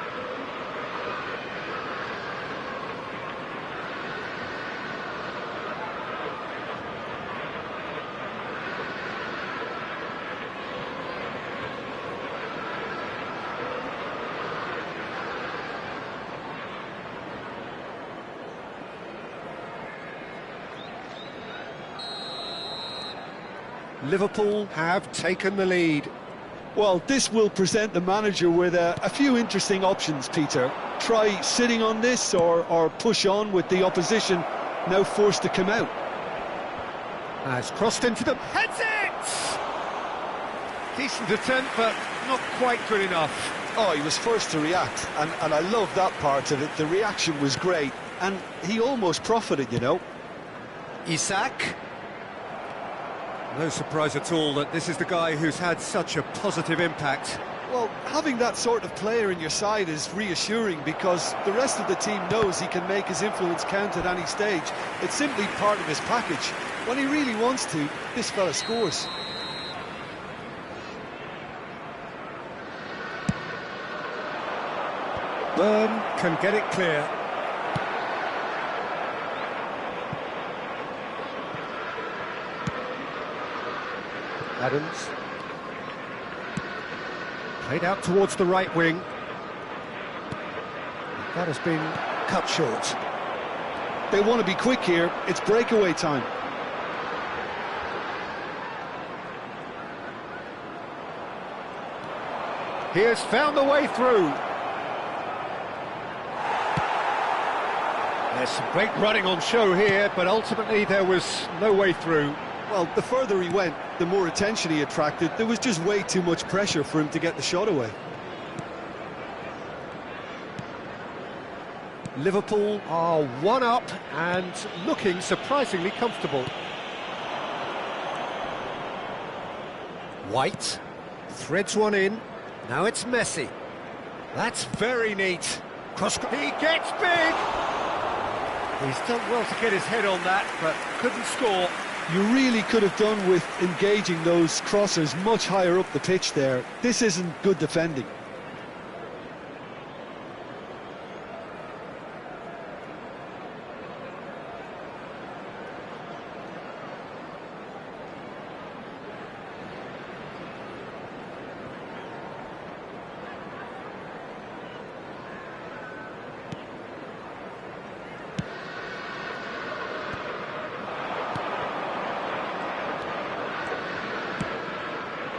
Liverpool have taken the lead. Well, this will present the manager with a few interesting options, Peter. Try sitting on this or push on with the opposition now forced to come out. Has crossed into them. Heads it! Decent attempt, but not quite good enough. Oh, he was first to react, and I love that part of it. The reaction was great, and he almost profited, you know. Isak. No surprise at all that this is the guy who's had such a positive impact. Well, having that sort of player in your side is reassuring because the rest of the team knows he can make his influence count at any stage. It's simply part of his package. When he really wants to, this fella scores. Burn can get it clear. Adams. Played out towards the right wing. That has been cut short. They want to be quick here. It's breakaway time. He has found the way through. There's some great running on show here, but ultimately there was no way through. Well, the further he went, the more attention he attracted. There was just way too much pressure for him to get the shot away. Liverpool are 1 up and looking surprisingly comfortable. White threads one in. Now it's Messi. That's very neat. Cross. He gets big. He's done well to get his head on that, but couldn't score. You really could have done with engaging those crossers much higher up the pitch there. This isn't good defending.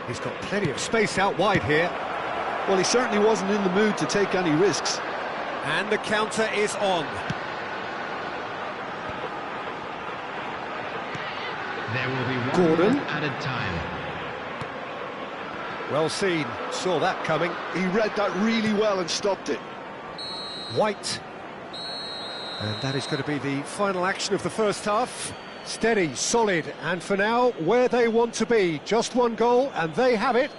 He's got plenty of space out wide here. Well, he certainly wasn't in the mood to take any risks. And the counter is on. There will be one Gordon. added time. Well seen, saw that coming. He read that really well and stopped it. White. And that is going to be the final action of the first half. Steady, solid, and for now, where they want to be. Just one goal, and they have it.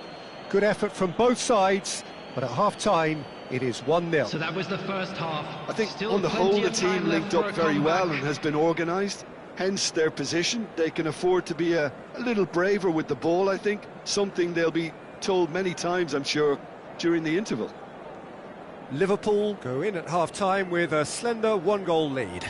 Good effort from both sides, but at half-time, it is 1-0. So that was the first half. I think Still on the plenty whole, the of time team left linked for up a very well comeback. and has been organised. Hence their position. They can afford to be a little braver with the ball, I think. Something they'll be told many times, I'm sure, during the interval. Liverpool go in at half-time with a slender 1-goal lead.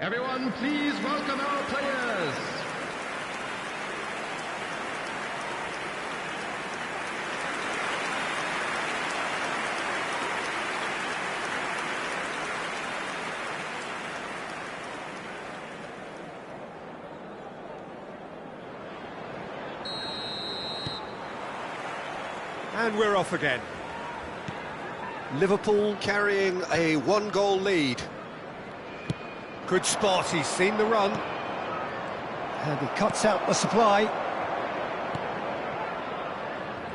Everyone, please welcome our players. And we're off again. Liverpool carrying a 1-goal lead. Good spot, he's seen the run. And he cuts out the supply.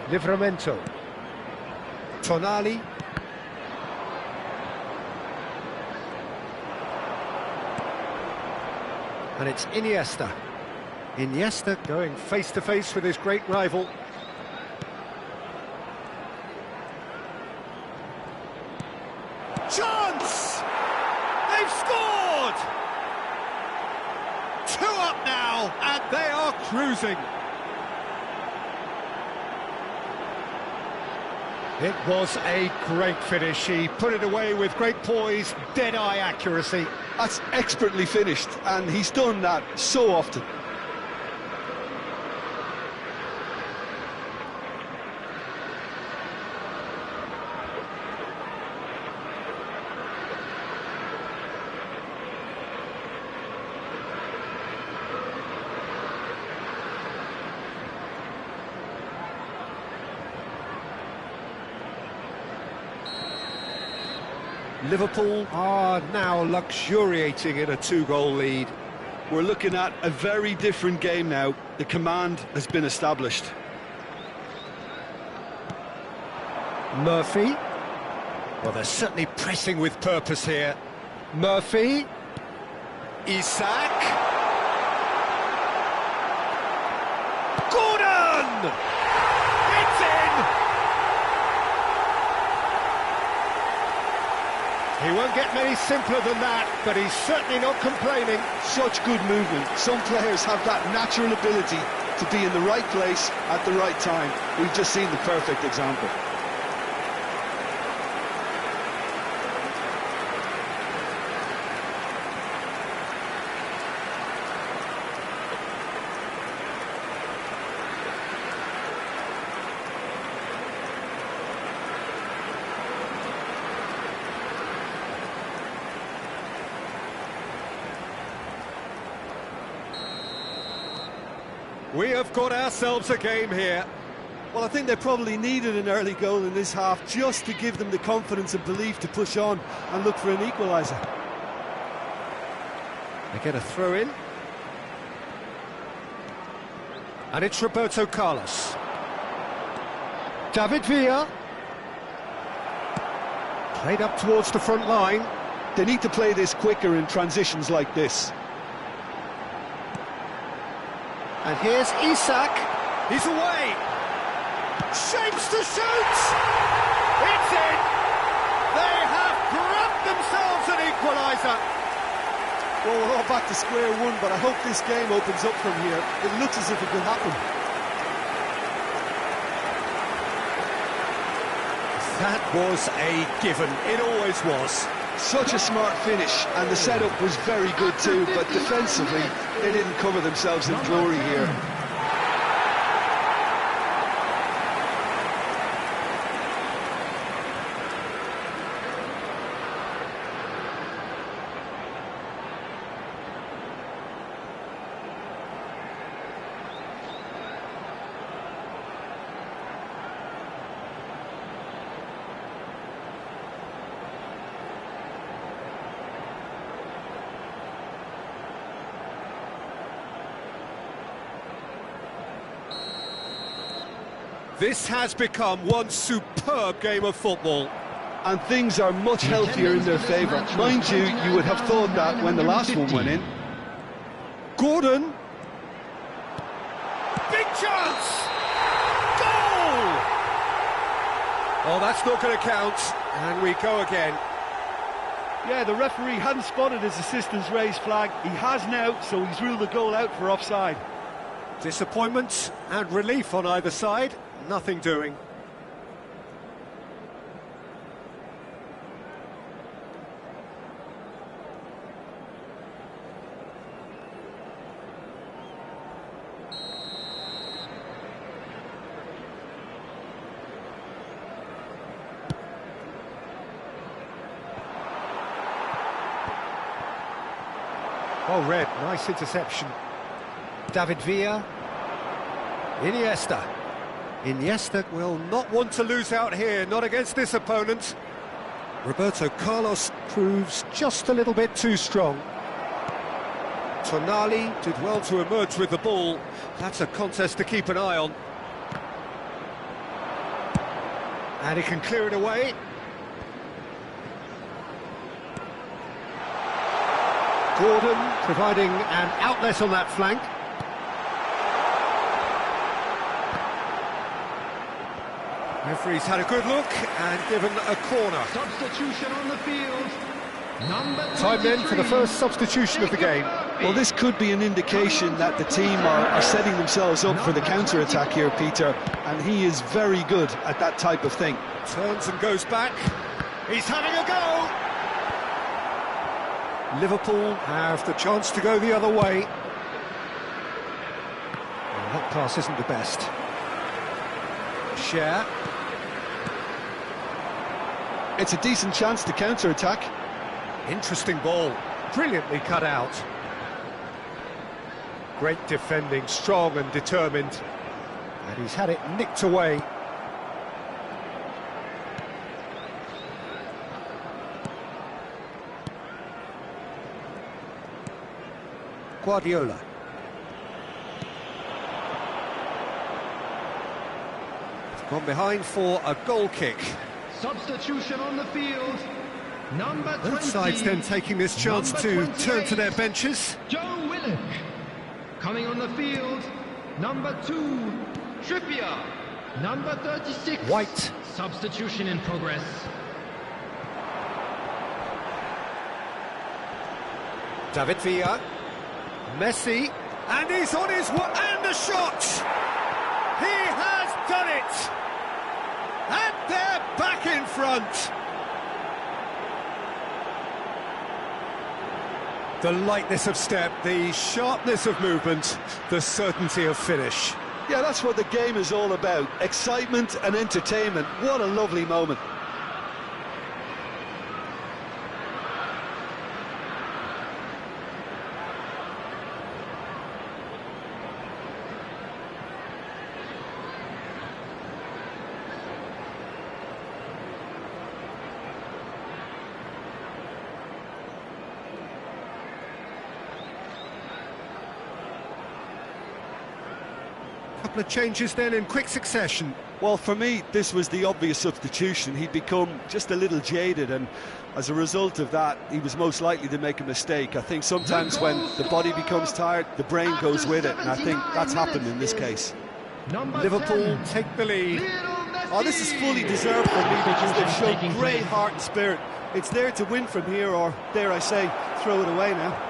Livramento. Tonali. And it's Iniesta. Iniesta going face-to-face with his great rival. Chance! They've scored! 2 up now, and they are cruising. It was a great finish. He put it away with great poise, dead-eye accuracy. That's expertly finished, and he's done that so often. Liverpool are now luxuriating in a 2-goal lead. We're looking at a very different game now. The command has been established. Murphy. Well, they're certainly pressing with purpose here. Murphy. Isak. Gordon! It's in! He won't get many simpler than that, but he's certainly not complaining. Such good movement. Some players have that natural ability to be in the right place at the right time. We've just seen the perfect example. We have got ourselves a game here. Well, I think they probably needed an early goal in this half just to give them the confidence and belief to push on and look for an equaliser. They get a throw in. And it's Roberto Carlos. David Villa. Played up towards the front line. They need to play this quicker in transitions like this. And here's Isak. He's away. Shapes to shoot. It's in. They have grabbed themselves an equaliser. Well, we're all back to square one, but I hope this game opens up from here. It looks as if it could happen. That was a given. It always was. Such a smart finish, and the setup was very good too, but defensively, they didn't cover themselves in glory here. This has become one superb game of football. And things are much healthier in their favour. Mind you, you would have thought that when the last one went in. Gordon. Big chance! Goal! Oh, that's not going to count. And we go again. Yeah, the referee hadn't spotted his assistant's raised flag. He has now, so he's ruled the goal out for offside. Disappointment and relief on either side. Nothing doing. Oh, Red, nice interception. David Villa. Iniesta. Iniesta will not want to lose out here, not against this opponent. Roberto Carlos proves just a little bit too strong. Tonali did well to emerge with the ball. That's a contest to keep an eye on. And he can clear it away. Gordon providing an outlet on that flank. Referee's had a good look and given a corner. Substitution on the field. Time then for the first substitution of the game. Well, this could be an indication that the team are setting themselves up for the counter-attack here, Peter, and he is very good at that type of thing. Turns and goes back. He's having a go! Liverpool have the chance to go the other way. Well, that pass isn't the best. Share. It's a decent chance to counter-attack. Interesting ball, brilliantly cut out. Great defending, strong and determined. And he's had it nicked away. Guardiola. It's gone behind for a goal kick. Substitution on the field. Number 20. Both sides then taking this chance to turn to their benches. Joe Willock. Coming on the field. Number 2, Trippier. Number 36, White. Substitution in progress. David Villa. Messi. And he's on his way. And the shot! He has done it! And they're back in front! The lightness of step, the sharpness of movement, the certainty of finish. Yeah, that's what the game is all about. Excitement and entertainment. What a lovely moment. Couple of changes then in quick succession. Well, for me, this was the obvious substitution. He'd become just a little jaded, and as a result of that, he was most likely to make a mistake. I think sometimes when the body becomes tired, the brain goes with it, and I think that's happened in this case. Liverpool take the lead. Oh, this is fully deserved for me because they've shown great heart and spirit. It's there to win from here, or, dare I say, throw it away now.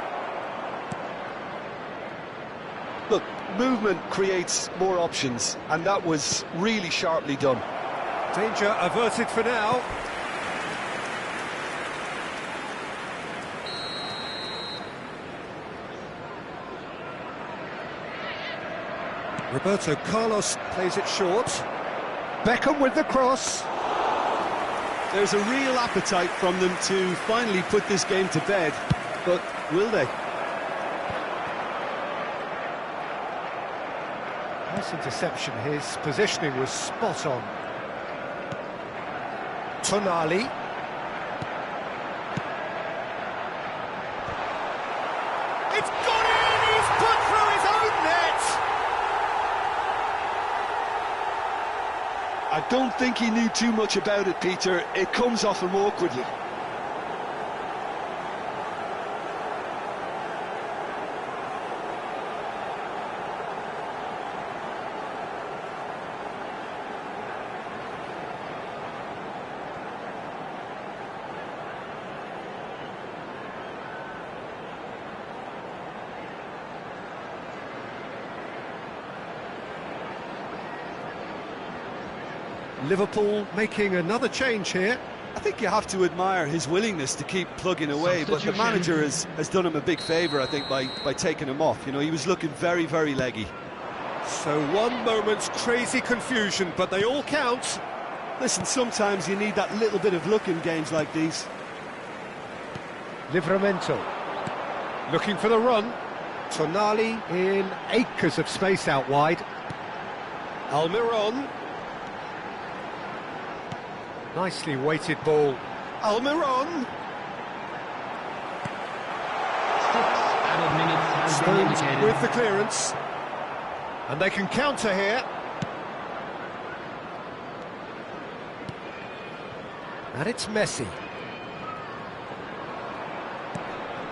Look, movement creates more options, and that was really sharply done. Danger averted for now. Roberto Carlos plays it short. Beckham with the cross. There's a real appetite from them to finally put this game to bed, but will they? Nice interception, his positioning was spot on. Tonali. It's gone in! He's put through his own net! I don't think he knew too much about it, Peter. It comes off him awkwardly. Liverpool making another change here. I think you have to admire his willingness to keep plugging away, but the manager has done him a big favour, I think, by taking him off. You know, he was looking very, very leggy. So one moment's crazy confusion, but they all count. Listen, sometimes you need that little bit of luck in games like these. Livramento looking for the run. Tonali in acres of space out wide. Almiron. Nicely weighted ball. Almiron. 6 added minutes has been Stones indicated. with the clearance. And they can counter here. And it's Messi.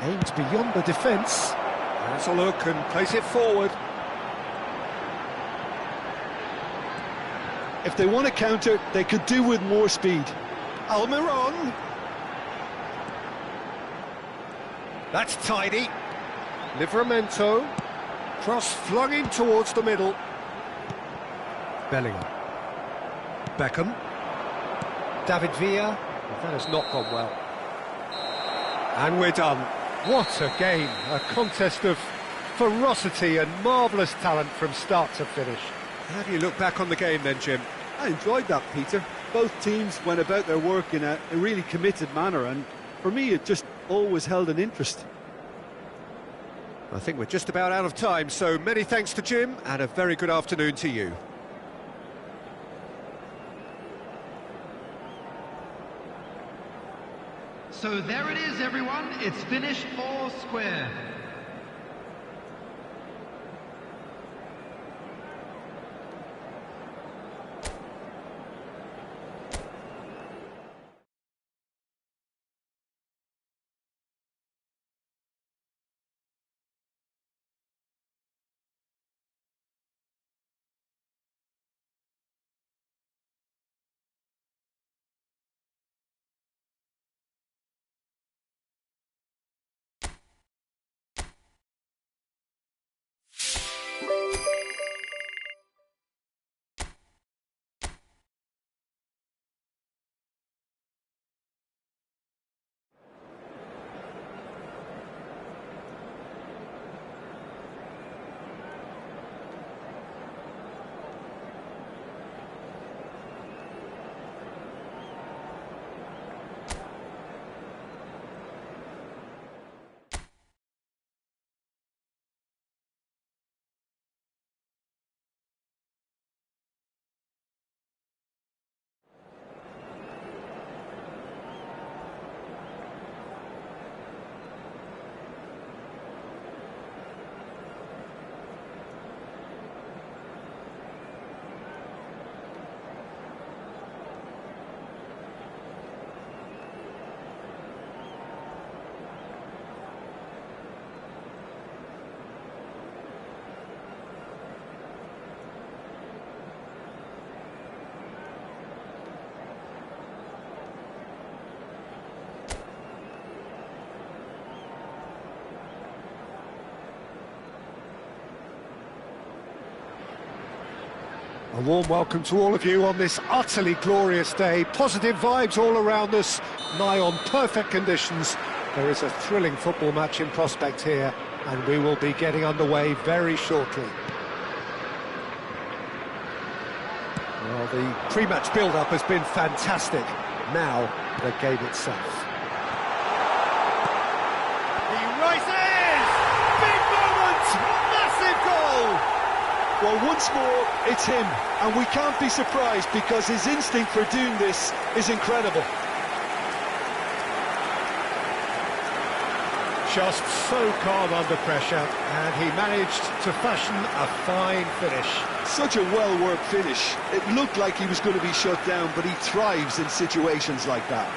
Aims beyond the defence. Has a look and plays it forward. If they want to counter, they could do with more speed. Almiron. That's tidy. Livramento. Cross flung in towards the middle. Bellingham. Beckham. David Villa. That has not gone well. And we're done. What a game. A contest of ferocity and marvellous talent from start to finish. How do you look back on the game then, Jim? I enjoyed that, Peter. Both teams went about their work in a really committed manner, and for me it just always held an interest. I think we're just about out of time, so many thanks to Jim, and a very good afternoon to you. So there it is, everyone. It's finished 4 square. A warm welcome to all of you on this utterly glorious day. Positive vibes all around us, nigh on perfect conditions. There is a thrilling football match in prospect here, and we will be getting underway very shortly. Well, the pre-match build-up has been fantastic. Now, the game itself. He rises! Big moment! Massive goal! Well, once more, it's him, and we can't be surprised because his instinct for doing this is incredible. Just so calm under pressure, and he managed to fashion a fine finish. Such a well-worked finish. It looked like he was going to be shut down, but he thrives in situations like that.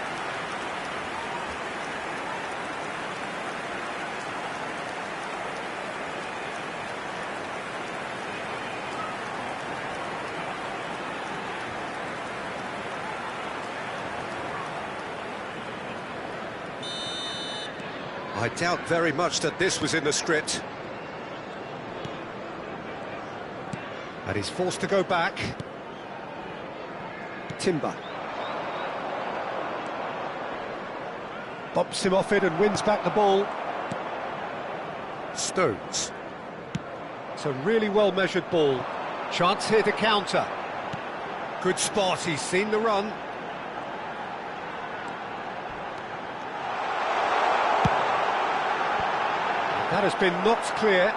I doubt very much that this was in the script. And he's forced to go back. Timber. Bumps him off it and wins back the ball. Stones. It's a really well-measured ball. Chance here to counter. Good spot, he's seen the run. That has been knocked clear.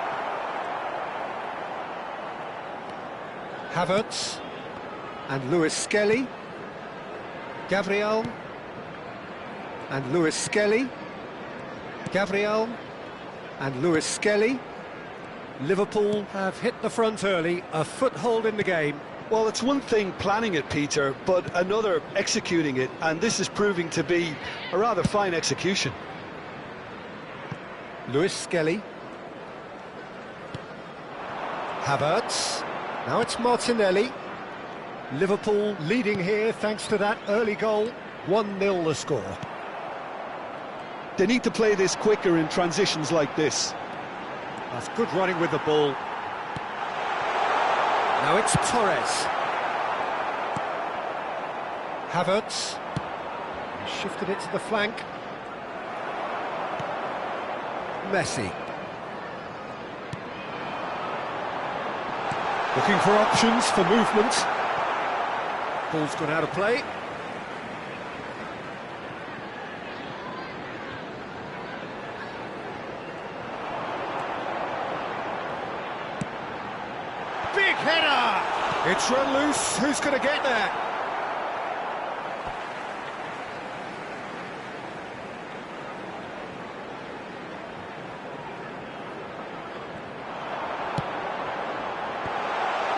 Havertz and Lewis Skelly. Gabriel and Lewis Skelly. Gabriel and Lewis Skelly. Liverpool have hit the front early, a foothold in the game. Well, it's one thing planning it, Peter, but another executing it, and this is proving to be a rather fine execution. Lewis Skelly. Havertz. Now it's Martinelli. Liverpool leading here thanks to that early goal. 1-0 the score. They need to play this quicker in transitions like this. That's good running with the ball. Now it's Torres. Havertz. He shifted it to the flank. Messi. Looking for options for movement. Ball's gone out of play. Big header! It's run loose. Who's going to get there?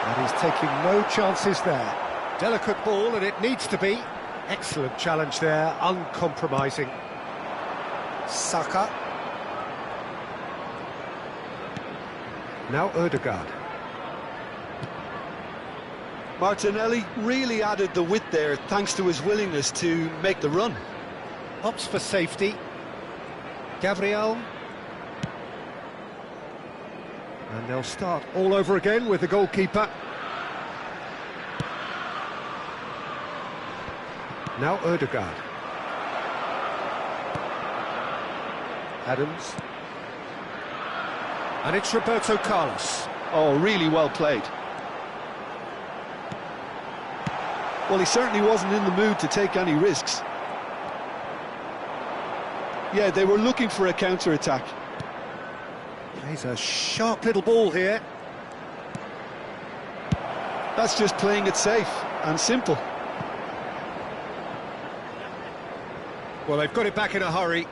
And he's taking no chances there. Delicate ball, and it needs to be. Excellent challenge there, uncompromising. Saka. Now Ødegaard. Martinelli really added the width there thanks to his willingness to make the run. Opts for safety. Gabriel. And they'll start all over again with the goalkeeper. Now Ødegaard. Adams. And it's Roberto Carlos. Oh, really well played. Well, he certainly wasn't in the mood to take any risks. Yeah, they were looking for a counter-attack. Plays a sharp little ball here. That's just playing it safe and simple. Well, they've got it back in a hurry.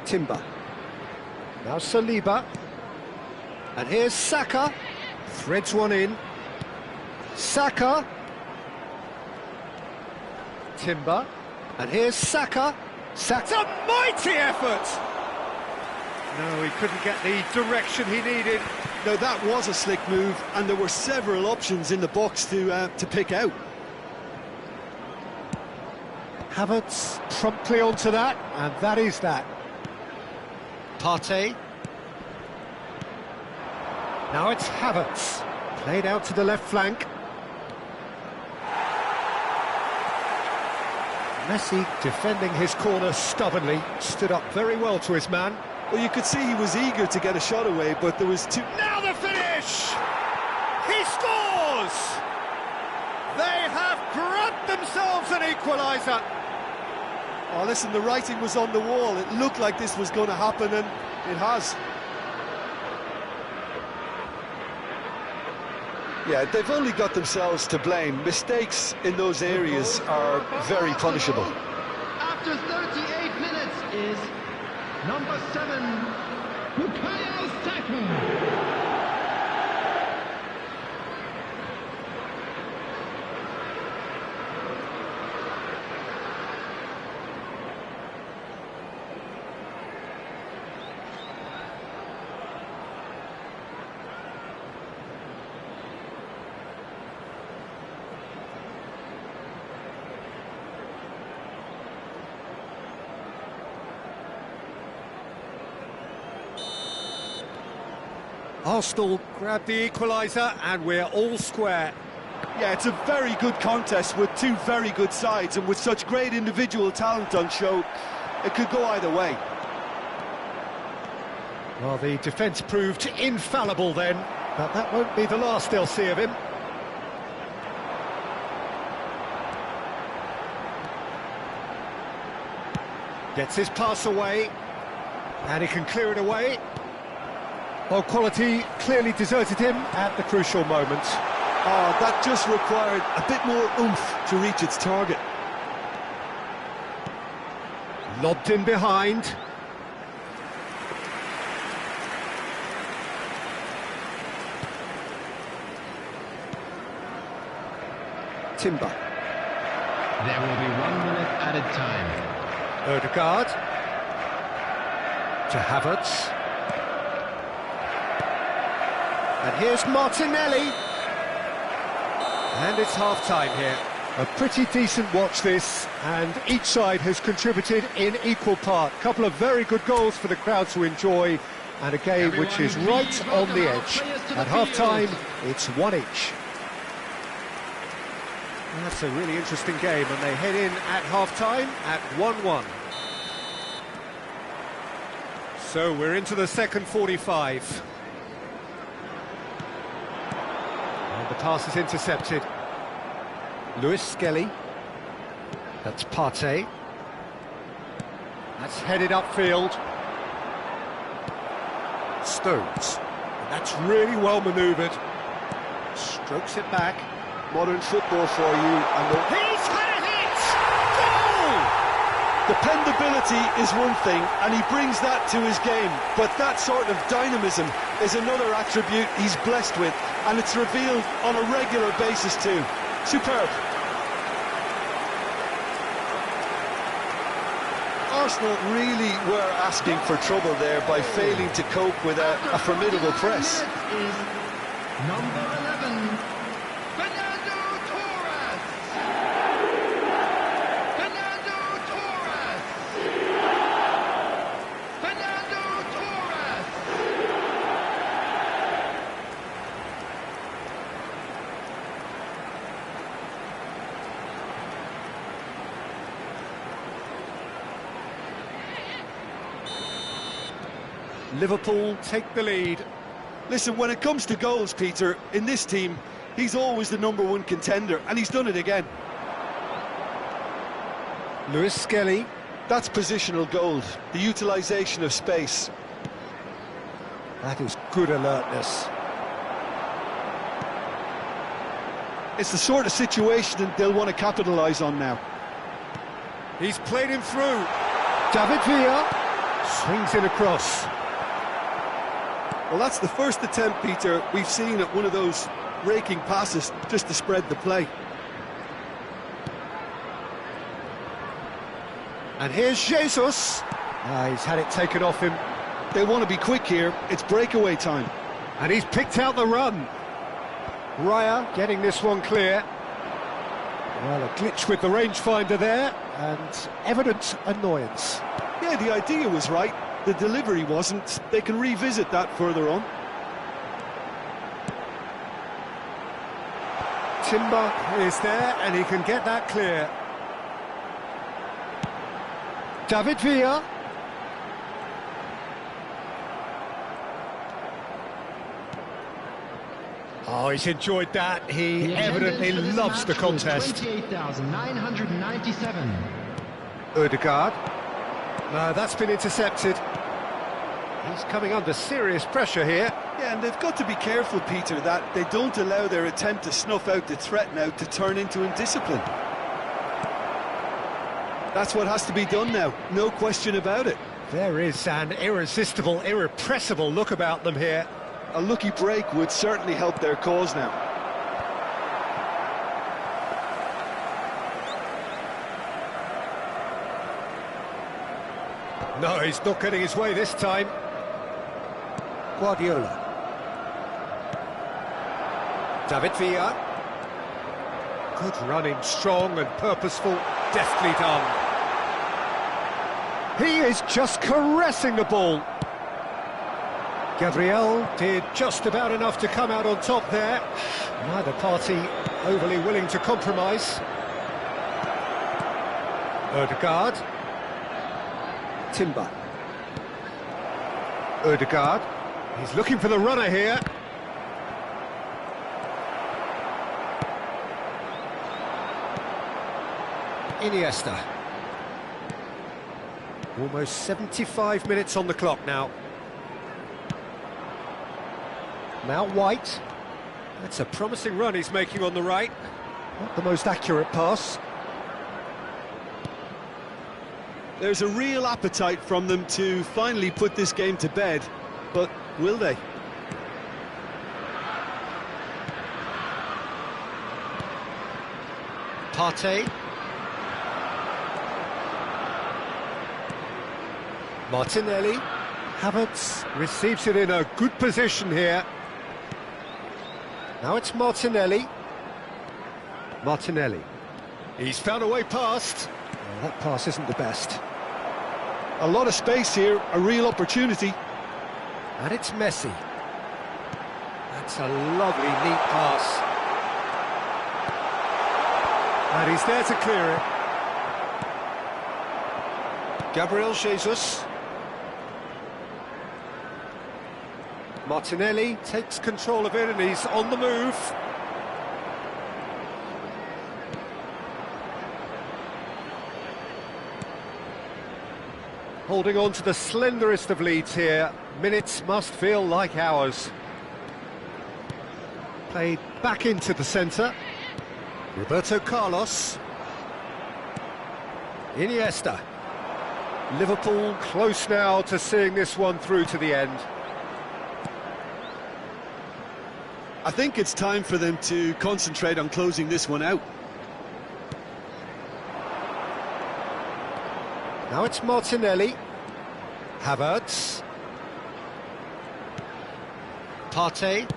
Timber. Now Saliba. And here's Saka. Threads one in. Saka. Timber. And here's Saka. Saka's a mighty effort! No, he couldn't get the direction he needed. No, that was a slick move, and there were several options in the box to pick out. Havertz promptly onto that, and that is that. Partey. Now it's Havertz, played out to the left flank. Messi defending his corner stubbornly, stood up very well to his man. Well, you could see he was eager to get a shot away, but there was two... Now the finish! He scores! They have grabbed themselves an equaliser. Oh, listen, the writing was on the wall. It looked like this was going to happen, and it has. Yeah, they've only got themselves to blame. Mistakes in those areas are very punishable. After 38 minutes is number 7, Bukayo Saka. Arsenal grab the equaliser and we're all square. Yeah, it's a very good contest with two very good sides, and with such great individual talent on show, it could go either way. Well, the defence proved infallible then, but that won't be the last they'll see of him. Gets his pass away, and he can clear it away. Well, quality clearly deserted him at the crucial moment. Oh, that just required a bit more oomph to reach its target. Lobbed in behind. Timber. There will be 1 minute added time. Odegaard. To Havertz. And here's Martinelli. And it's half-time here. A pretty decent watch this, and each side has contributed in equal part. A couple of very good goals for the crowd to enjoy, and a game which is right on the edge. At half-time, it's 1 each. That's a really interesting game, and they head in at half-time at 1-1. So we're into the second 45. And the pass is intercepted. Lewis Skelly. That's Partey. That's headed upfield. Stones. And that's really well manoeuvred. Strokes it back. Modern football for you, and He's had it! Goal! dependability is one thing, and he brings that to his game, but that sort of dynamism is another attribute he's blessed with, and it's revealed on a regular basis too. Superb. Arsenal really were asking for trouble there by failing to cope with a formidable press. Is number 11, Fernando Torres. Fernando Torres. Fernando Torres. Liverpool take the lead. Listen, when it comes to goals, Peter, in this team, he's always the #1 contender, and he's done it again. Lewis Skelly. That's positional gold, the utilisation of space. That is good alertness. It's the sort of situation that they'll want to capitalise on now. He's played him through. David Villa swings it across. Well, that's the first attempt, Peter, we've seen at one of those raking passes just to spread the play. And here's Jesus. He's had it taken off him. They want to be quick here, it's breakaway time. And he's picked out the run. Raya getting this one clear. Well, a glitch with the rangefinder there, and evident annoyance. Yeah, the idea was right, the delivery wasn't. They can revisit that further on. Timber is there, and he can get that clear. David Villa. Oh, he's enjoyed that. He evidently loves the contest. 28,997. Ødegaard. No, that's been intercepted. He's coming under serious pressure here. Yeah, and they've got to be careful, Peter, that they don't allow their attempt to snuff out the threat now to turn into indiscipline. That's what has to be done now, no question about it. There is an irresistible, irrepressible look about them here. A lucky break would certainly help their cause now. No, he's not getting his way this time. Guardiola. David Villa. Good running, strong and purposeful, deftly done. He is just caressing the ball. Gabriel did just about enough to come out on top there. Neither party overly willing to compromise. Ødegaard. Timber. Ødegaard. He's looking for the runner here. Iniesta. Almost 75 minutes on the clock now. Now White. That's a promising run he's making on the right. Not the most accurate pass. There's a real appetite from them to finally put this game to bed, but will they? Partey. Martinelli. Havertz receives it in a good position here. Now it's Martinelli. Martinelli. He's found a way past. Well, that pass isn't the best. A lot of space here, a real opportunity. And it's Messi. That's a lovely, neat pass. And he's there to clear it. Gabriel Jesus. Martinelli takes control of it and he's on the move. Holding on to the slenderest of leads here. Minutes must feel like hours. Played back into the centre. Roberto Carlos. Iniesta. Liverpool close now to seeing this one through to the end. I think it's time for them to concentrate on closing this one out. Now it's Martinelli. Havertz. Partey.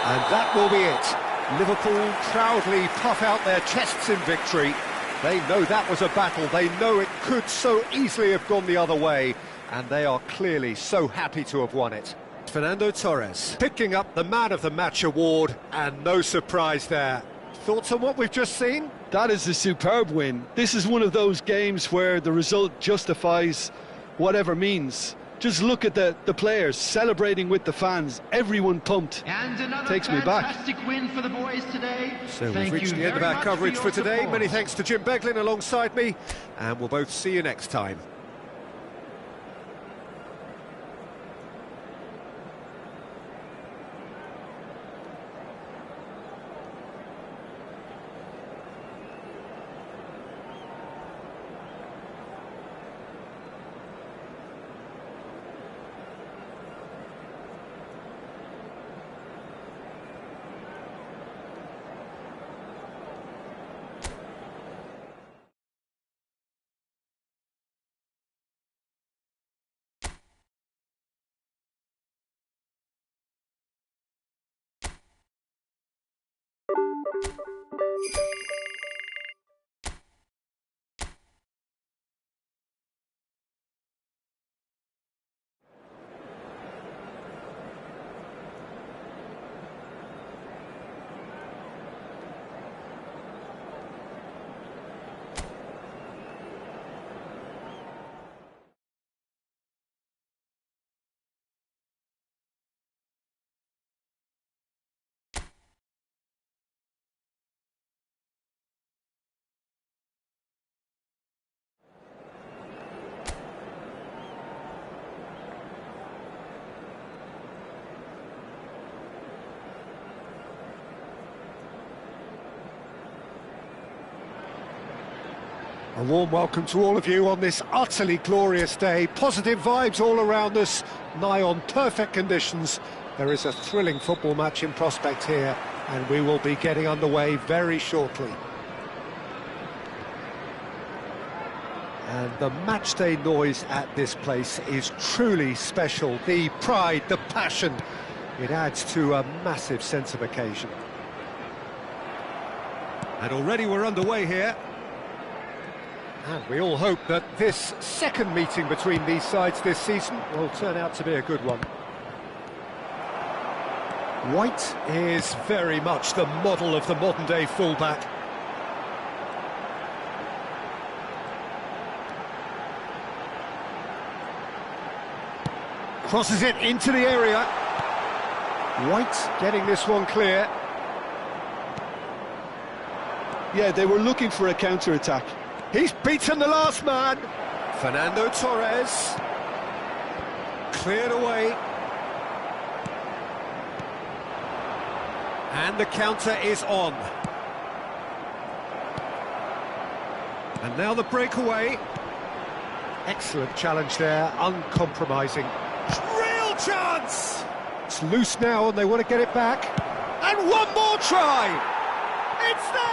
And that will be it. Liverpool proudly puff out their chests in victory. They know that was a battle. They know it could so easily have gone the other way. And they are clearly so happy to have won it. Fernando Torres picking up the Man of the Match award, and no surprise there. Thoughts on what we've just seen? That is a superb win. This is one of those games where the result justifies whatever means. Just look at the players celebrating with the fans, everyone pumped. And another Takes me back. fantastic win for the boys today. So we've reached the end of our coverage for today. Many thanks to Jim Beglin alongside me, and we'll both see you next time. A warm welcome to all of you on this utterly glorious day. Positive vibes all around us, nigh on perfect conditions. There is a thrilling football match in prospect here, and we will be getting underway very shortly. And the matchday noise at this place is truly special. The pride, the passion, it adds to a massive sense of occasion. And already we're underway here. And we all hope that this second meeting between these sides this season will turn out to be a good one. White is very much the model of the modern-day fullback. Crosses it into the area. White getting this one clear. Yeah, they were looking for a counter-attack. He's beaten the last man. Fernando Torres. Cleared away. And the counter is on. And now the breakaway. Excellent challenge there, uncompromising. Real chance! It's loose now and they want to get it back. And one more try! It's there!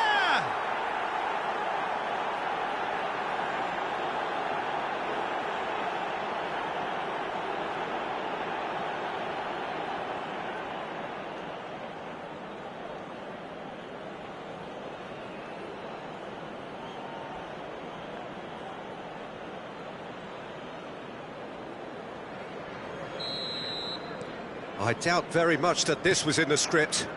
I doubt very much that this was in the script.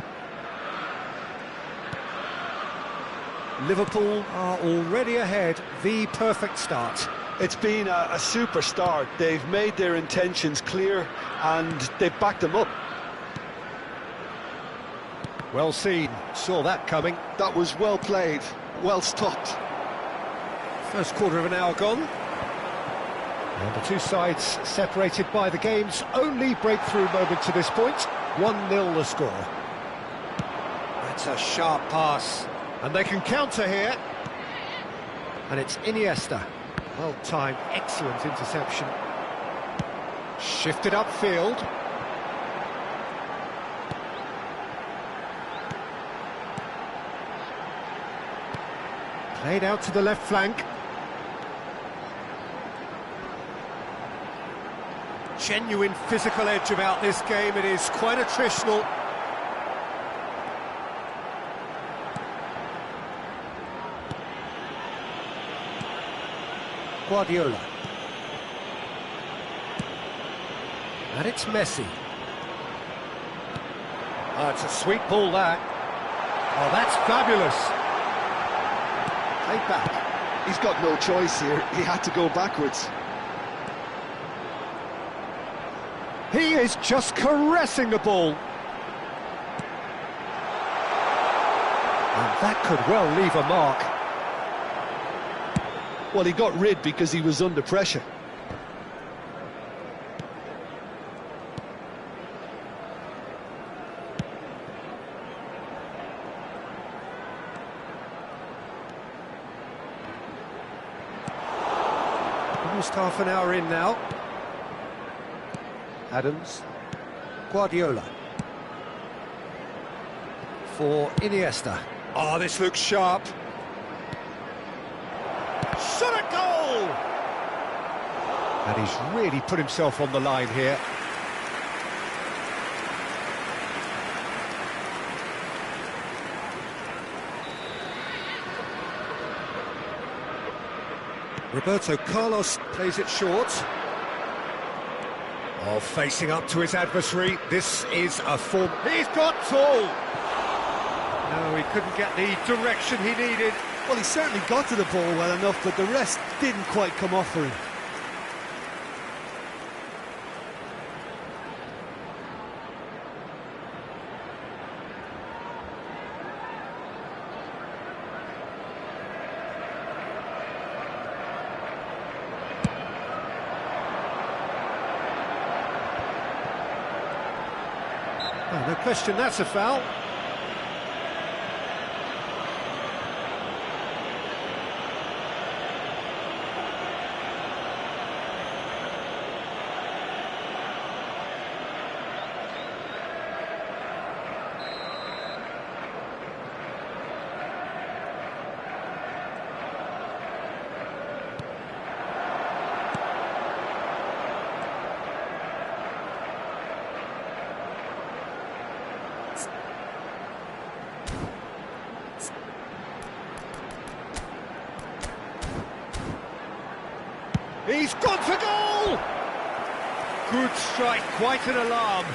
Liverpool are already ahead, the perfect start. It's been a super start. They've made their intentions clear and they've backed them up. Well seen, saw that coming. That was well played, well stopped. First quarter of an hour gone. And the two sides separated by the game's only breakthrough moment to this point. 1-0 the score. That's a sharp pass. And they can counter here. And it's Iniesta. Well timed, excellent interception. Shifted upfield. Played out to the left flank. Genuine physical edge about this game, it is quite attritional. Guardiola. And it's Messi. Oh, it's a sweet ball that. Oh, that's fabulous. Played back. He's got no choice here, he had to go backwards. He is just caressing the ball. And that could well leave a mark. Well, he got rid because he was under pressure. Almost half an hour in now. Adams, Guardiola, for Iniesta. Oh, this looks sharp. Shot a goal! And he's really put himself on the line here. Roberto Carlos plays it short. Oh, facing up to his adversary, this is a form... He's got tall! No, he couldn't get the direction he needed. Well, he certainly got to the ball well enough, but the rest didn't quite come off for him. Oh, no question, that's a foul. He's gone for goal! Good strike, quite an alarm.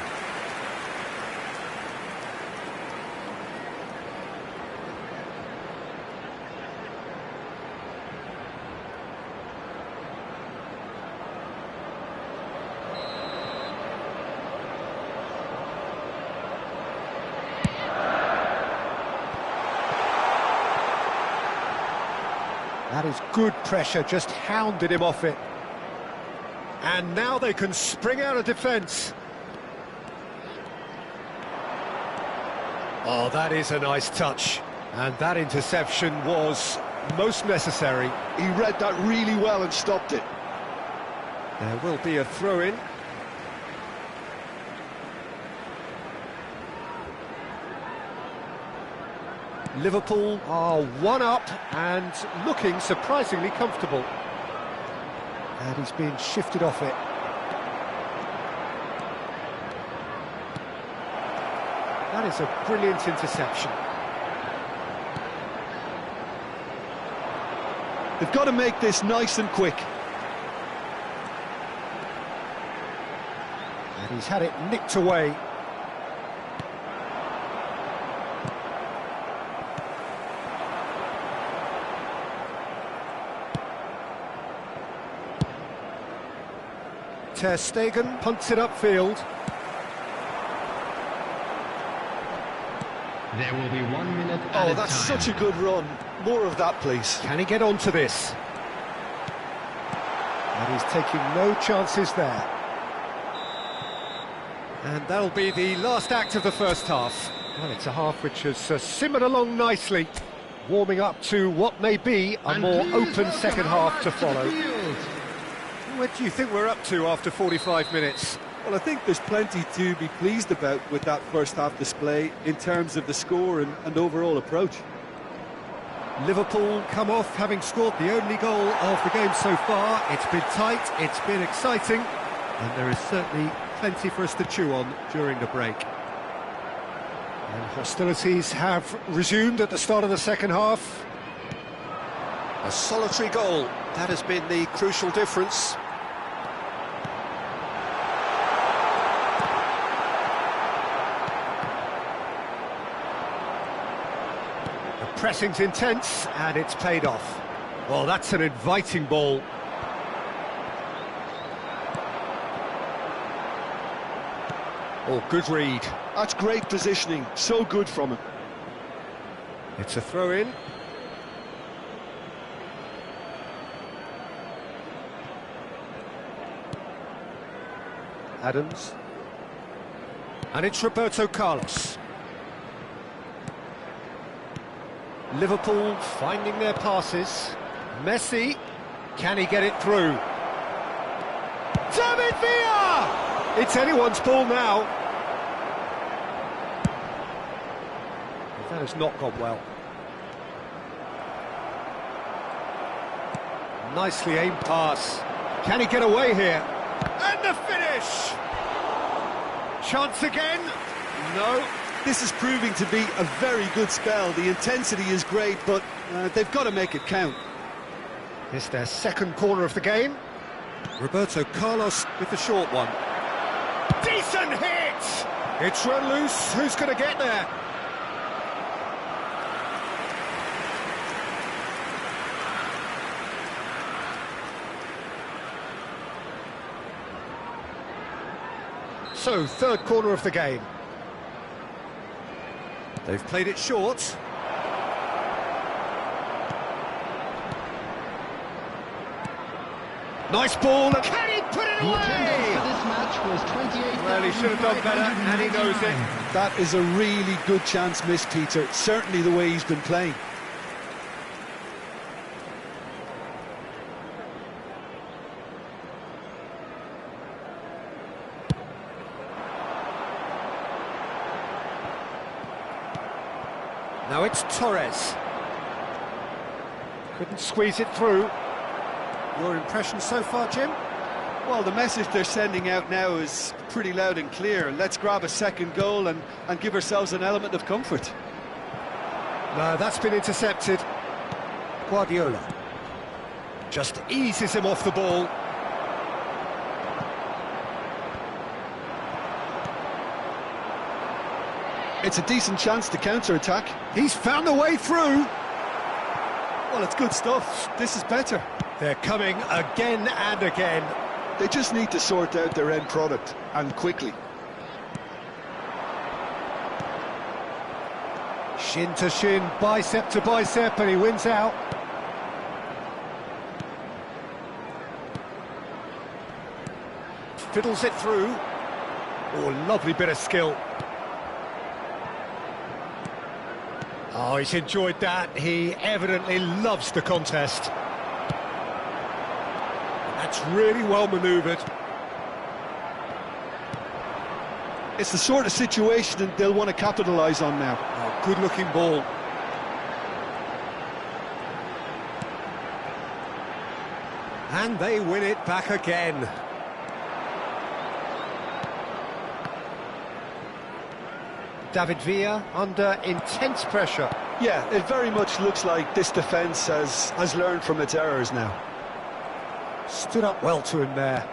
That is good pressure, just hounded him off it. And now they can spring out of defence. Oh, that is a nice touch. And that interception was most necessary. He read that really well and stopped it. There will be a throw-in. Liverpool are one up and looking surprisingly comfortable. And he's being shifted off it. That is a brilliant interception. They've got to make this nice and quick. And he's had it nicked away. Ter Stegen punts it upfield. There will be 1 minute at a Oh, time. that's such a good run. More of that, please. Can he get onto this? And he's taking no chances there. And that'll be the last act of the first half. Well, it's a half which has simmered along nicely, warming up to what may be a more open second half to follow. What do you think we're up to after 45 minutes? Well, I think there's plenty to be pleased about with that first half display in terms of the score and overall approach. Liverpool come off having scored the only goal of the game so far. It's been tight, it's been exciting, and there is certainly plenty for us to chew on during the break. And hostilities have resumed at the start of the second half. A solitary goal, that has been the crucial difference. Pressing's intense, and it's paid off. Well, that's an inviting ball. Oh, good read. That's great positioning, so good from him. It's a throw-in. Adams. And it's Roberto Carlos. Liverpool finding their passes. Messi, can he get it through? David Villa! It's anyone's ball now. That has not gone well. Nicely aimed pass. Can he get away here? And the finish! Chance again? No. This is proving to be a very good spell. The intensity is great, but they've got to make it count. It's their second corner of the game. Roberto Carlos with the short one. Decent hit! It's run loose. Who's going to get there? So, third corner of the game. They've played it short. Nice ball. Can he put it The away? attendance for this match was 28,000. Well, he should have done better, and he knows it. That is a really good chance missed, Peter. Certainly the way he's been playing. Now it's Torres. Couldn't squeeze it through. Your impression so far, Jim? Well, the message they're sending out now is pretty loud and clear. Let's grab a second goal and give ourselves an element of comfort. No, that's been intercepted. Guardiola just eases him off the ball. It's a decent chance to counter-attack. He's found a way through. Well, it's good stuff. This is better. They're coming again and again. They just need to sort out their end product, and quickly. Shin to shin, bicep to bicep, and he wins out. Fiddles it through. Oh, lovely bit of skill. Oh, he's enjoyed that. He evidently loves the contest. That's really well manoeuvred. It's the sort of situation that they'll want to capitalise on now. Oh, good-looking ball. And they win it back again. David Villa under intense pressure. Yeah, it very much looks like this defence has learned from its errors now. Stood up well to him there.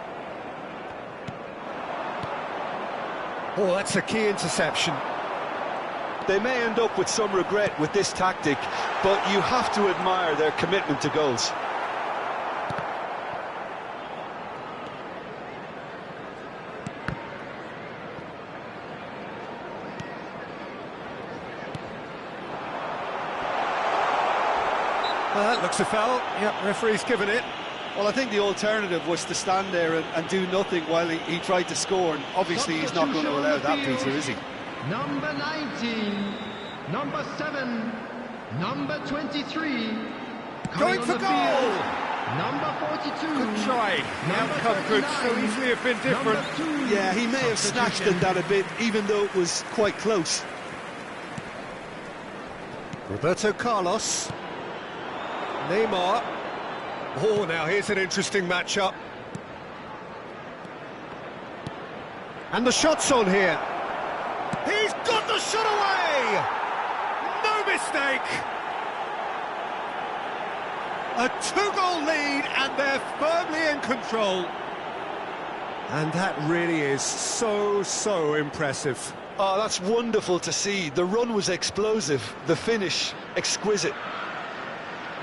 Oh, that's a key interception. They may end up with some regret with this tactic, but you have to admire their commitment to goals. That looks a foul. Yep, referee's given it. Well, I think the alternative was to stand there and do nothing while he tried to score, and obviously he's not going to allow that, Peter, is he? Number 19, number 7, number 23. Going for goal! Number 42. Good try. The outcome could so easily have been different. Yeah, he may have snatched at that a bit, even though it was quite close. Roberto Carlos. Neymar. Oh, now here's an interesting matchup. And the shot's on here. He's got the shot away! No mistake! A two-goal lead, and they're firmly in control. And that really is so impressive. Oh, that's wonderful to see. The run was explosive, the finish exquisite.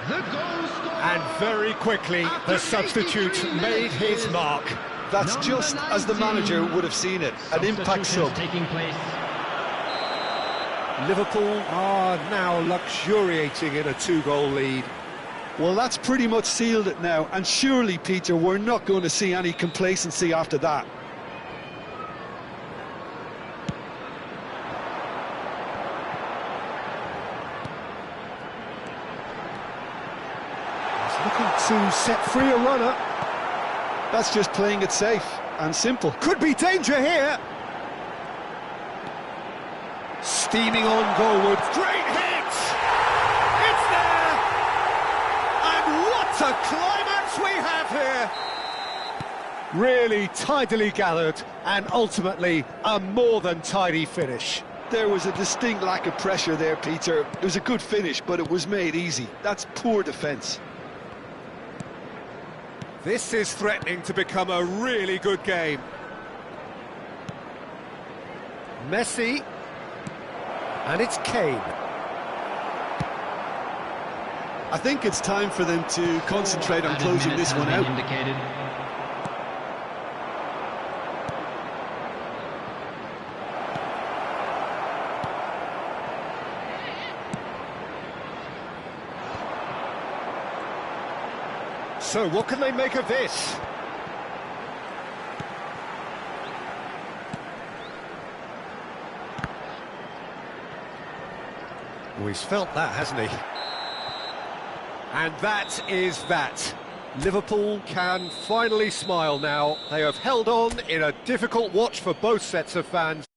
The goal scorer. And very quickly, the substitute made his mark. That's just as the manager would have seen it, an impact sub. Taking place. Liverpool are now luxuriating in a two-goal lead. Well, that's pretty much sealed it now, and surely, Peter, we're not going to see any complacency after that. He's looking to set free a runner. That's just playing it safe and simple. Could be danger here. Steaming on goalwards. Great hit! It's there! And what a climax we have here! Really tidily gathered, and ultimately a more than tidy finish. There was a distinct lack of pressure there, Peter. It was a good finish, but it was made easy. That's poor defence. This is threatening to become a really good game. Messi. And it's Kane. I think it's time for them to concentrate on closing this one out. Indicated. So what can they make of this? Oh, he's felt that, hasn't he? And that is that. Liverpool can finally smile now. They have held on in a difficult watch for both sets of fans.